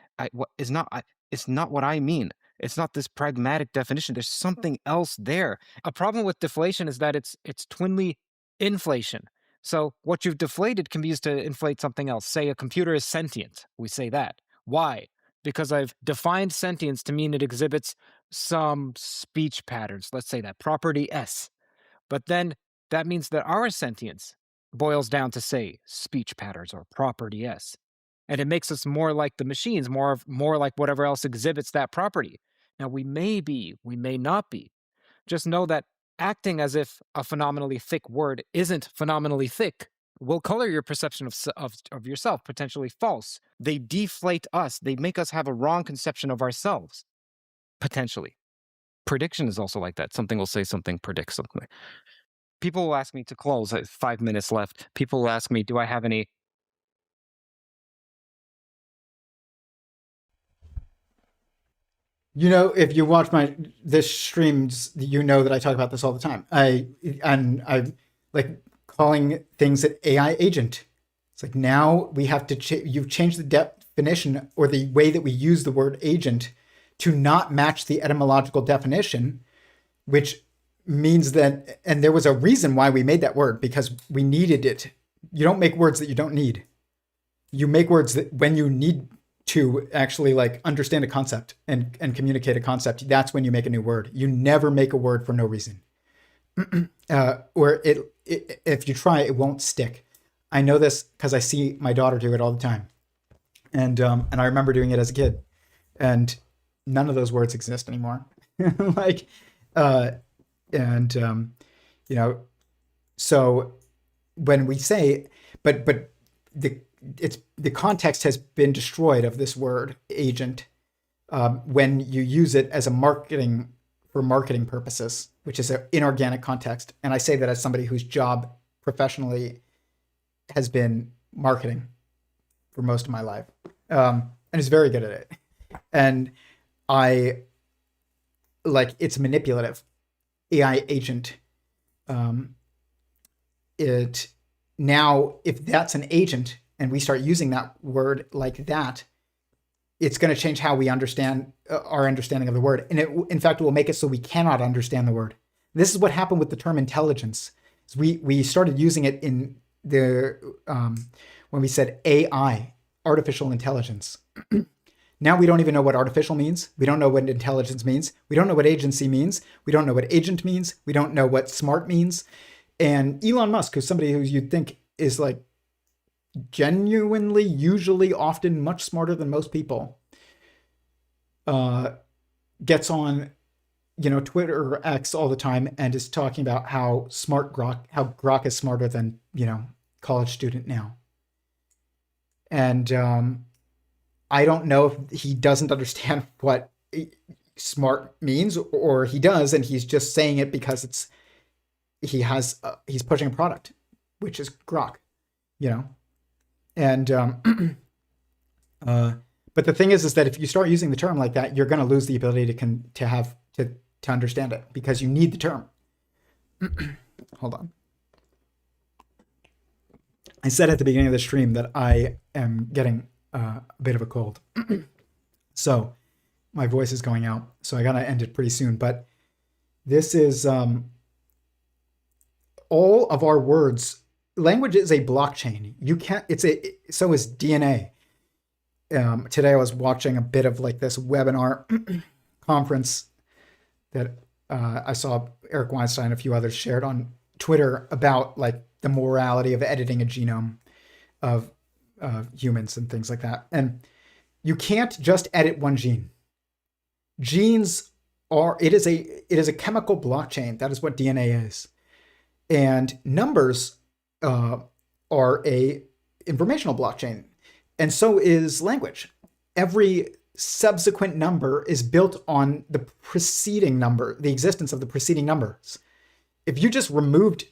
it's not what I mean. It's not this pragmatic definition. There's something else there. A problem with deflation is that it's twinly inflation. So what you've deflated can be used to inflate something else. Say a computer is sentient. We say that. Why? Because I've defined sentience to mean it exhibits some speech patterns. Let's say that property S. But then that means that our sentience boils down to, say, speech patterns or property S. And it makes us more like the machines, more like whatever else exhibits that property. Now, we may be, we may not be. Just know that acting as if a phenomenally thick word isn't phenomenally thick will color your perception of yourself, potentially false. They deflate us. They make us have a wrong conception of ourselves, potentially. Prediction is also like that. Something will say something, predicts something. People will ask me to close. 5 minutes left. People will ask me, do I have any... You know, if you watch this streams, you know that I talk about this all the time. I'm like calling things an AI agent. It's like now we have to you've changed the definition or the way that we use the word agent to not match the etymological definition, which means that, and there was a reason why we made that word, because we needed it. You don't make words that you don't need. You make words that when you need to actually like understand a concept and communicate a concept, that's when you make a new word. You never make a word for no reason. Or if you try, it won't stick. I know this because I see my daughter do it all the time. And I remember doing it as a kid, and none of those words exist anymore. Like, you know, so when we say, but the context has been destroyed of this word agent when you use it as for marketing purposes, which is an inorganic context. And I say that as somebody whose job professionally has been marketing for most of my life, and is very good at it. And it's manipulative. AI agent. Now, if that's an agent and we start using that word like that, it's going to change how we understand our understanding of the word. And in fact, it will make it so we cannot understand the word. This is what happened with the term intelligence. We started using it in when we said AI, artificial intelligence. Now we don't even know what artificial means. We don't know what intelligence means. We don't know what agency means. We don't know what agent means. We don't know what smart means. And Elon Musk, who's somebody who you'd think is like genuinely, usually, often much smarter than most people, gets on, Twitter or X all the time and is talking about how Grok is smarter than, college student now. And I don't know if he doesn't understand what smart means, or he does, and he's just saying it because he's pushing a product, which is Grok, And but the thing is that if you start using the term like that, you're going to lose the ability to understand it, because you need the term. Hold on. I said at the beginning of the stream that I am getting a bit of a cold. So my voice is going out. So I got to end it pretty soon. But this is all of our words. Language is a blockchain. So is DNA. Today I was watching a bit of like this webinar conference that I saw Eric Weinstein and a few others shared on Twitter about like the morality of editing a genome of humans and things like that. And you can't just edit one gene. Genes are, it is a chemical blockchain. That is what DNA is. And numbers are a informational blockchain. And so is language. Every subsequent number is built on the preceding number, the existence of the preceding numbers. If you just removed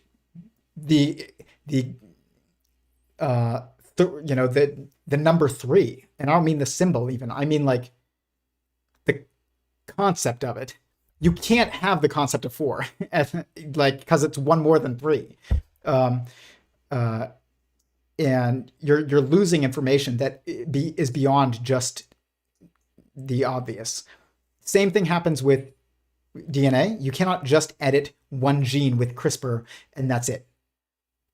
the number 3, and I don't mean the symbol even, I mean like the concept of it. You can't have the concept of 4, like, because it's one more than 3. And you're losing information that is beyond just the obvious. Same thing happens with DNA. You cannot just edit one gene with CRISPR and that's it.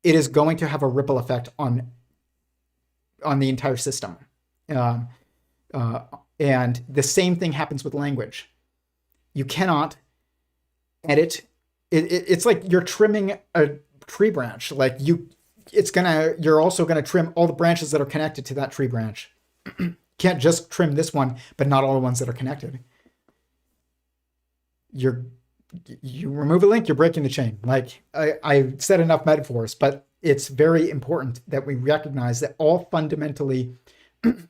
It is going to have a ripple effect on the entire system. And the same thing happens with language. You cannot edit. It's like you're trimming a tree branch. Like you're also gonna trim all the branches that are connected to that tree branch. Can't just trim this one, but not all the ones that are connected. You remove a link, you're breaking the chain. Like I said enough metaphors, but it's very important that we recognize that all fundamentally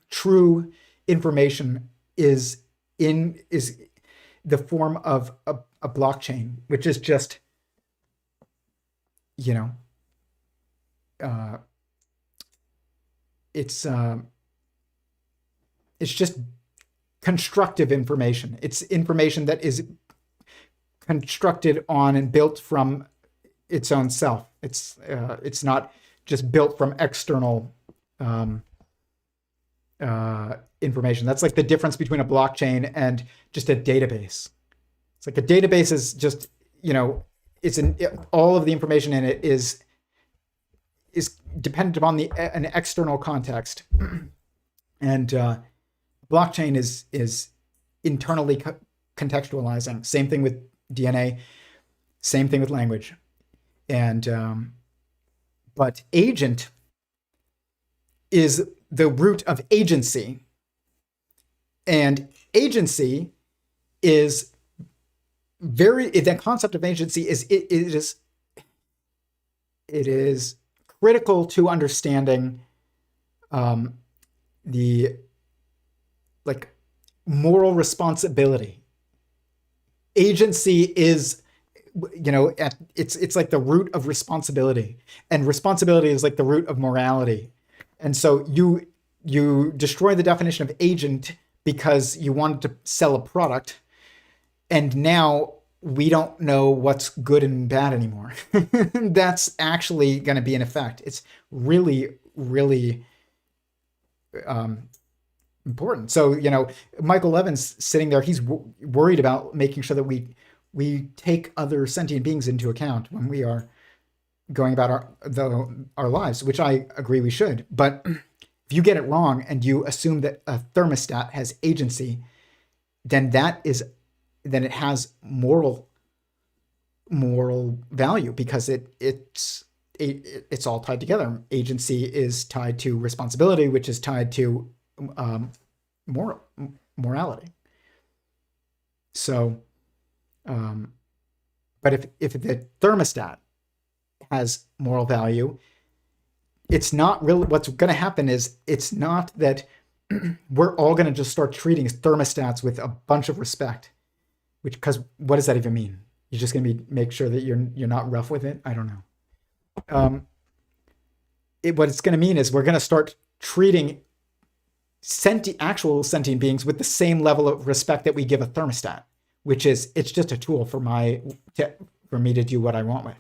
true information is the form of a blockchain, which is just, it's just constructive information. It's information that is constructed on and built from its own self. It's not just built from external information. That's like the difference between a blockchain and just a database. It's like a database is just, all of the information in it is dependent upon an external context. And blockchain is internally contextualizing. Same thing with DNA, same thing with language. And but agent is the root of agency. And agency is the concept of agency it is critical to understanding the moral responsibility. Agency is, it's like the root of responsibility, and responsibility is like the root of morality. And so you destroy the definition of agent because you wanted to sell a product, and now we don't know what's good and bad anymore. That's actually going to be an effect. It's really, really important. So, Michael Levin's sitting there. He's worried about making sure that we take other sentient beings into account when we are going about our lives, which I agree we should. But if you get it wrong and you assume that a thermostat has agency, then it has moral value, because it's all tied together. Agency is tied to responsibility, which is tied to morality. So, but if the thermostat has moral value, it's not really, what's going to happen is, it's not that we're all going to just start treating thermostats with a bunch of respect, because what does that even mean? You're just going to make sure that you're not rough with it? I don't know. What it's going to mean is we're going to start treating actual sentient beings with the same level of respect that we give a thermostat, which is, it's just a tool for me to do what I want with.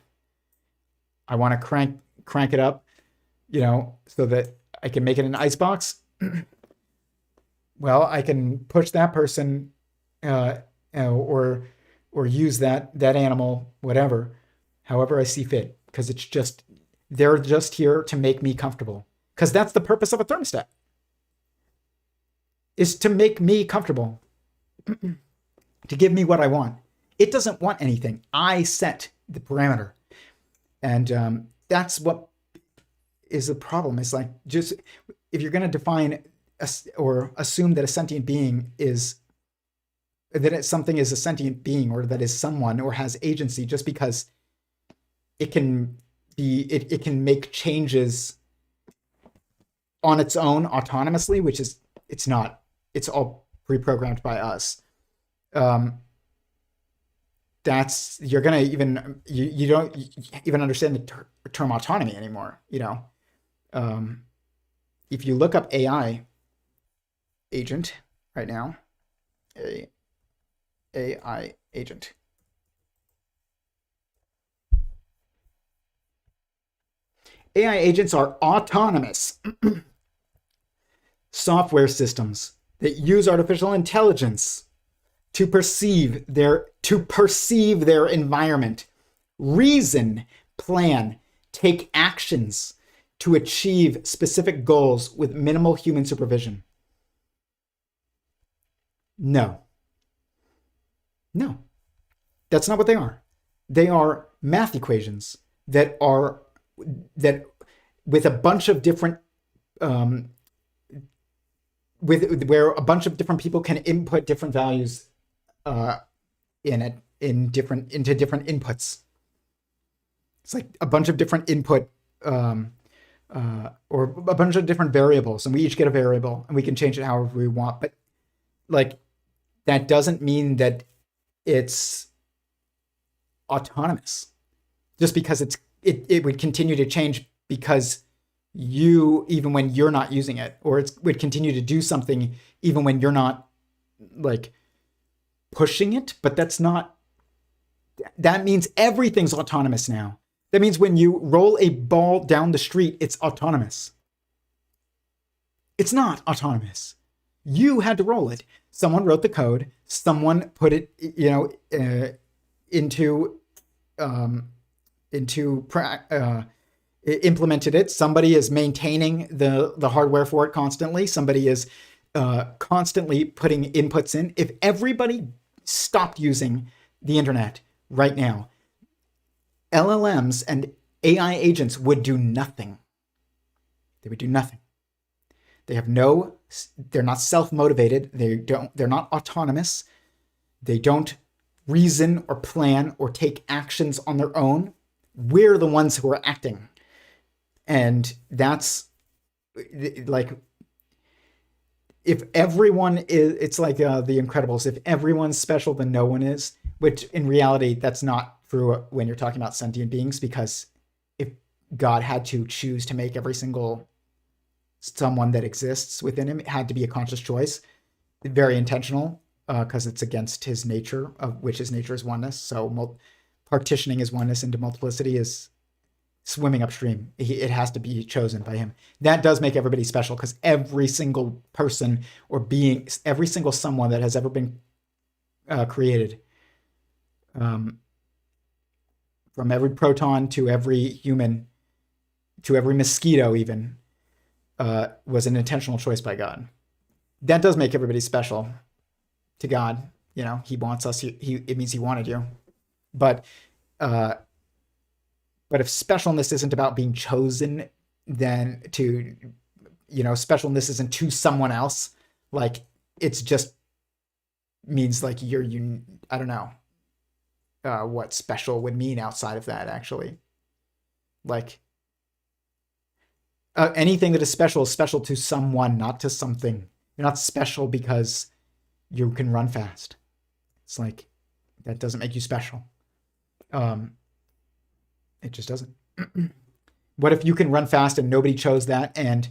I want to crank it up, so that I can make it an icebox. Well, I can push that person, or use that animal, whatever, however I see fit, because they're just here to make me comfortable. Because that's the purpose of a thermostat, is to make me comfortable, to give me what I want. It doesn't want anything. I set the parameter. And that's what is the problem. It's like, just if you're going to define or assume that a sentient being is, that something is a sentient being, or that is someone or has agency, just because it can be, it can make changes on its own autonomously, which is, it's not, it's all pre-programmed by us. That's, you're gonna even, you don't even understand the term autonomy anymore, you know. If you look up AI agent right now, AI agent, AI agents are autonomous software systems that use artificial intelligence to perceive their environment, reason, plan, take actions to achieve specific goals with minimal human supervision. No. That's not what they are. They are math equations that with a bunch of different where a bunch of different people can input different values into different inputs. It's like a bunch of different input or a bunch of different variables, and we each get a variable and we can change it however we want. But like, that doesn't mean that it's autonomous, just because it would continue to change because even when you're not using it, or it would continue to do something even when you're not like pushing it. But that means everything's autonomous now. That means when you roll a ball down the street, it's autonomous. It's not autonomous. You had to roll it. Someone wrote the code. Someone put it, implemented it. Somebody is maintaining the hardware for it constantly. Somebody is constantly putting inputs in. If everybody stopped using the internet right now, LLMs and AI agents would do nothing. They would do nothing. They're not self-motivated. They're not autonomous. They don't reason or plan or take actions on their own. We're the ones who are acting. And that's like, if everyone is, it's like The Incredibles. If everyone's special, then no one is, which in reality, that's not true when you're talking about sentient beings, because if God had to choose to make every single someone that exists within him, it had to be a conscious choice, very intentional, because it's against his nature, of which his nature is oneness. So partitioning his oneness into multiplicity is swimming upstream. It has to be chosen by him. That does make everybody special, because every single person or being, every single someone that has ever been created, from every proton to every human to every mosquito even, was an intentional choice by God. That does make everybody special to God. You know, he wants us. It means he wanted you. But if specialness isn't about being chosen, then specialness isn't to someone else. Like, it's just means like I don't know what special would mean outside of that, actually. Like, anything that is special to someone, not to something. You're not special because you can run fast. It's like, that doesn't make you special. It just doesn't. What if you can run fast and nobody chose that, and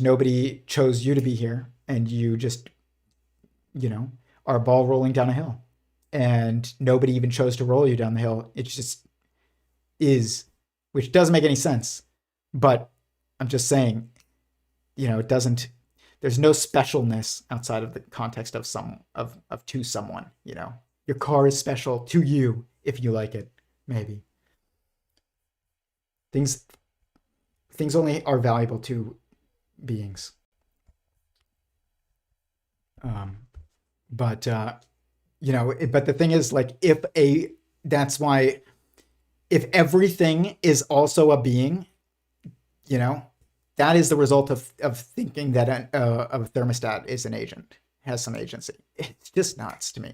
nobody chose you to be here, and you just, are a ball rolling down a hill, and nobody even chose to roll you down the hill. It just is, which doesn't make any sense. But I'm just saying, it doesn't. There's no specialness outside of the context of to someone. Your car is special to you if you like it. Maybe things only are valuable to beings. But but the thing is, like, that's why if everything is also a being, that is the result of thinking that a thermostat is an agent, has some agency. It's just nuts to me.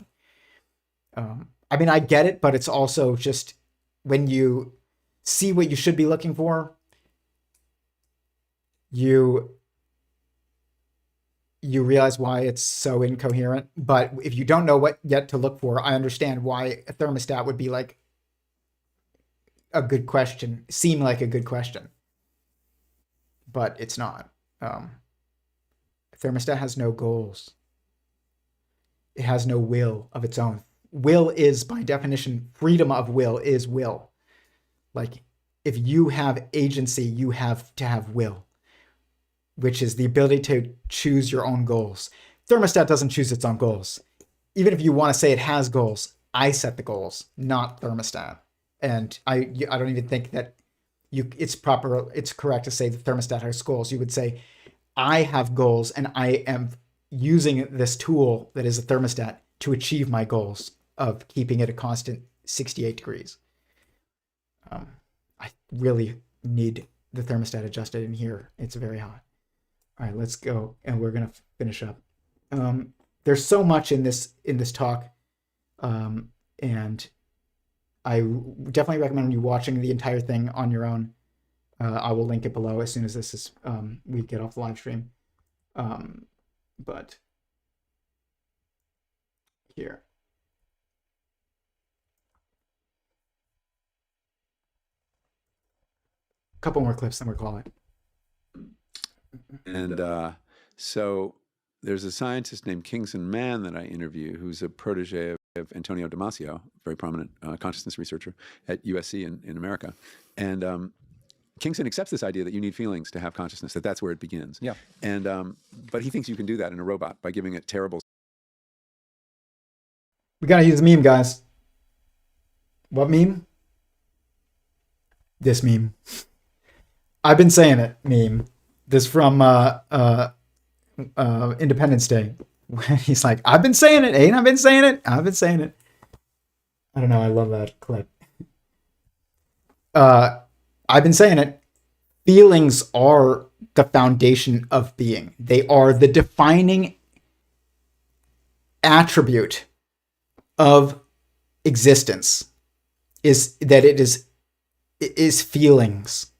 I mean, I get it, but it's also just when you see what you should be looking for, you realize why it's so incoherent. But if you don't know what yet to look for, I understand why a thermostat would be like a good question, seem like a good question. But it's not. A thermostat has no goals. It has no will of its own. Will is, by definition, freedom of will is will. Like, if you have agency, you have to have will, which is the ability to choose your own goals. Thermostat doesn't choose its own goals. Even if you want to say it has goals, I set the goals, not thermostat. And I don't even think that it's correct to say the thermostat has goals. You would say, I have goals and I am using this tool that is a thermostat to achieve my goals of keeping it a constant 68 degrees. I really need the thermostat adjusted in here. It's very hot. All right, let's go, and we're gonna finish up. There's so much in this talk, and I definitely recommend you watching the entire thing on your own. I will link it below as soon as this is we get off the live stream. But here. A couple more clips, then we'll call it. And so there's a scientist named Kingston Mann that I interview, who's a protege of Antonio Damasio, very prominent consciousness researcher at USC in America. And Kingston accepts this idea that you need feelings to have consciousness, that's where it begins. Yeah. And but he thinks you can do that in a robot by giving it terrible. We gotta use the meme, guys. What meme? This meme. I've been saying it meme. This from Independence Day. He's like, I've been saying it, ain't I been saying it? I've been saying it. I don't know, I love that clip. I've been saying it. Feelings are the foundation of being. They are the defining attribute of existence. Is that it is feelings.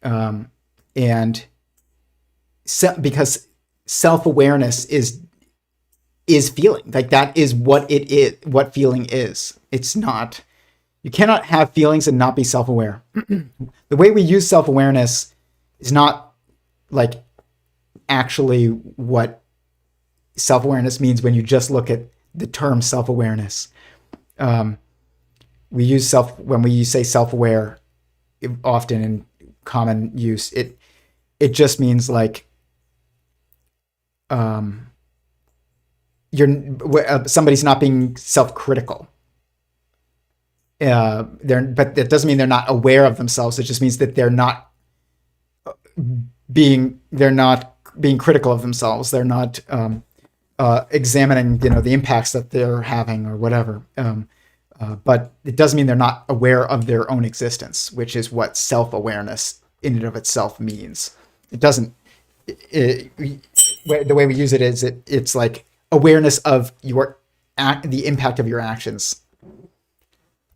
And because self-awareness is feeling, like that is what it is, what feeling is. It's not, you cannot have feelings and not be self-aware. The way we use self-awareness is not like actually what self-awareness means when you just look at the term self-awareness. We use when we say self-aware, often in common use, it just means like somebody's not being self-critical. But that doesn't mean they're not aware of themselves. It just means that they're not being critical of themselves. They're not examining, the impacts that they're having or whatever. But it doesn't mean they're not aware of their own existence, which is what self-awareness in and of itself means. It doesn't. The way we use it is it's like awareness of the impact of your actions.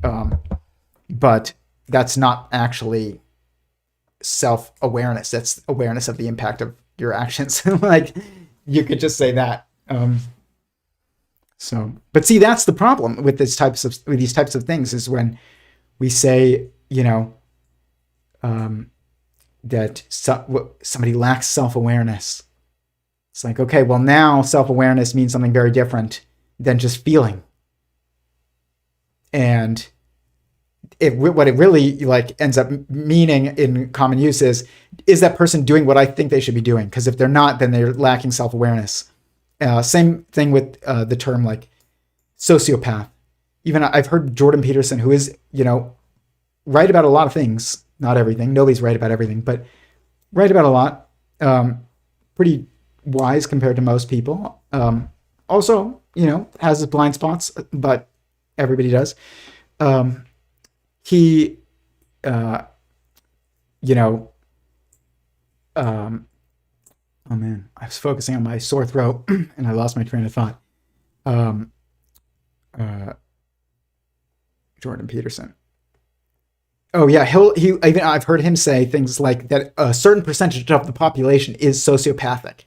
But that's not actually self-awareness. That's awareness of the impact of your actions. Like, you could just say that. But see, that's the problem with these types of things, is when we say, that somebody lacks self-awareness. It's like, okay, well, now self-awareness means something very different than just feeling. And what it really ends up meaning in common use is that person doing what I think they should be doing? Because if they're not, then they're lacking self-awareness. Same thing with the term like sociopath. Even I've heard Jordan Peterson, who is, right about a lot of things, not everything. Nobody's right about everything, but right about a lot. Pretty wise compared to most people. Also has his blind spots, but everybody does. He, oh man, I was focusing on my sore throat and I lost my train of thought. Jordan Peterson. Oh yeah, I've heard him say things like that a certain percentage of the population is sociopathic.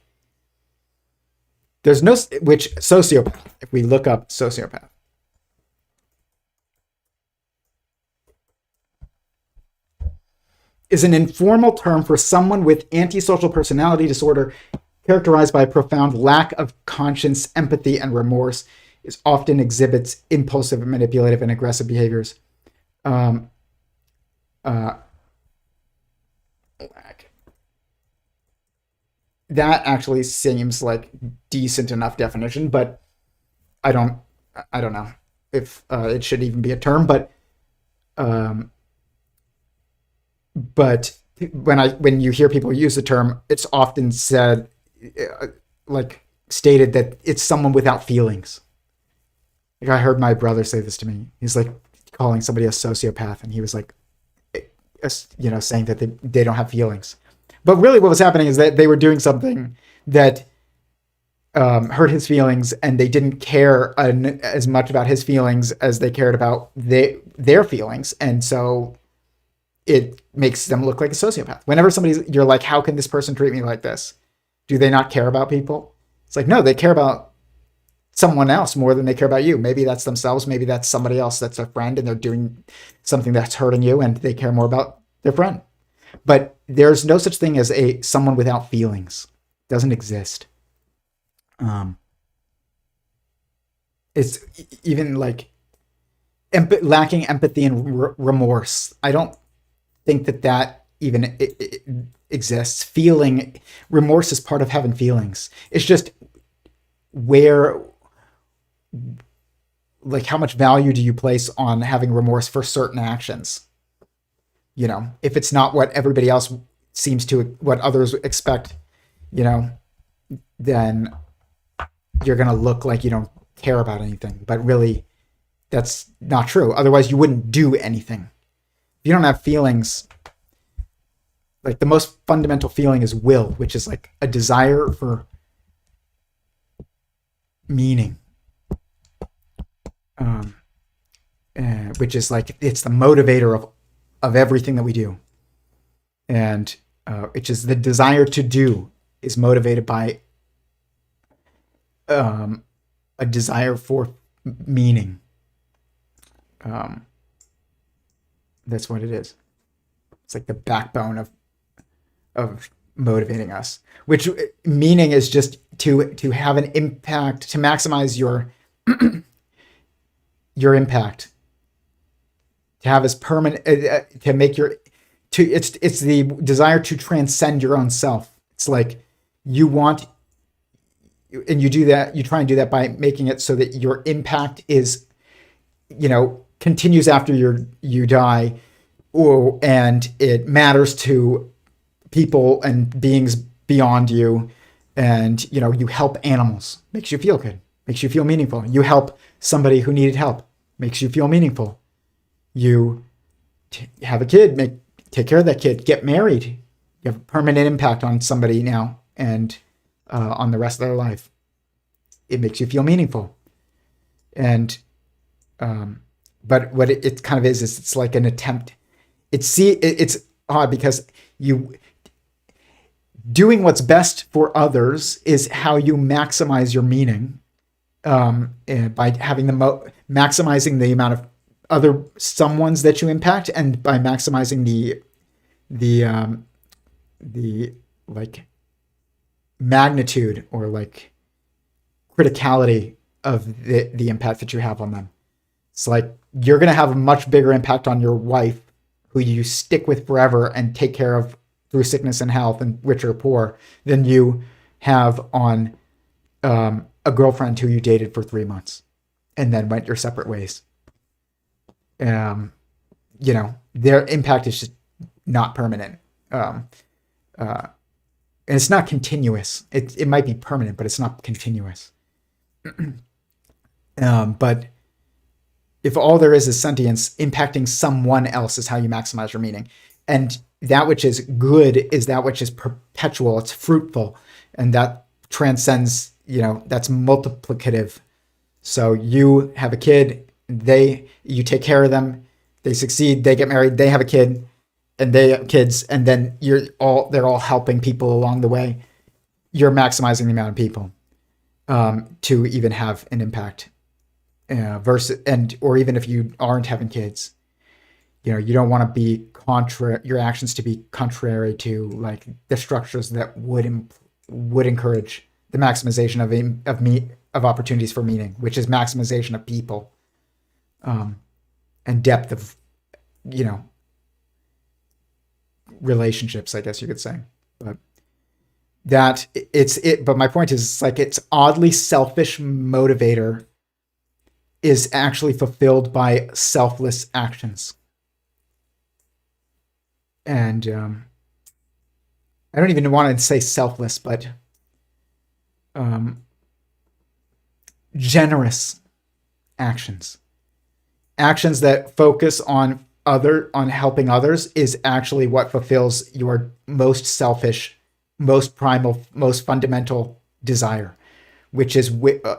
There's no, which sociopath, if we look up sociopath, is an informal term for someone with antisocial personality disorder characterized by a profound lack of conscience, empathy, and remorse. Is often exhibits impulsive, manipulative, and aggressive behaviors. That actually seems like decent enough definition, but I don't know if it should even be a term. But when you hear people use the term, it's often said, stated that it's someone without feelings. Like I heard my brother say this to me. He's like calling somebody a sociopath, and he was like, saying that they don't have feelings. But really, what was happening is that they were doing something that hurt his feelings, and they didn't care as much about his feelings as they cared about their feelings, and so it makes them look like a sociopath. Whenever you're like, how can this person treat me like this? Do they not care about people? It's like, no, they care about someone else more than they care about you. Maybe that's themselves. Maybe that's somebody else that's a friend, and they're doing something that's hurting you, and they care more about their friend. But there's no such thing as someone without feelings. It doesn't exist. It's even like lacking empathy and remorse. I don't think that even it exists. Feeling remorse is part of having feelings. It's just how much value do you place on having remorse for certain actions? If it's not what everybody else what others expect, then you're going to look like you don't care about anything. But really, that's not true. Otherwise, you wouldn't do anything. If you don't have feelings, like the most fundamental feeling is will, which is like a desire for meaning. Which is like, it's the motivator of everything that we do. And which is the desire to do is motivated by a desire for meaning. That's what it is. It's like the backbone of motivating us, which meaning is just to have an impact, to maximize your impact, to have as permanent, to make it's the desire to transcend your own self. It's like you want, and you try and do that by making it so that your impact is, continues after you die, and it matters to people and beings beyond you. And, you help animals, makes you feel good, makes you feel meaningful. You help somebody who needed help, makes you feel meaningful. You have a kid, take care of that kid, get married. You have a permanent impact on somebody now and on the rest of their life. It makes you feel meaningful. And, but what it kind of is it's like an attempt. It's odd because doing what's best for others is how you maximize your meaning, by having maximizing the amount of other someones that you impact, and by maximizing the like magnitude or like criticality of the impact that you have on them. It's like you're going to have a much bigger impact on your wife, who you stick with forever and take care of through sickness and health, and rich or poor, than you have on a girlfriend who you dated for 3 months and then went your separate ways. Their impact is just not permanent. And it's not continuous. It might be permanent, but it's not continuous. But if all there is sentience, impacting someone else is how you maximize your meaning. And that which is good is that which is perpetual, it's fruitful, and that transcends, that's multiplicative. So you have a kid, you take care of them, they succeed, they get married, they have a kid, and they have kids, and then they're all helping people along the way. You're maximizing the amount of people to even have an impact. Or even if you aren't having kids, you don't want to be your actions to be contrary to like the structures that would encourage the maximization of opportunities for meaning, which is maximization of people, and depth of, relationships, I guess you could say. But but my point is like, it's oddly selfish motivator is actually fulfilled by selfless actions. And I don't even want to say selfless, but generous actions. Actions that focus on helping others is actually what fulfills your most selfish, most primal, most fundamental desire, which is will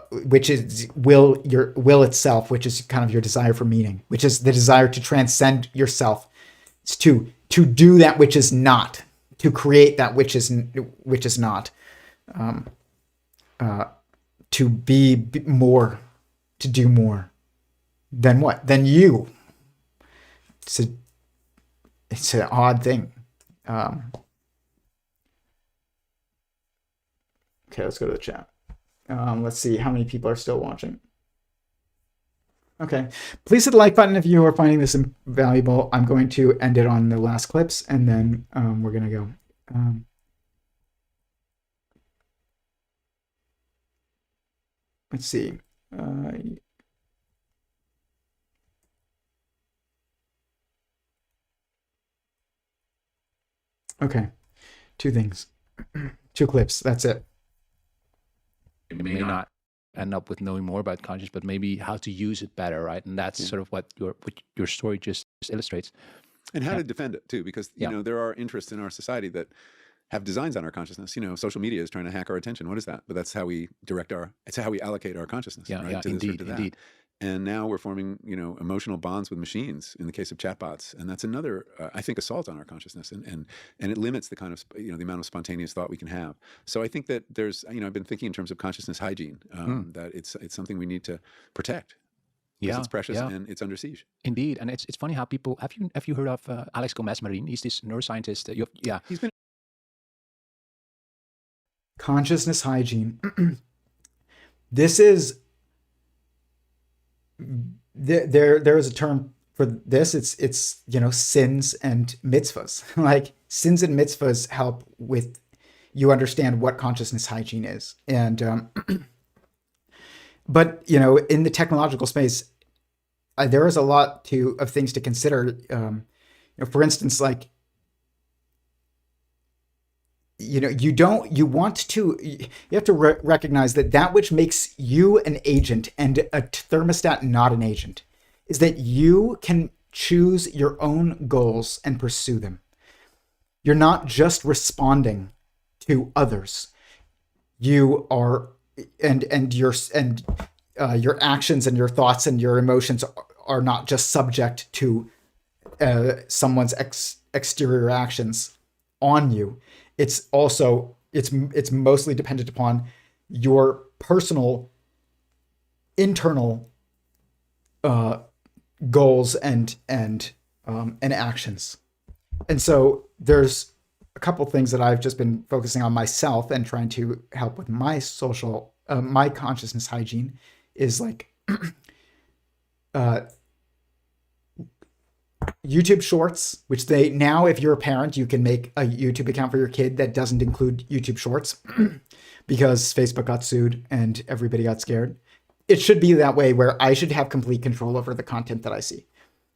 itself, which is kind of your desire for meaning, which is the desire to transcend yourself. It's to do that which is not, to create that which is not, to be more, to do more than what? Than you. It's an odd thing. Okay, let's go to the chat. Let's see how many people are still watching. Okay, please hit the like button if you are finding this valuable. I'm going to end it on the last clips, and then we're going to go. Let's see. Okay, two things, two clips. That's it. You may not end up with knowing more about consciousness, but maybe how to use it better, right? And that's sort of what your story just illustrates. And how to defend it too, because there are interests in our society that have designs on our consciousness. Social media is trying to hack our attention. What is that? But that's how we it's how we allocate our consciousness. Yeah, right? yeah, to indeed, indeed. And now we're forming, emotional bonds with machines in the case of chatbots, and that's another, I think, assault on our consciousness, and it limits the kind of, the amount of spontaneous thought we can have. So I think that there's, I've been thinking in terms of consciousness hygiene, that it's something we need to protect. Because it's precious and it's under siege. Indeed, and it's funny how people have you heard of Alex Gomez-Marin? He's this neuroscientist. He's been consciousness hygiene. This is. There is a term for this. It's sins and mitzvahs. Like sins and mitzvahs help with you understand what consciousness hygiene is. And but in the technological space, there is a lot of things to consider. For instance, like you have to recognize that which makes you an agent and a thermostat not an agent is that you can choose your own goals and pursue them. You're not just responding to others. You are, and your actions and your thoughts and your emotions are not just subject to someone's exterior actions on you. It's also it's mostly dependent upon your personal internal goals and actions. And so there's a couple things that I've just been focusing on myself and trying to help with my social my consciousness hygiene is like YouTube Shorts, which now, if you're a parent, you can make a YouTube account for your kid that doesn't include YouTube Shorts because Facebook got sued and everybody got scared. It should be that way where I should have complete control over the content that I see.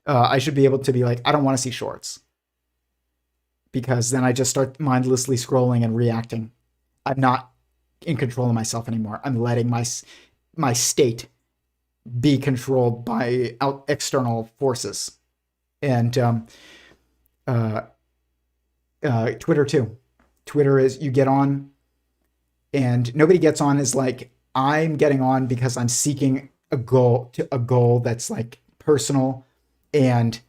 I should be able to be like, I don't want to see shorts because then I just start mindlessly scrolling and reacting. I'm not in control of myself anymore. I'm letting my state be controlled by external forces. And Twitter too. Twitter is, you get on and nobody gets on is like, I'm getting on because I'm seeking a goal that's like personal and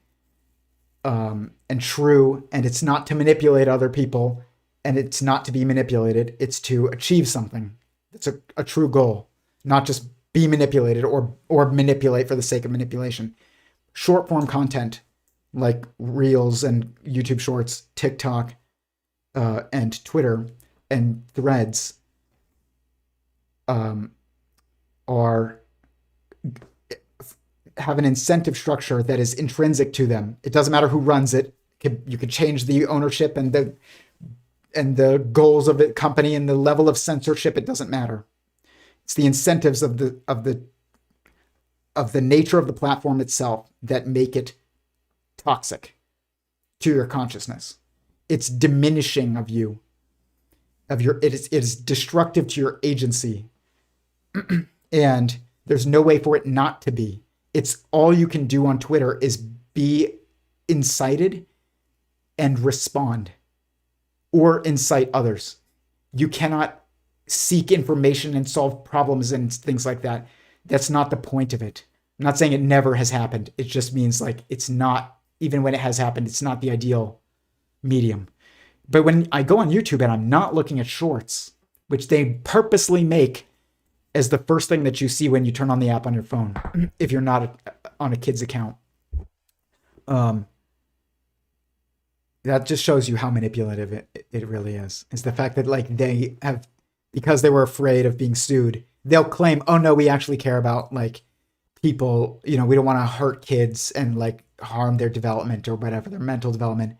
true, and it's not to manipulate other people, and it's not to be manipulated. It's to achieve something. It's a true goal, not just be manipulated or manipulate for the sake of manipulation. Short form content like Reels and YouTube Shorts, TikTok, and Twitter and Threads have an incentive structure that is intrinsic to them. It doesn't matter who runs it. You could change the ownership and the goals of the company and the level of censorship. It doesn't matter. It's the incentives of the nature of the platform itself that make it toxic to your consciousness. It's diminishing of you, it is destructive to your agency. And there's no way for it not to be. It's all you can do on Twitter is be incited and respond or incite others. You cannot seek information and solve problems and things like that. That's not the point of it. I'm not saying it never has happened. It just means like it's not, even when it has happened, it's not the ideal medium. But when I go on YouTube and I'm not looking at shorts, which they purposely make as the first thing that you see when you turn on the app on your phone, if you're not on a kid's account, that just shows you how manipulative it really is. It's the fact that like they have, because they were afraid of being sued, they'll claim, oh no, we actually care about like people, we don't want to hurt kids and like harm their development or whatever, their mental development.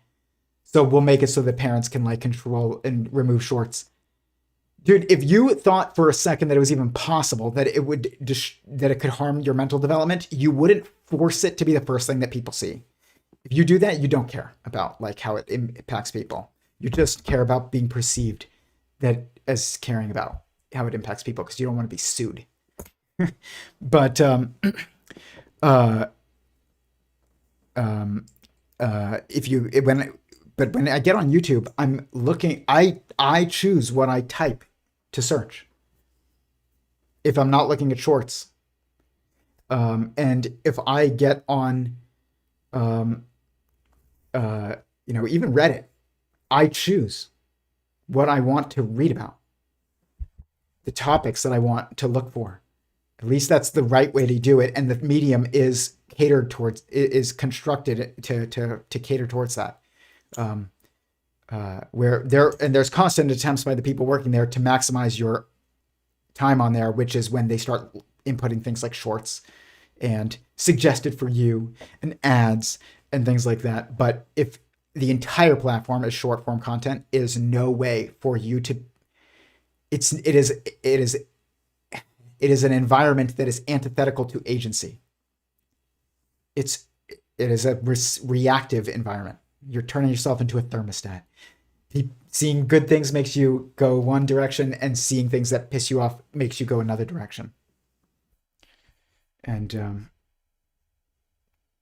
So we'll make it so that parents can like control and remove shorts. Dude, if you thought for a second that it was even possible that that it could harm your mental development, you wouldn't force it to be the first thing that people see. If you do that, you don't care about like how it impacts people. You just care about being perceived as caring about how it impacts people because you don't want to be sued. But when I get on YouTube, I'm looking. I choose what I type to search. If I'm not looking at shorts, and if I get on, even Reddit, I choose what I want to read about, the topics that I want to look for. At least that's the right way to do it, and the medium is constructed to cater towards that. There's constant attempts by the people working there to maximize your time on there, which is when they start inputting things like shorts and suggested for you and ads and things like that. But if the entire platform is short form content, is no way for you to, it is an environment that is antithetical to agency. It is a reactive environment. You're turning yourself into a thermostat. Seeing good things makes you go one direction, and seeing things that piss you off makes you go another direction. And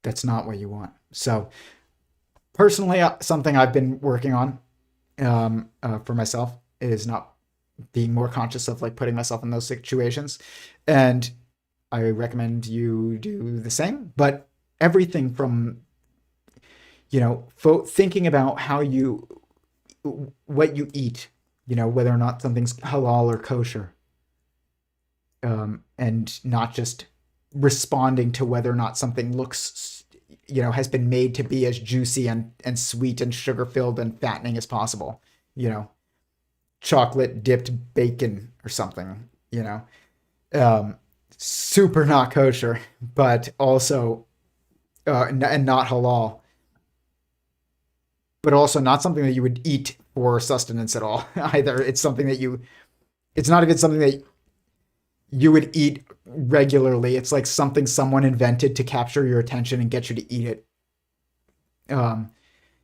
that's not what you want. So personally, something I've been working on for myself is not being more conscious of like putting myself in those situations. And I recommend you do the same, but everything from, thinking about what you eat, whether or not something's halal or kosher, and not just responding to whether or not something looks, has been made to be as juicy and sweet and sugar filled and fattening as possible, chocolate dipped bacon or something, super not kosher, but also, and not halal, but also not something that you would eat for sustenance at all either. It's something that it's not even something that you would eat regularly. It's like something someone invented to capture your attention and get you to eat it.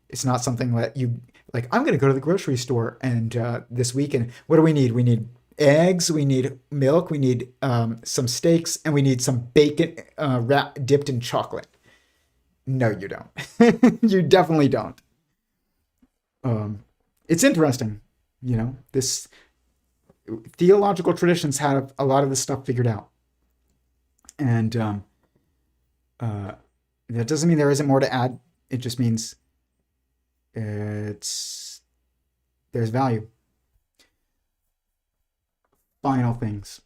It's not something that you like, I'm going to go to the grocery store and this weekend, what do we need? We need eggs, we need milk, we need some steaks, and we need some bacon dipped in chocolate. No, you don't. You definitely don't. It's interesting, this theological traditions have a lot of this stuff figured out. And that doesn't mean there isn't more to add. It just means there's value. Final things.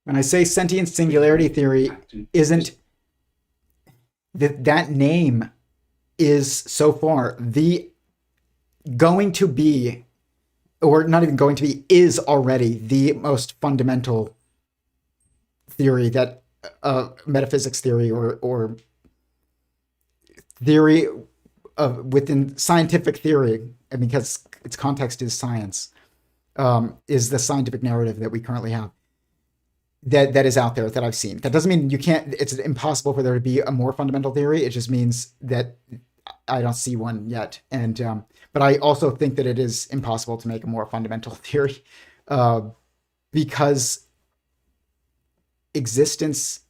When I say sentient singularity theory, isn't that name is so far the going to be, or not even going to be, is already the most fundamental theory that metaphysics theory or theory of within scientific theory, and because its context is science, is the scientific narrative that we currently have. That is out there that I've seen. That doesn't mean you can't. It's impossible for there to be a more fundamental theory. It just means that I don't see one yet. And but I also think that it is impossible to make a more fundamental theory because existence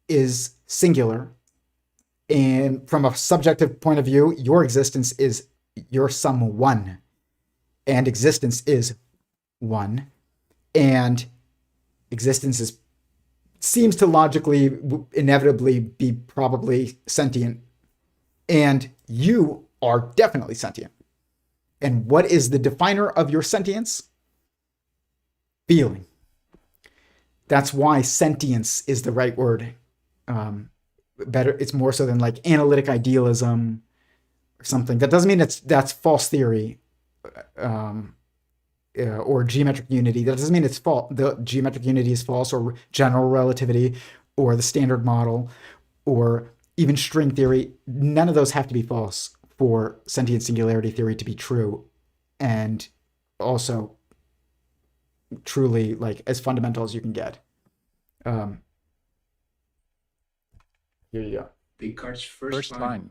is singular, and from a subjective point of view, your existence is your someone, and existence is one, and existence seems to logically, inevitably be probably sentient, and you are definitely sentient. And what is the definer of your sentience? Feeling. That's why sentience is the right word. Better, it's more so than like analytic idealism or something. That doesn't mean that's false theory. Or geometric unity. That doesn't mean it's false. The geometric unity is false, or general relativity, or the standard model, or even string theory. None of those have to be false for sentient singularity theory to be true, and also truly like as fundamental as you can get. Here you go. Descartes' first line.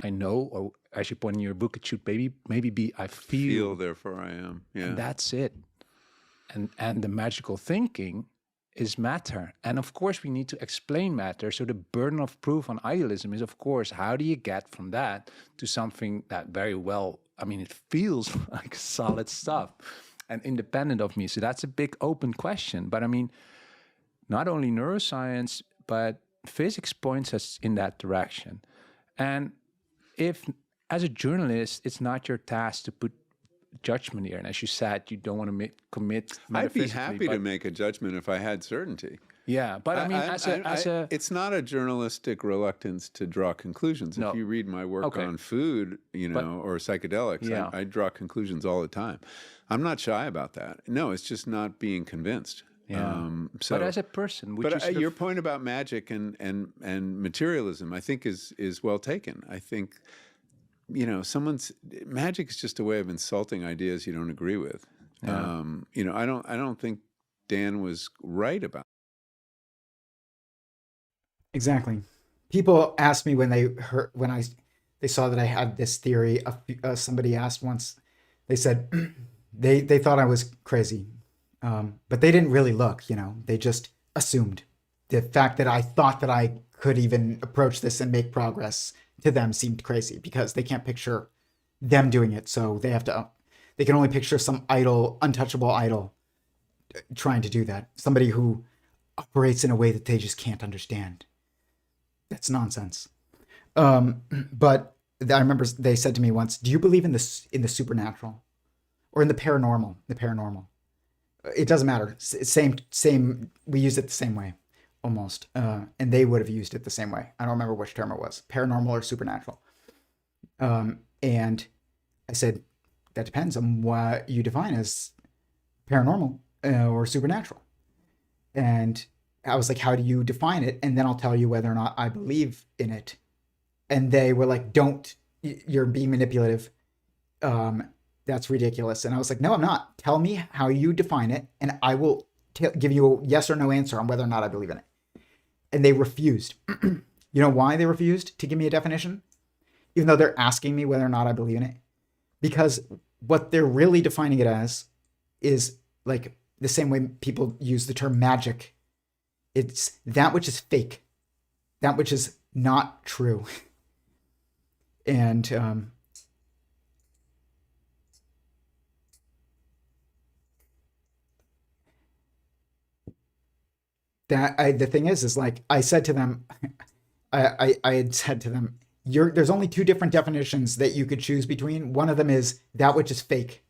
I know, or as you point in your book, it should maybe be I feel, therefore I am. Yeah. And that's it. And the magical thinking is matter. And of course, we need to explain matter. So the burden of proof on idealism is, of course, how do you get from that to something that very well, I mean, it feels like solid stuff and independent of me. So that's a big open question. But I mean, not only neuroscience, but physics points us in that direction. And if, as a journalist, it's not your task to put judgment here, and as you said, you don't want to commit. I'd be happy to make a judgment if I had certainty. Yeah, but I mean, it's not a journalistic reluctance to draw conclusions. No. If you read my work on food, or psychedelics, Yeah. I draw conclusions all the time. I'm not shy about that. No, it's just not being convinced. Yeah. But as a person, your point about magic and materialism, I think is well taken. I think, magic is just a way of insulting ideas you don't agree with. Yeah. I don't think Dan was right about. Exactly. People asked me when they saw that I had this theory. Somebody asked once. They said they thought I was crazy. But they didn't really look, they just assumed. The fact that I thought that I could even approach this and make progress to them seemed crazy because they can't picture them doing it. So they can only picture some idol, untouchable idol trying to do that. Somebody who operates in a way that they just can't understand. That's nonsense. But I remember they said to me once, do you believe in the supernatural or in the paranormal? The paranormal. It doesn't matter. Same. We use it the same way, almost. And they would have used it the same way. I don't remember which term it was, paranormal or supernatural. And I said, that depends on what you define as paranormal or supernatural. And I was like, how do you define it? And then I'll tell you whether or not I believe in it. And they were like, you're being manipulative. That's ridiculous. And I was like, no, I'm not. Tell me how you define it, and I will give you a yes or no answer on whether or not I believe in it. and they refused. You know why they refused to give me a definition? Even though they're asking me whether or not I believe in it. Because what they're really defining it as is like the same way people use the term magic. It's that which is fake, that which is not true. And the thing is like I said to them, I had said to them, there's only two different definitions that you could choose between. One of them is that which is fake,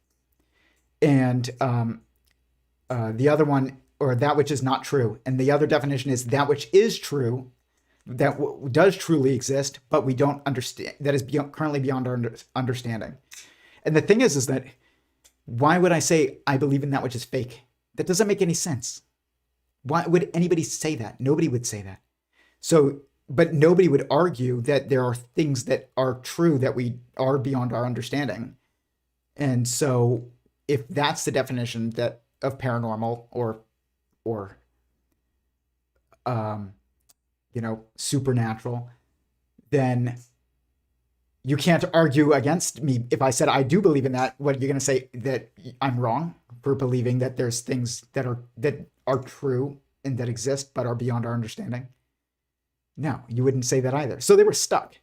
and the other one, or that which is not true. And the other definition is that which is true, that does truly exist, but we don't understand, that is currently beyond our understanding. And the thing is that why would I say I believe in that which is fake? That doesn't make any sense. Why would anybody say that? Nobody would say that. So, but nobody would argue that there are things that are true that we are beyond our understanding. And so if that's the definition that of paranormal or supernatural, then you can't argue against me. If I said I do believe in that, what, you're going to say that I'm wrong for believing that there's things that are true and that exist but are beyond our understanding? No, you wouldn't say that either. So they were stuck.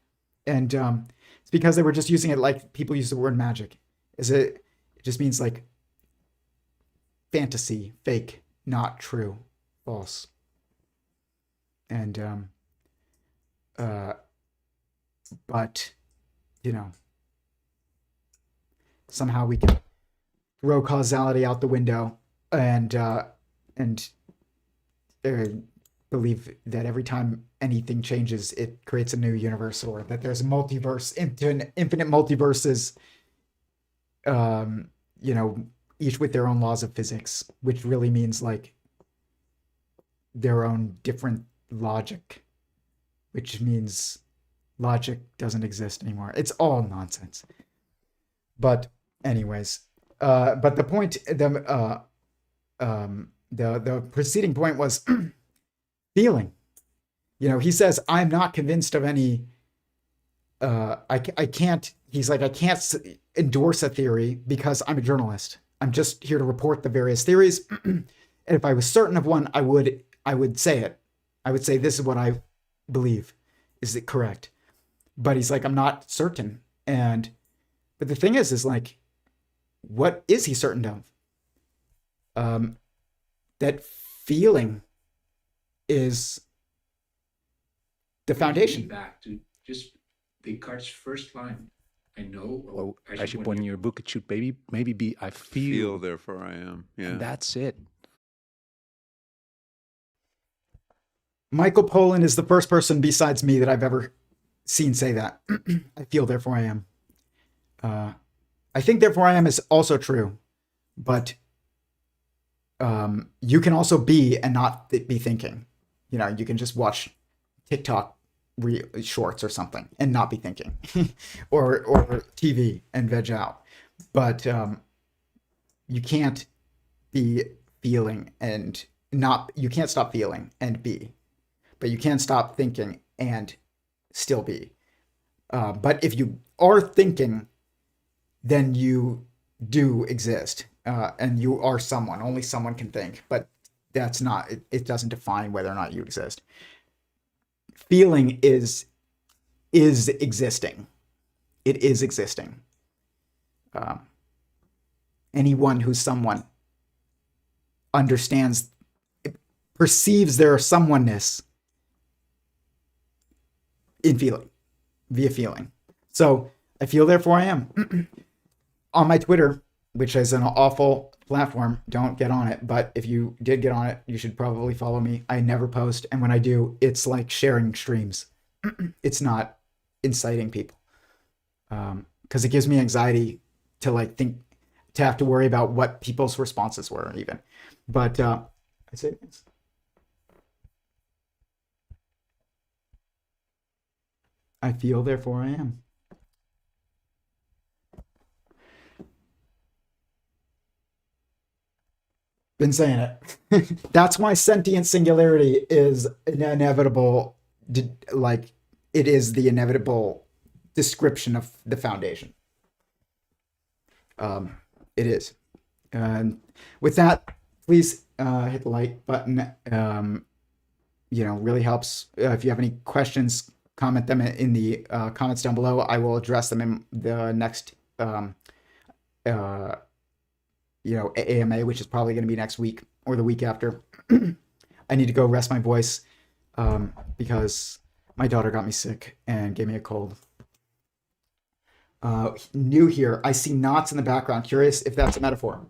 And it's because they were just using it like people use the word magic. It just means like fantasy, fake, not true, false. And but somehow we can throw causality out the window and believe that every time anything changes, it creates a new universe, or that there's a multiverse, infinite multiverses, each with their own laws of physics, which really means like their own different logic, which means logic doesn't exist anymore. It's all nonsense. But anyways, but the point, the preceding point was feeling. He says, I'm not convinced of any, I can't, he's like, I can't endorse a theory because I'm a journalist. I'm just here to report the various theories. And if I was certain of one, I would say it. I would say, this is what I believe. Is it correct? But he's like, I'm not certain. But the thing is like, what is he certain of? That feeling is the foundation. Back to just Descartes' first line. I know. Well, I should put in your book, it should maybe be, I feel. Therefore I am. Yeah. And that's it. Michael Pollan is the first person besides me that I've ever seen say that. I feel, therefore I am. I think therefore I am is also true, but you can also be and not be thinking. You can just watch TikTok shorts or something and not be thinking, or TV and veg out. But you can't be feeling and not. You can't stop feeling and be, but you can stop thinking and still be. But if you are thinking, then you do exist, and you are someone. Only someone can think, but that's not. It doesn't define whether or not you exist. Feeling is existing. It is existing. Anyone who's someone understands, perceives their someoneness in feeling, via feeling. So I feel, therefore I am. On my Twitter, which is an awful platform, don't get on it. But if you did get on it, you should probably follow me. I never post. And when I do, it's like sharing streams. It's not inciting people. Because it gives me anxiety to like think, to have to worry about what people's responses were even. But I say this. I feel, therefore I am. Been saying it. That's why sentient singularity is an inevitable, like it is the inevitable description of the foundation. It is. And with that, please hit the like button. Really helps. If you have any questions, comment them in the comments down below. I will address them in the next AMA, which is probably going to be next week or the week after. I need to go rest my voice because my daughter got me sick and gave me a cold. New here. I see knots in the background. Curious if that's a metaphor.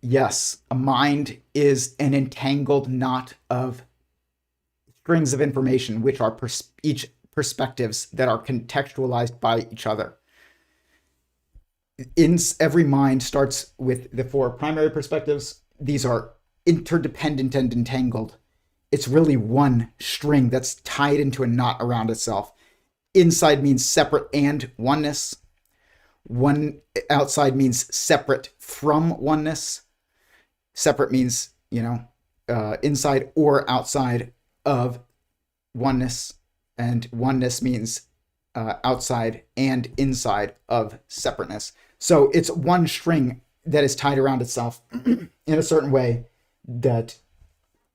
Yes, a mind is an entangled knot of strings of information, which are each perspectives that are contextualized by each other. Every mind starts with the 4 primary perspectives. These are interdependent and entangled. It's really one string that's tied into a knot around itself. Inside means separate and oneness. One outside means separate from oneness. Separate means, inside or outside of oneness. And oneness means outside and inside of separateness. So it's one string that is tied around itself in a certain way that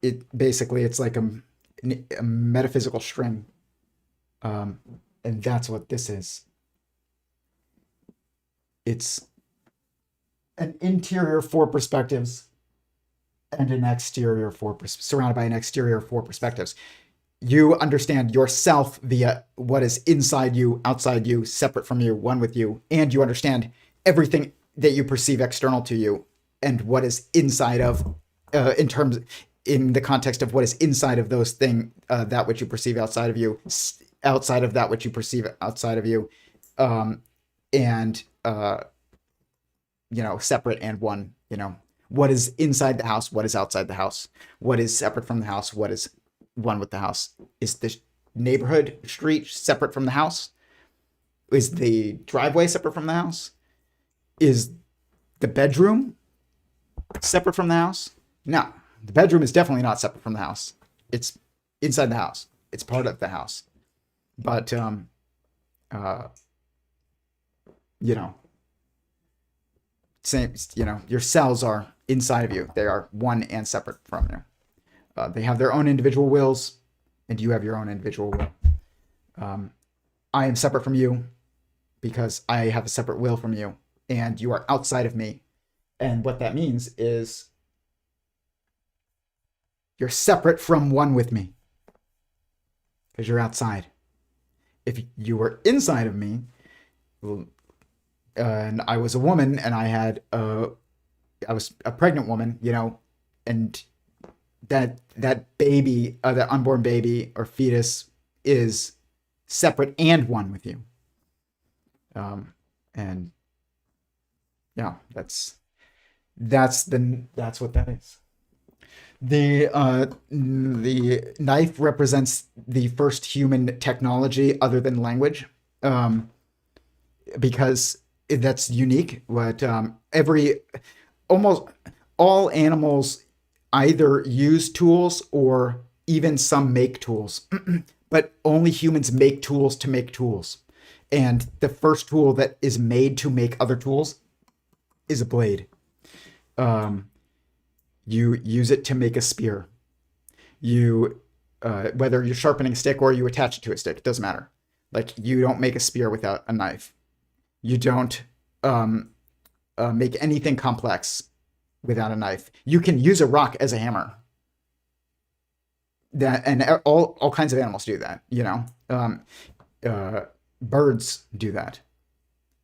it's like a metaphysical string. And that's what this is. It's an interior 4 perspectives and an exterior 4 surrounded by an exterior 4 perspectives. You understand yourself via what is inside you, outside you, separate from you, one with you, and you understand everything that you perceive external to you and what is inside of, in the context of what is inside of those things, that which you perceive outside of you, outside of that which you perceive outside of you, separate and one. What is inside the house, what is outside the house, what is separate from the house, what is one with the house. Is the neighborhood street separate from the house? Is the driveway separate from the house? Is the bedroom separate from the house? No, the bedroom is definitely not separate from the house. It's inside the house. It's part of the house. But, your cells are inside of you. They are one and separate from you. They have their own individual wills, and you have your own individual will. I am separate from you because I have a separate will from you, and you are outside of me. And what that means is you're separate from one with me because you're outside. If you were inside of me, and I was a woman, and I was a pregnant woman, and that baby, that unborn baby or fetus is separate and one with you. And yeah, that's what that is. The knife represents the first human technology other than language, because that's unique. What almost all animals either use tools or even some make tools, but only humans make tools to make tools. And the first tool that is made to make other tools is a blade. You use it to make a spear. Whether you're sharpening a stick or you attach it to a stick, it doesn't matter. Like, you don't make a spear without a knife. You don't make anything complex without a knife. You can use a rock as a hammer. And all kinds of animals do that. Birds do that.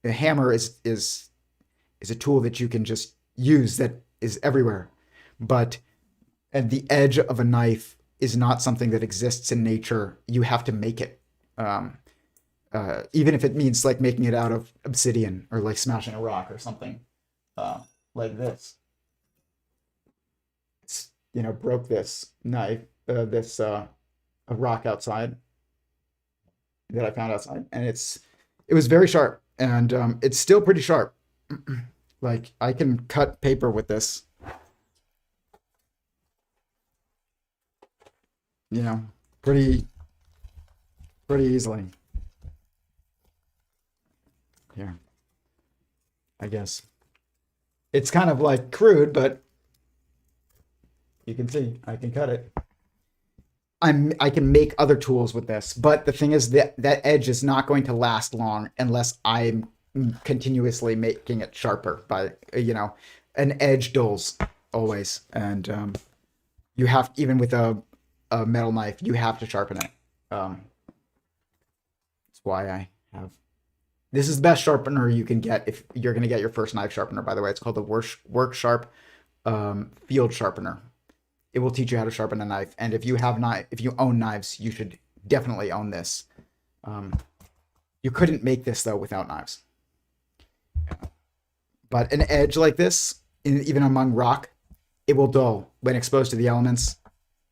A hammer is a tool that you can just use that is everywhere. But at the edge of a knife is not something that exists in nature. You have to make it. Even if it means like making it out of obsidian or like smashing a rock or something like this. It's, broke this knife, a rock outside that I found outside, and it was very sharp, and it's still pretty sharp. Like, I can cut paper with this you know, pretty easily. Here, I guess. It's kind of like crude, but you can see I can cut it. I can make other tools with this, but the thing is that that edge is not going to last long unless I'm continuously making it sharper by, an edge dulls always. And you have, even with a metal knife, you have to sharpen it. That's why I have, this is the best sharpener you can get if you're going to get your first knife sharpener, by the way. It's called the Work Sharp Field Sharpener. It will teach you how to sharpen a knife. And if you own knives, you should definitely own this. You couldn't make this though without knives. But an edge like this, even among rock, it will dull when exposed to the elements.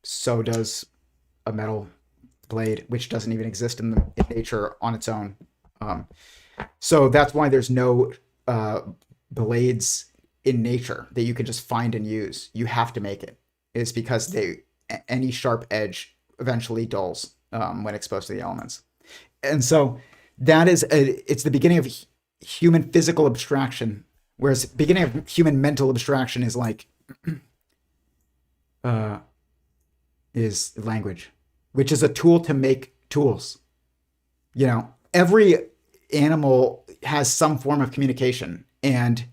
So does a metal blade, which doesn't even exist in nature on its own. So that's why there's no blades in nature that you can just find and use. You have to make it. Is because any sharp edge eventually dulls when exposed to the elements. And so it's the beginning of human physical abstraction, whereas the beginning of human mental abstraction is like is language, which is a tool to make tools. Every animal has some form of communication, and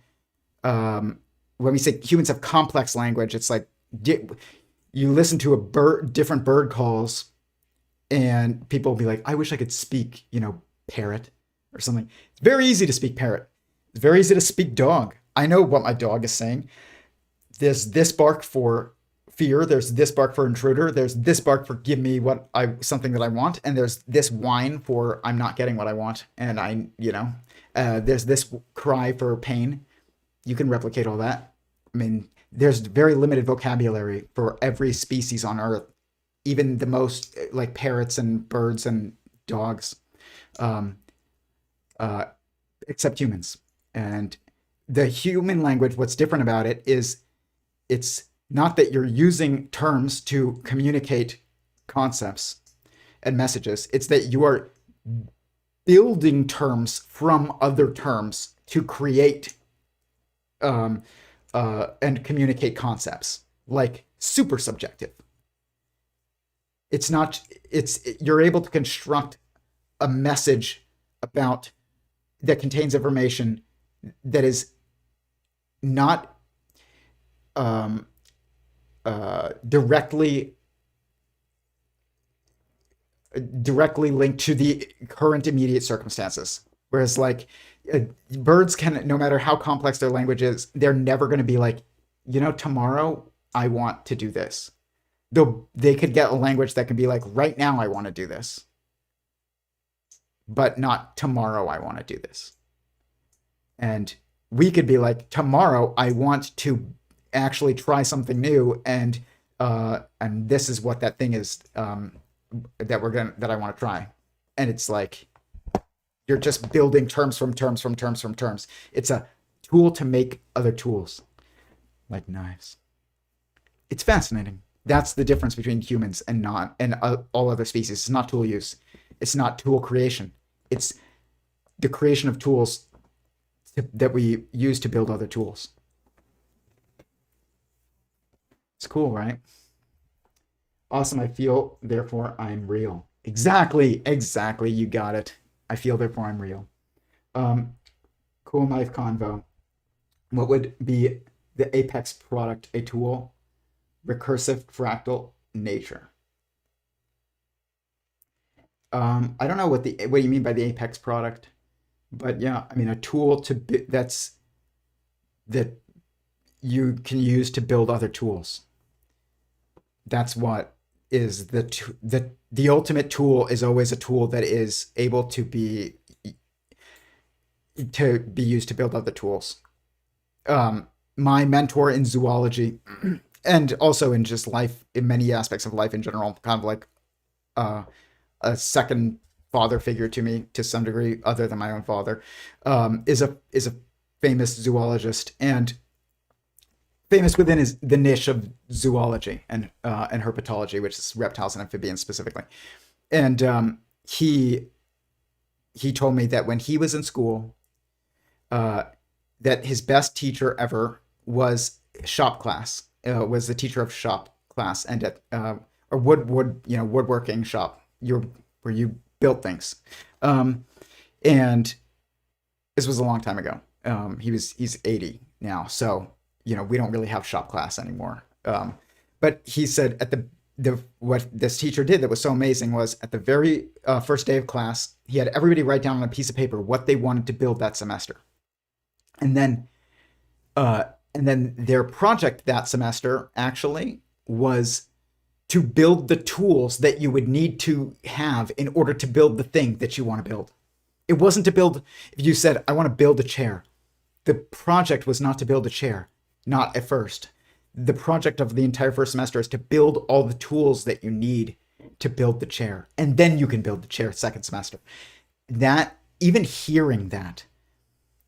when we say humans have complex language, it's like you listen to different bird calls, and people will be like, I wish I could speak, parrot or something. It's very easy to speak parrot. It's very easy to speak dog. I know what my dog is saying. There's this bark for fear. There's this bark for intruder. There's this bark for give me something that I want. And there's this whine for I'm not getting what I want. And there's this cry for pain. You can replicate all that. I mean, there's very limited vocabulary for every species on Earth, even the most like parrots and birds and dogs, except humans. And the human language, what's different about it is it's not that you're using terms to communicate concepts and messages. It's that you are building terms from other terms to create and communicate concepts, like super subjective. You're able to construct a message that contains information that is not directly linked to the current immediate circumstances. Whereas birds can, no matter how complex their language is, they're never going to be like, tomorrow I want to do this. Though they could get a language that can be like, right now I want to do this, but not tomorrow I want to do this. And we could be like, tomorrow I want to actually try something new, and this is what that thing is that I want to try. And it's like, you're just building terms from terms from terms from terms. It's a tool to make other tools, like knives. It's fascinating. That's the difference between humans and all other species. It's not tool use. It's not tool creation. It's the creation of tools that we use to build other tools. It's cool, right? Awesome. I feel, therefore I'm real. Exactly. You got it. I feel, therefore I'm real. Cool knife convo. What would be the apex product? A tool, recursive fractal nature. I don't know what you mean by the apex product, but yeah, I mean a tool that you can use to build other tools. That's what is the ultimate tool. Is always a tool that is able to be used to build other tools. My mentor in zoology and also in just life, in many aspects of life in general, kind of like a second father figure to me to some degree, other than my own father, is a famous zoologist. And famous within his the niche of zoology and herpetology, which is reptiles and amphibians specifically. And he told me that when he was in school, that his best teacher ever was shop class. Was the teacher of shop class, and at or woodworking shop, where you built things. And this was a long time ago. He's 80 now, so we don't really have shop class anymore. But he said at what this teacher did that was so amazing was at the very first day of class, he had everybody write down on a piece of paper what they wanted to build that semester, and then their project that semester actually was to build the tools that you would need to have in order to build the thing that you want to build. It wasn't to build, if you said, I want to build a chair. The project was not to build a chair, not at first. The project of the entire first semester is to build all the tools that you need to build the chair. And then you can build the chair second semester. That, even hearing that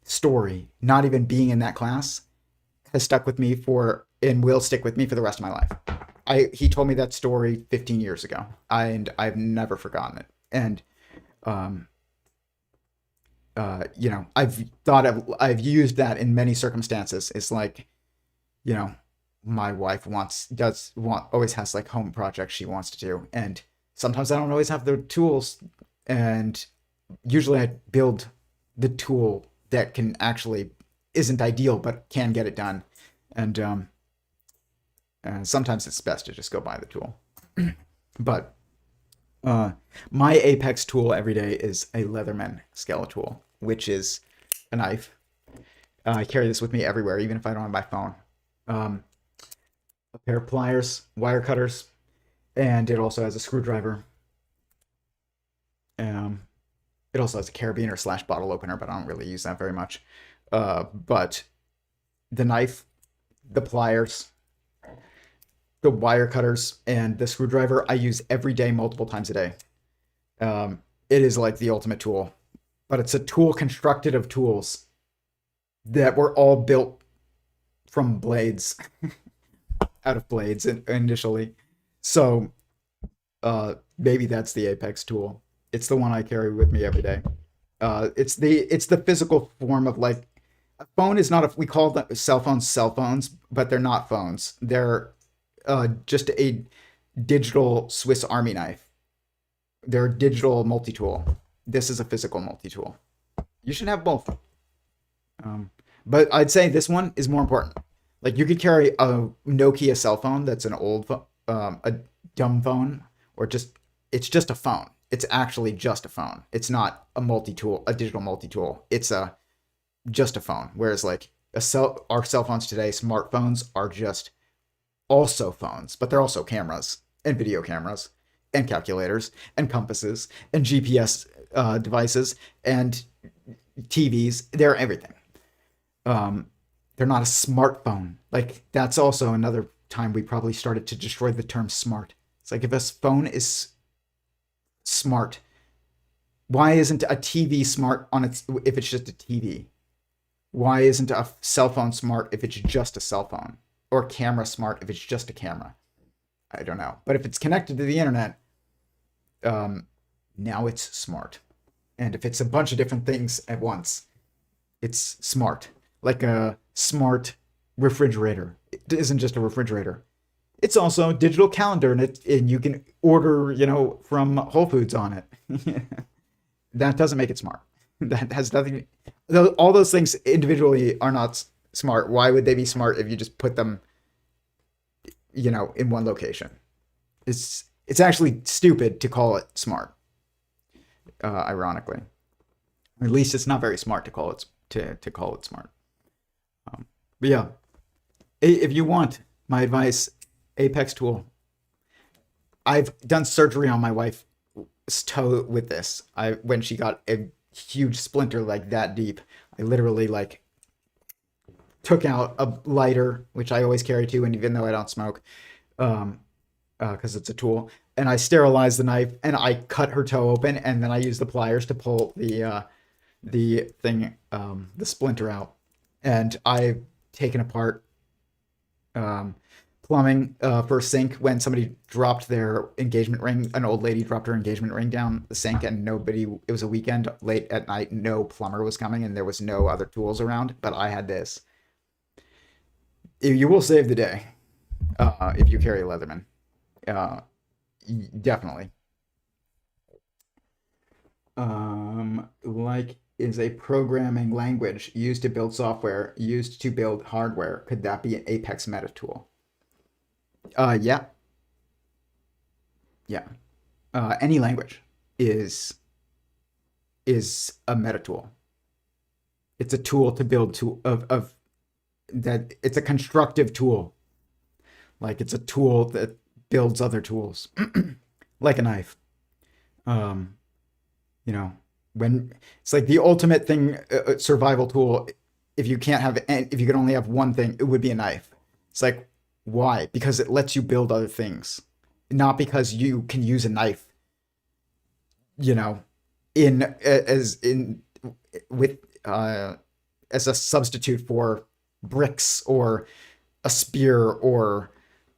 story, not even being in that class, has stuck with me and will stick with me for the rest of my life. He told me that story 15 years ago, and I've never forgotten it. And, I've used that in many circumstances. It's like, my wife always has like home projects she wants to do. And sometimes I don't always have the tools. And usually I build the tool that isn't ideal, but can get it done. And sometimes it's best to just go buy the tool. But my apex tool every day is a Leatherman Skeletal, which is a knife. I carry this with me everywhere, even if I don't have my phone. A pair of pliers, wire cutters, and it also has a screwdriver. It also has a carabiner / bottle opener, but I don't really use that very much. But the knife, the pliers, the wire cutters, and the screwdriver I use every day, multiple times a day. It is like the ultimate tool, but it's a tool constructed of tools that were all built from blades, out of blades initially. So maybe that's the apex tool. It's the one I carry with me every day. It's the physical form of, like, a phone is not we call them cell phones, but they're not phones. They're just a digital Swiss Army knife. They're a digital multi-tool. This is a physical multi-tool. You should have both. But I'd say this one is more important. Like, you could carry a Nokia cell phone that's an old a dumb phone, or it's just a phone. It's actually just a phone. It's not a multi-tool, a digital multi-tool. It's just a phone. Whereas like our cell phones today, smartphones, are just also phones, but they're also cameras and video cameras and calculators and compasses and GPS devices and TVs. They're everything. They're not a smartphone. Like, that's also another time we probably started to destroy the term smart. It's like, if a phone is smart, why isn't a TV smart if it's just a TV? Why isn't a cell phone smart if it's just a cell phone? Or camera smart if it's just a camera? I don't know. But if it's connected to the internet, now it's smart. And if it's a bunch of different things at once, it's smart. Like a smart refrigerator. It isn't just a refrigerator. It's also a digital calendar, and you can order, from Whole Foods on it. That doesn't make it smart. That has nothing. All those things individually are not smart. Why would they be smart if you just put them, in one location? It's actually stupid to call it smart. Ironically, or at least it's not very smart to call it smart. But yeah, if you want my advice, apex tool. I've done surgery on my wife's toe with this. When she got a huge splinter like that deep, I literally took out a lighter, which I always carry too, and even though I don't smoke, because it's a tool, and I sterilized the knife, and I cut her toe open, and then I used the pliers to pull the splinter out, and I've taken apart Plumbing for a sink, when somebody dropped their engagement ring, an old lady dropped her engagement ring down the sink, and nobody, it was a weekend late at night, no plumber was coming, and there was no other tools around, but I had this. You will save the day if you carry a Leatherman. Definitely. Like, is a programming language used to build software, used to build hardware. Could that be an apex meta tool? Yeah. Yeah. Any language is a meta tool. It's a tool to build of that. It's a constructive tool. Like, it's a tool that builds other tools, like a knife. You know, when it's like the ultimate thing, survival tool. If you can't have, if you could only have one thing, it would be a knife. It's like, why? Because it lets you build other things, not because you can use a knife, you know, as a substitute for bricks or a spear or,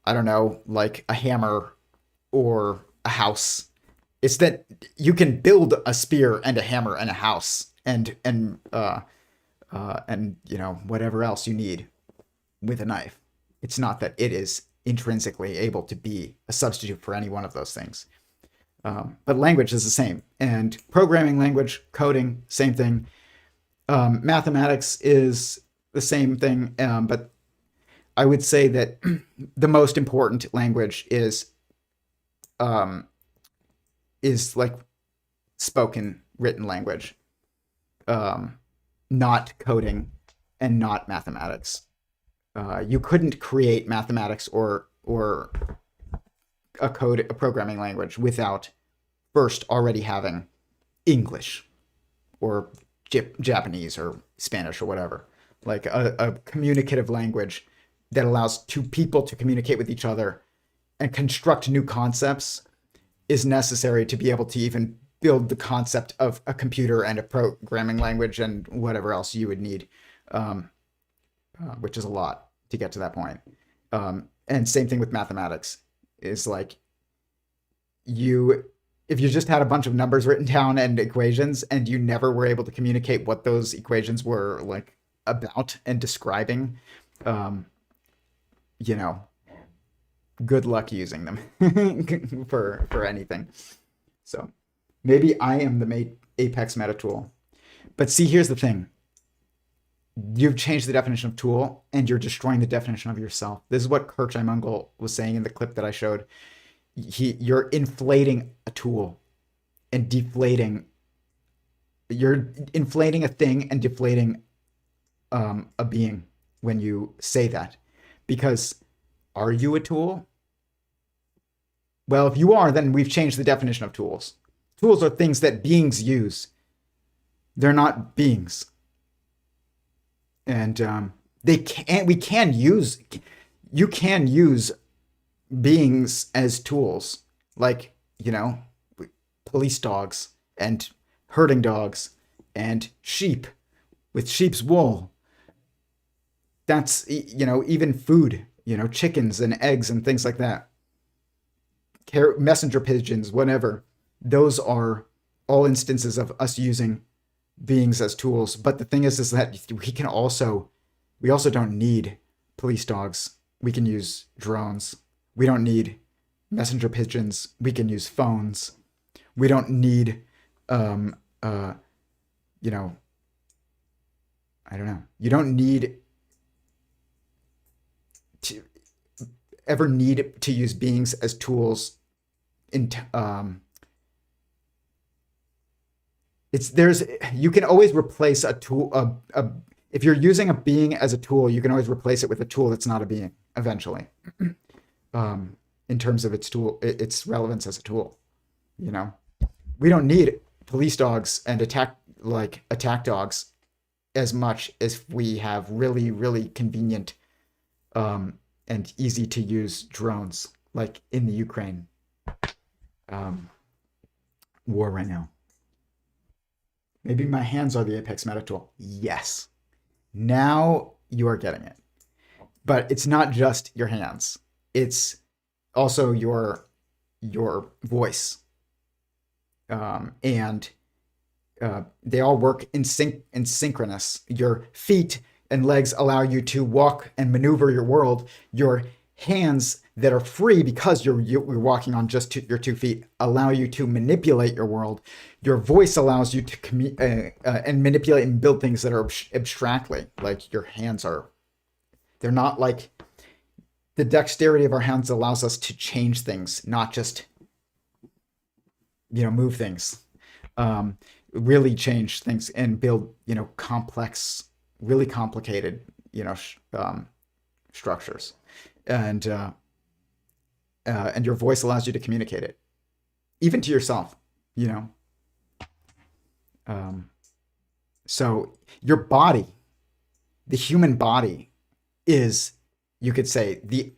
I don't know, like a hammer or a house. It's that you can build a spear and a hammer and a house and you know, whatever else you need with a knife. It's not that it is intrinsically able to be a substitute for any one of those things. But language is the same, and programming language, coding, same thing. Mathematics is the same thing, but I would say that the most important language is like spoken, written language, not coding and not mathematics. You couldn't create mathematics or a programming language without first already having English or Japanese or Spanish or whatever, like a communicative language that allows two people to communicate with each other and construct new concepts is necessary to be able to even build the concept of a computer and a programming language and whatever else you would need, which is a lot to get to that point. And same thing with mathematics, is like, if you just had a bunch of numbers written down and equations and you never were able to communicate what those equations were like about and describing, you know, good luck using them for anything. So maybe I am the apex meta tool. But see, here's the thing. You've changed the definition of tool and you're destroying the definition of yourself. This is what Kirchheim-Ungel was saying in the clip that I showed. You're inflating a tool and deflating. You're inflating a thing and deflating a being when you say that. Because are you a tool? Well, if you are, then we've changed the definition of tools. Tools are things that beings use. They're not beings. And you can use beings as tools, like, you know, police dogs and herding dogs and sheep with sheep's wool. That's, you know, even food, you know, chickens and eggs and things like that. Messenger pigeons, whatever. Those are all instances of us using beings as tools. But the thing is that we also don't need police dogs. We can use drones. We don't need messenger pigeons. We can use phones. We don't need, you know, I don't know. You don't need to ever need to use beings as tools you can always replace a tool. If you're using a being as a tool, you can always replace it with a tool that's not a being eventually, in terms of its relevance as a tool. You know, we don't need police dogs and attack dogs as much as we have really, really convenient and easy to use drones, like in the Ukraine war right now. Maybe my hands are the apex meta tool. Yes. Now you are getting it. But it's not just your hands. It's also your voice. And they all work in synchronous. Your feet and legs allow you to walk and maneuver your world. Your hands that are free because you're walking on just your 2 feet allow you to manipulate your world. Your voice allows you to and manipulate and build things that are abstractly. Like your hands they're not like, the dexterity of our hands allows us to change things, not just, move things. Really change things and build, complex, really complicated, structures. And your voice allows you to communicate it, even to yourself, So your body, the human body, is, you could say, the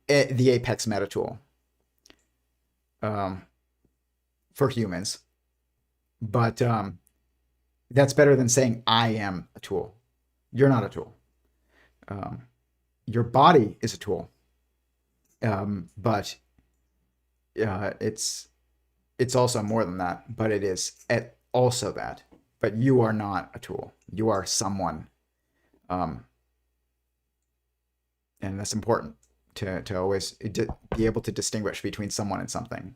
apex meta tool for humans. But that's better than saying I am a tool. You're not a tool. Your body is a tool. But it's also more than that, but it is also that. But you are not a tool. You are someone. And that's important to always be able to distinguish between someone and something.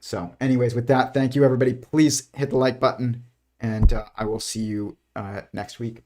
So anyways, with that, thank you, everybody. Please hit the like button, and I will see you next week.